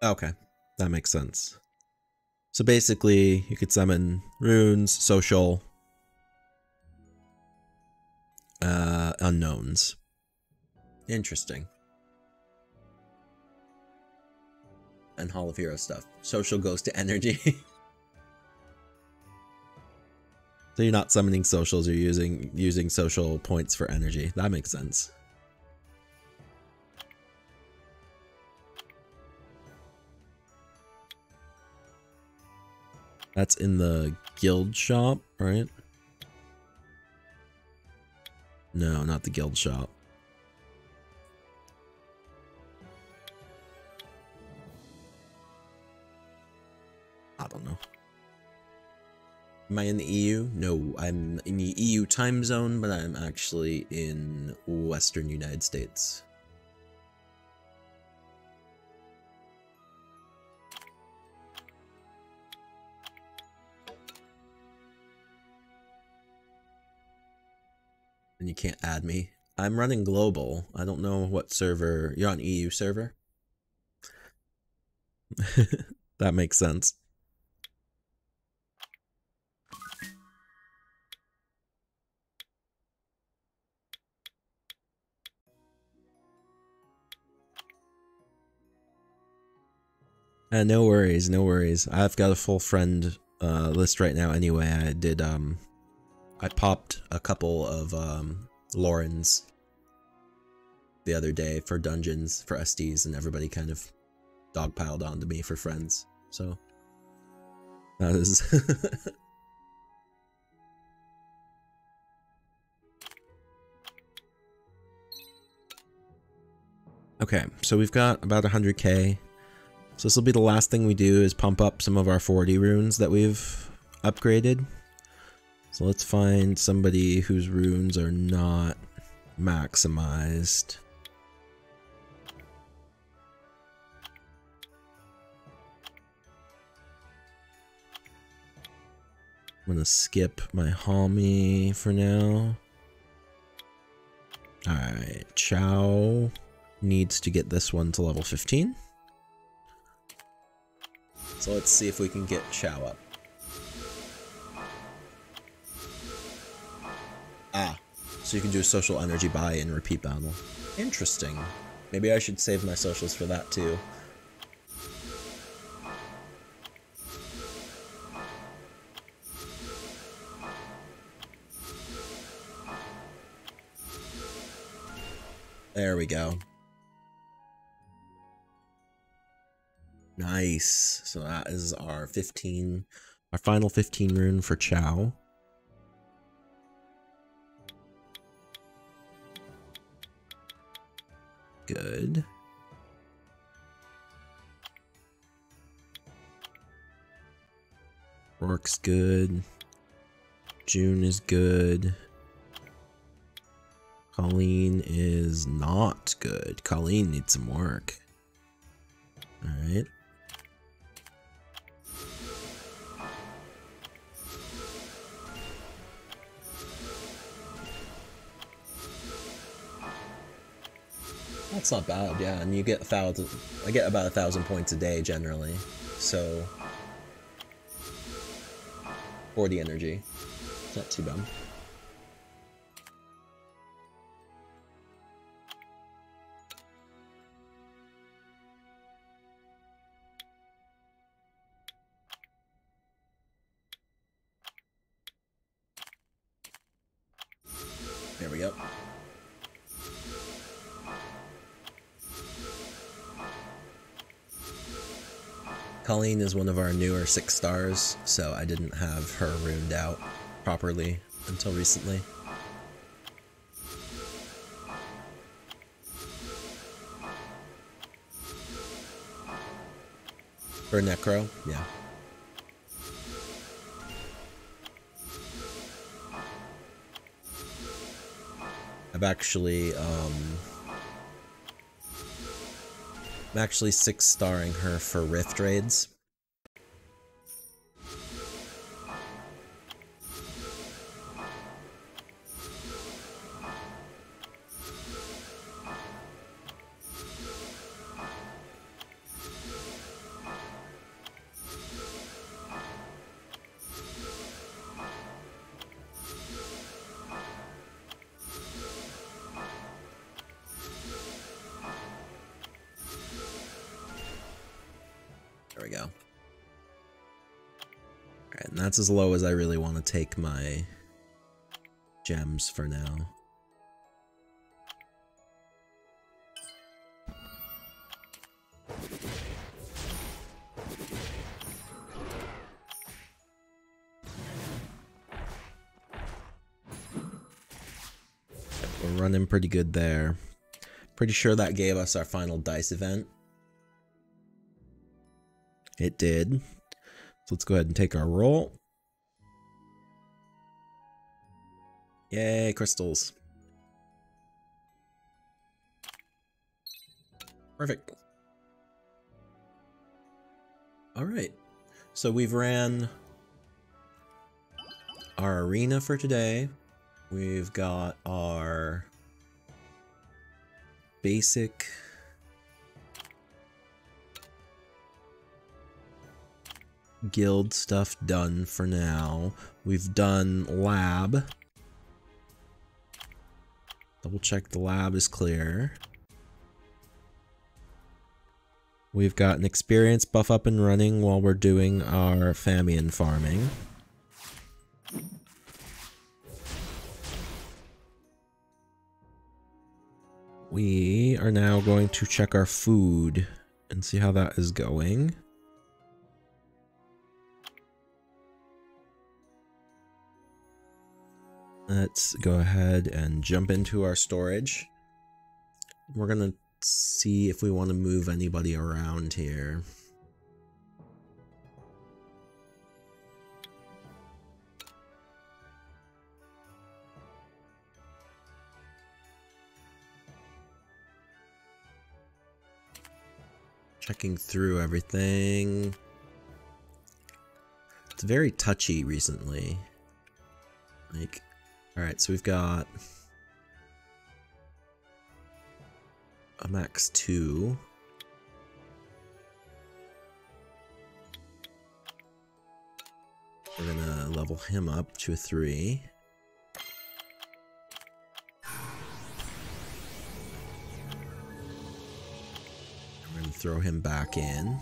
Speaker 3: Okay. That makes sense. So basically, you could summon runes, social, unknowns. Interesting. And Hall of Hero stuff. Social goes to energy. So you're not summoning socials, you're using social points for energy. That makes sense. That's in the guild shop, right? No, not the guild shop. I don't know. Am I in the EU? No, I'm in the EU time zone, but I'm actually in Western United States. And you can't add me. I'm running global. I don't know what server. You're on EU server? That makes sense. No worries, no worries. I've got a full friend list right now anyway. I popped a couple of Laurens the other day for dungeons, for SDs, and everybody kind of dogpiled onto me for friends. So that is okay, so we've got about 100k. So this will be the last thing we do, is pump up some of our 40 runes that we've upgraded. So let's find somebody whose runes are not maximized. I'm gonna skip my homie for now. Alright, Chow needs to get this one to level 15. So let's see if we can get Chow up. Ah, so you can do a social energy buy and repeat battle. Interesting. Maybe I should save my socials for that too. There we go. Nice. So that is our final 15 rune for Chow. Good. Rourke's good. June is good. Colleen is not good. Colleen needs some work. Alright. That's not bad, yeah, and you get 1,000, I get about 1,000 points a day generally, so 40 energy, it's not too bad. There we go. Colleen is one of our newer 6 stars, so I didn't have her runed out properly until recently. For Necro, yeah. I'm actually 6-starring her for Rift raids. There we go. Alright, and that's as low as I really want to take my gems for now. We're running pretty good there. Pretty sure that gave us our final dice event. It did. So let's go ahead and take our roll. Yay, crystals. Perfect. All right. So we've ran our arena for today. We've got our basic guild stuff done for now. We've done lab. Double check the lab is clear. We've got an experience buff up and running while we're doing our Famian farming. We are now going to check our food and see how that is going. Let's go ahead and jump into our storage. We're gonna see if we want to move anybody around here. Checking through everything. It's very touchy recently. Like, alright, so we've got a max 2. We're gonna level him up to a 3. We're gonna throw him back in.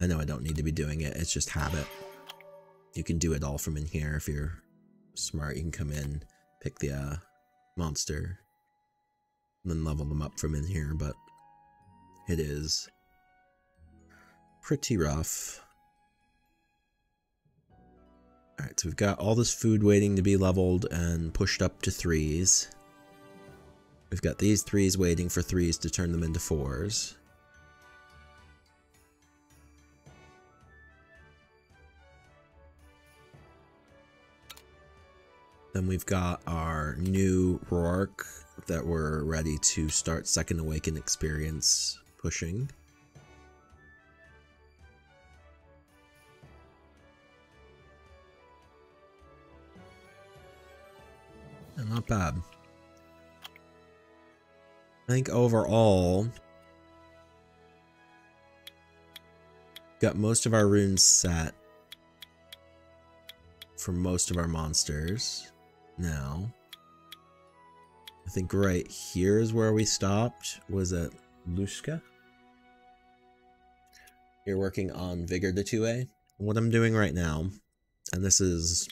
Speaker 3: I know I don't need to be doing it, it's just habit. You can do it all from in here if you're smart. You can come in, pick the monster, and then level them up from in here, but it is pretty rough. Alright, so we've got all this food waiting to be leveled and pushed up to 3s. We've got these 3s waiting for 3s to turn them into 4s. Then we've got our new Rourke that we're ready to start Second Awaken experience pushing. And not bad. I think overall, got most of our runes set for most of our monsters now. I think right here is where we stopped. Was it Lushka? You're working on Vigor to 2A. What I'm doing right now, and this is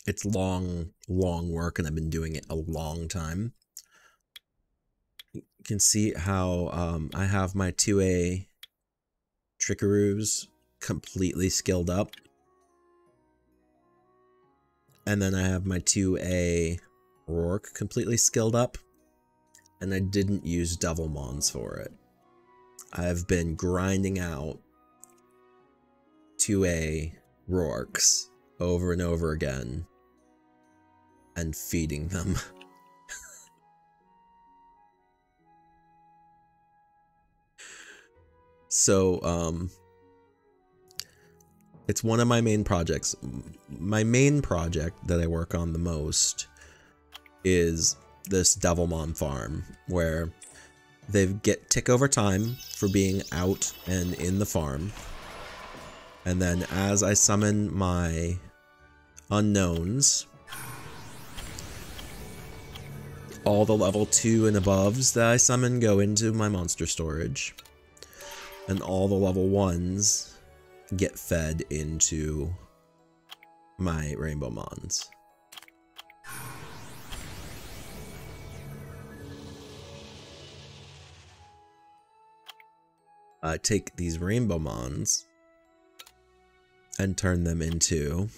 Speaker 3: it's long work, and I've been doing it a long time. You can see how I have my 2A Trickaroos completely skilled up. And then I have my 2A Rourke completely skilled up. And I didn't use Devilmons for it. I've been grinding out 2A Rourkes over and over again. And feeding them. So, it's one of my main projects. My main project that I work on the most is this Devilmon farm, where they get tick over time for being out and in the farm. And then as I summon my unknowns, all the level 2 and aboves that I summon go into my monster storage. And all the level 1s get fed into my Rainbow Mons. I take these Rainbow Mons and turn them into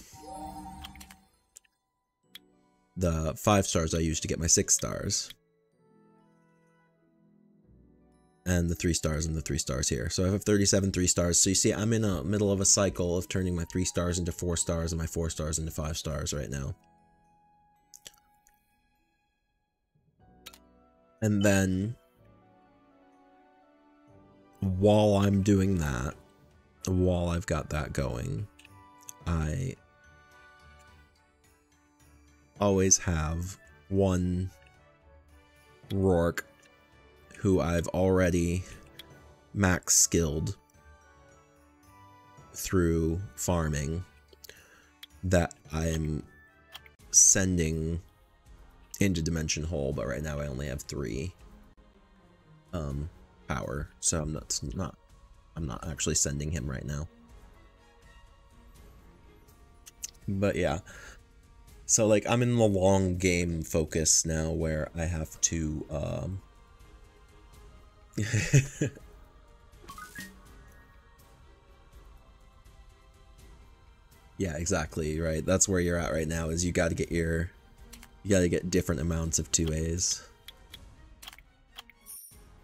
Speaker 3: the 5 stars I used to get my 6 stars. And the 3 stars and the 3 stars here. So I have 37 3 stars. So you see, I'm in the middle of a cycle of turning my 3 stars into 4 stars and my 4 stars into 5 stars right now. And then, while I'm doing that, while I've got that going, I always have one Rourke who I've already max skilled through farming that I'm sending into Dimension Hole, but right now I only have 3 power, so I'm not actually sending him right now. But yeah, so like I'm in the long game focus now where I have to yeah, exactly, right? That's where you're at right now, is you gotta get different amounts of 2As.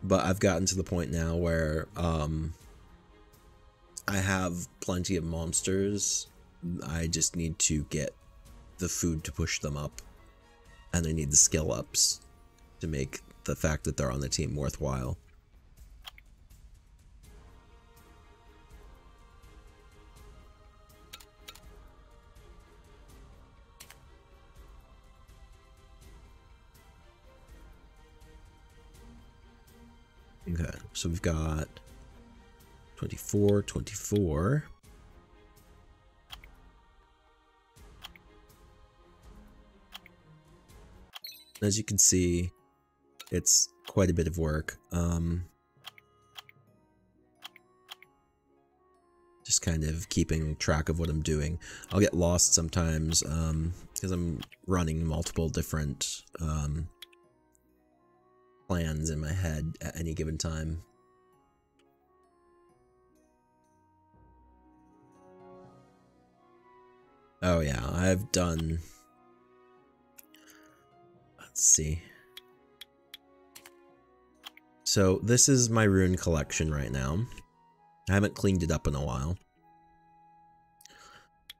Speaker 3: But I've gotten to the point now where I have plenty of monsters. I just need to get the food to push them up, and I need the skill ups to make the fact that they're on the team worthwhile. Okay, so we've got 24, 24. As you can see, it's quite a bit of work. Just kind of keeping track of what I'm doing. I'll get lost sometimes because I'm running multiple different plans in my head at any given time. Oh yeah, I've done... Let's see. So this is my rune collection right now. I haven't cleaned it up in a while.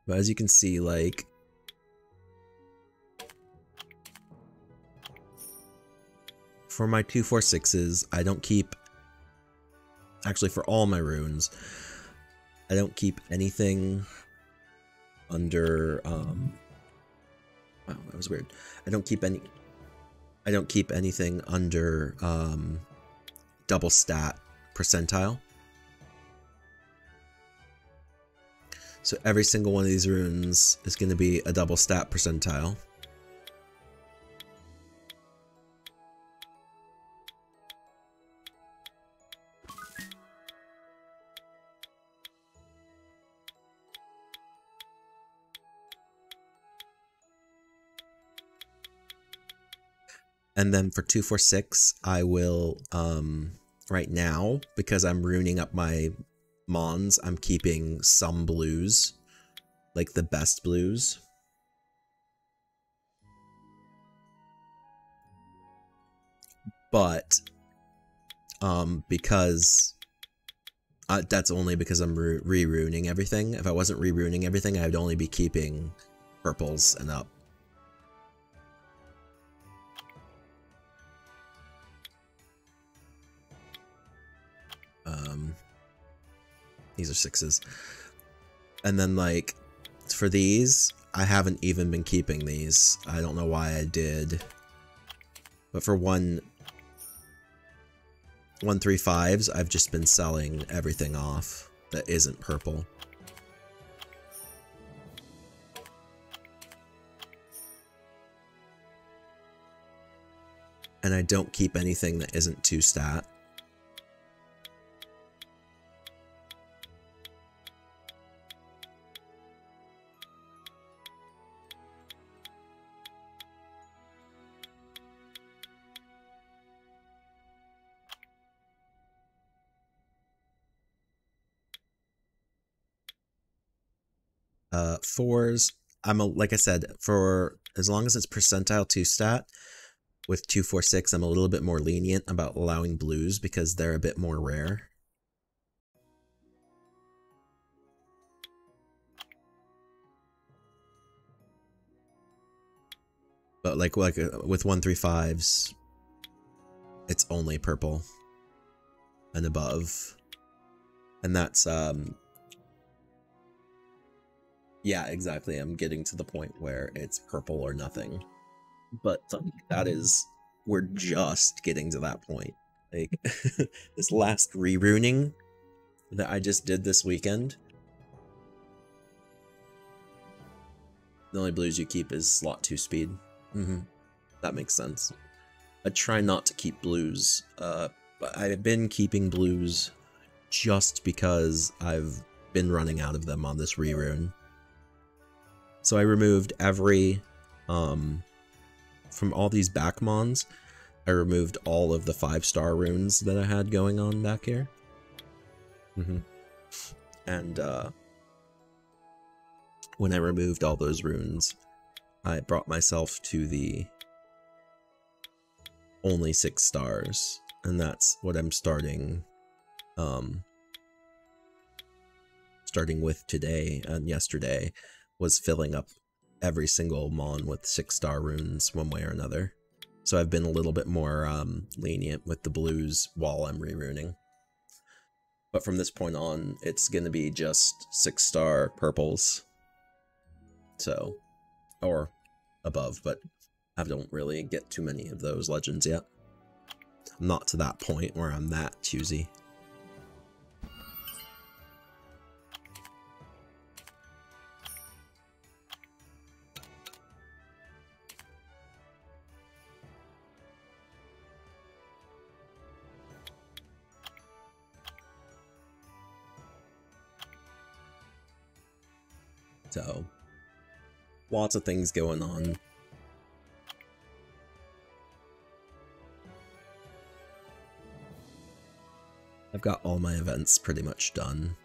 Speaker 3: But as you can see, like... For my 246s, I don't keep... Actually, for all my runes, I don't keep anything under... Wow, that was weird. I don't keep anything under double stat percentile. So every single one of these runes is going to be a double stat percentile. And then for 246, I will, right now, because I'm ruining up my Mons, I'm keeping some blues, like the best blues. But, because, that's only because I'm re-ruining everything. If I wasn't re-ruining everything, I'd only be keeping purples and up. These are 6s. And then, like, for these, I haven't even been keeping these. I don't know why I did. But for 135s, I've just been selling everything off that isn't purple. And I don't keep anything that isn't 2 stat. Fours, like I said, for as long as it's percentile 2 stat, with 246, I'm a little bit more lenient about allowing blues because they're a bit more rare. But like with 135s, it's only purple and above. And that's Yeah, exactly. I'm getting to the point where it's purple or nothing. But that is, we're just getting to that point. Like, this last re-runing that I just did this weekend, the only blues you keep is slot 2 speed. That makes sense. I try not to keep blues, but I've been keeping blues just because I've been running out of them on this re-rune. So I removed every, from all these back mons, I removed all of the 5-star runes that I had going on back here. And when I removed all those runes, I brought myself to the only 6 stars, and that's what I'm starting with today, and yesterday was filling up every single mon with 6-star runes one way or another. So I've been a little bit more lenient with the blues while I'm re-runing. But from this point on, it's going to be just 6-star purples. So, or above, but I don't really get too many of those legends yet. I'm not to that point where I'm that choosy. So, lots of things going on. I've got all my events pretty much done.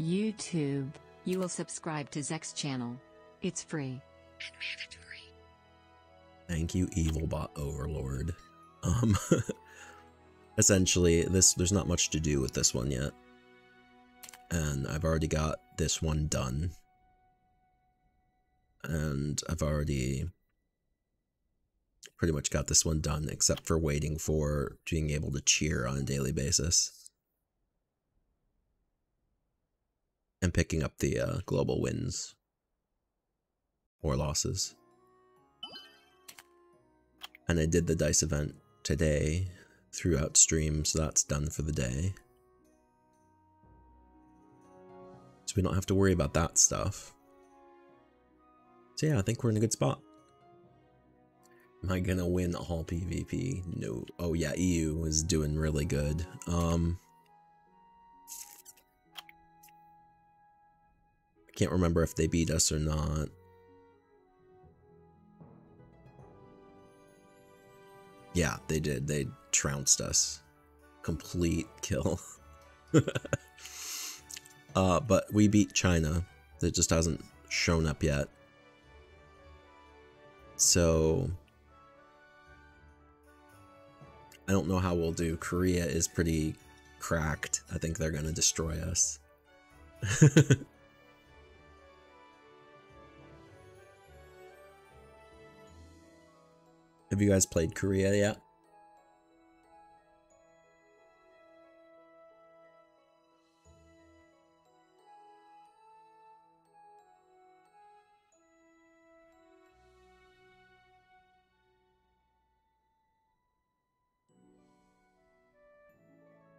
Speaker 1: YouTube, you will subscribe to Zek's channel. It's free and mandatory.
Speaker 3: Thank you, Evilbot Overlord. Essentially, there's not much to do with this one yet. And I've already got this one done. And I've already pretty much got this one done, except for waiting for being able to cheer on a daily basis. And picking up the global wins. Or losses. And I did the dice event today throughout stream, so that's done for the day. So we don't have to worry about that stuff. So yeah, I think we're in a good spot. Am I gonna win all PvP? No. Oh yeah, EU is doing really good. I can't remember if they beat us or not. Yeah, they did. They trounced us. Complete kill. But we beat China. That just hasn't shown up yet. So I don't know how we'll do. Korea is pretty cracked. I think they're gonna destroy us. Have you guys played Korea yet?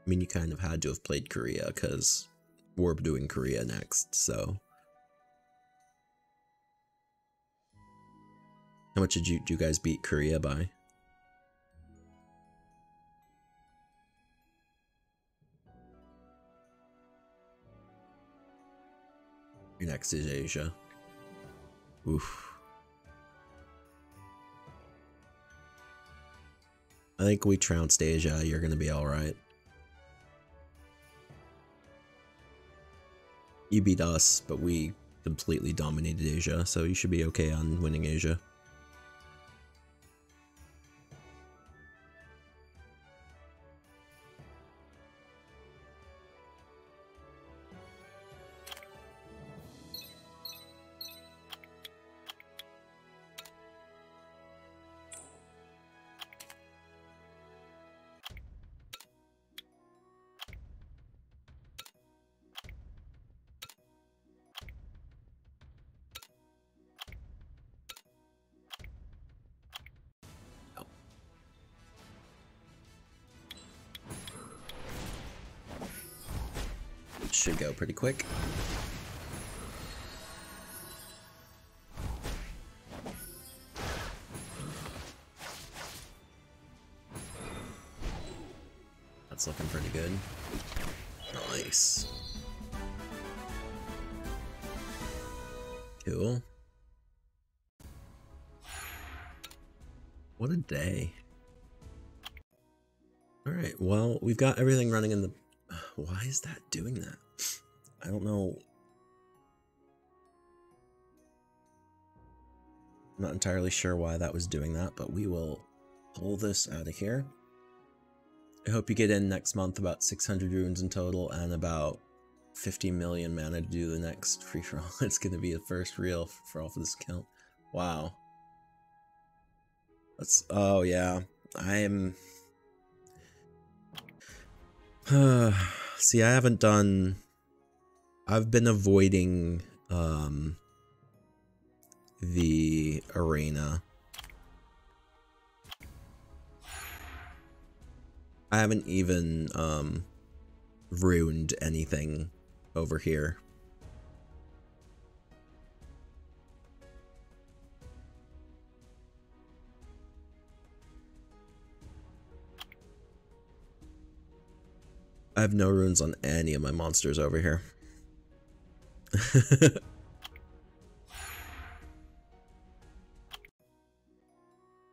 Speaker 3: I mean, you kind of had to have played Korea because we're doing Korea next, so. How much did you guys beat Korea by? Your next is Asia. Oof. I think we trounced Asia. You're gonna be alright. You beat us, but we completely dominated Asia, so you should be okay on winning Asia. should go pretty quick. That's looking pretty good. Nice. Cool. What a day. Alright, well, we've got everything running in the... Why is that doing that? I don't know. I'm not entirely sure why that was doing that, but we will pull this out of here. I hope you get in next month about 600 runes in total and about 50 million mana to do the next free-for-all. It's going to be the first real free-for-all for this account. Wow. That's... Oh, yeah. I'm... See, I haven't done... I've been avoiding the arena. I haven't even ruined anything over here. I have no runes on any of my monsters over here.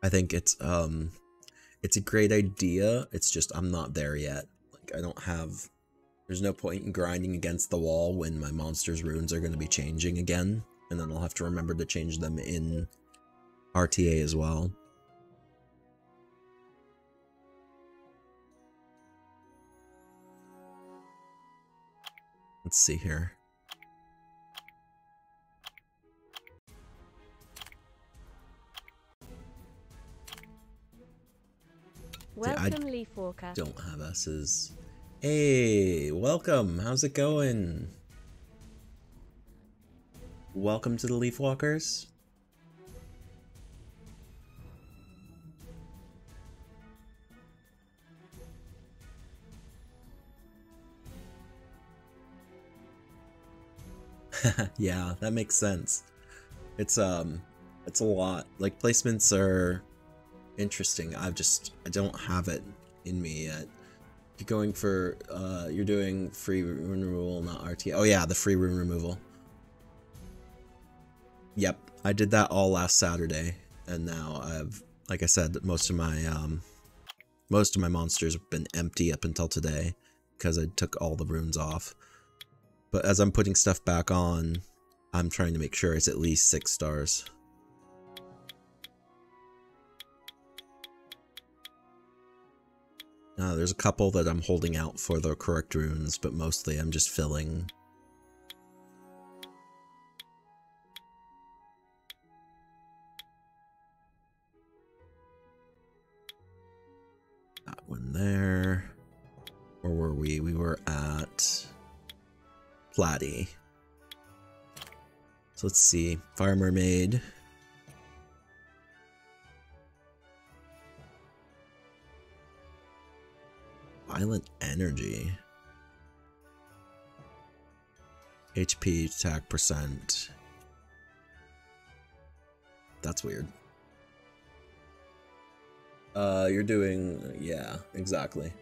Speaker 3: I think it's a great idea. It's just I'm not there yet. Like I don't have... There's no point in grinding against the wall when my monster's runes are going to be changing again, and then I'll have to remember to change them in RTA as well. Let's see here.
Speaker 4: Welcome, Leafwalker.
Speaker 3: Don't have S's. Hey, welcome. How's it going? Welcome to the Leafwalkers. Yeah, that makes sense. It's a lot. Like placements are interesting. I don't have it in me yet. You're going for you're doing free rune removal, not RTA. Oh yeah, the free rune removal. Yep, I did that all last Saturday, and now I've, like I said, most of my monsters have been empty up until today because I took all the runes off. But as I'm putting stuff back on, I'm trying to make sure it's at least 6 stars. There's a couple that I'm holding out for the correct runes, but mostly I'm just filling. That one there. Where were we? We were at Platy. So let's see. Fire Mermaid. Violent Energy. HP attack percent. That's weird. You're doing... Yeah, exactly.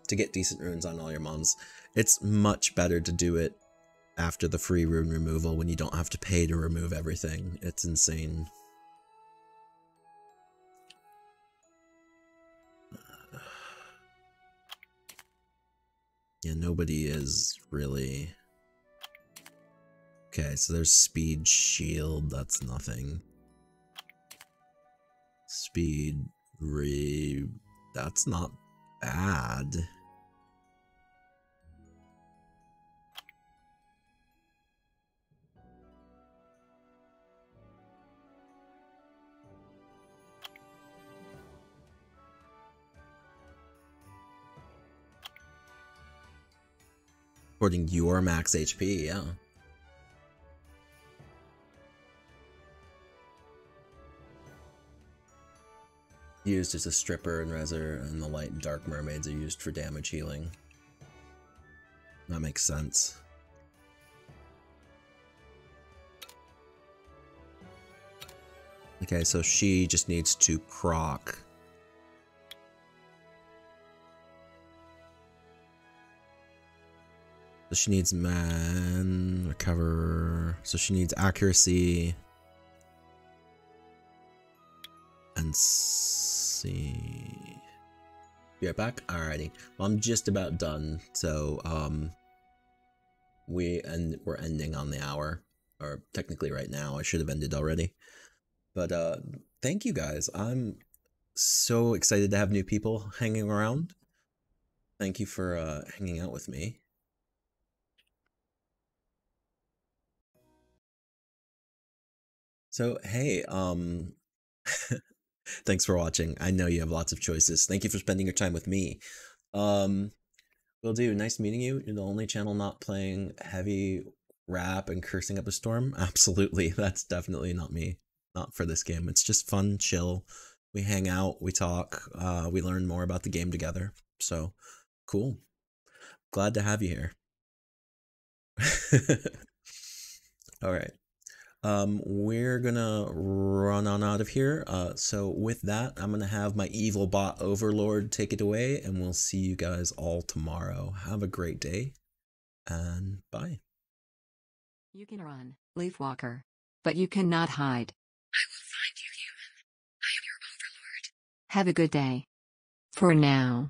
Speaker 3: To get decent runes on all your mons. It's much better to do it after the free rune removal when you don't have to pay to remove everything. It's insane. Yeah, nobody is really... Okay, so there's Speed Shield, that's nothing. Speed that's not bad. According to your max HP, yeah. Used as a stripper and Reser, and the light and dark mermaids are used for damage healing. That makes sense. Okay, so she just needs to proc. So she needs man, recover. So she needs accuracy. And see. Be right back. Alrighty. Well, I'm just about done. So we're ending on the hour. Or technically right now. I should have ended already. But thank you guys. I'm so excited to have new people hanging around. Thank you for hanging out with me. So hey, thanks for watching. I know you have lots of choices. Thank you for spending your time with me. Will do. Nice meeting you. You're the only channel not playing heavy rap and cursing up a storm. Absolutely. That's definitely not me. Not for this game. It's just fun, chill. We hang out, we talk, we learn more about the game together. So cool. Glad to have you here. All right. We're gonna run on out of here. So with that, I'm gonna have my evil bot overlord take it away, and we'll see you guys all tomorrow. Have a great day, and bye.
Speaker 1: You can run, Leaf Walker, but you cannot hide.
Speaker 5: I will find you, human. I am your overlord.
Speaker 1: Have a good day. For now.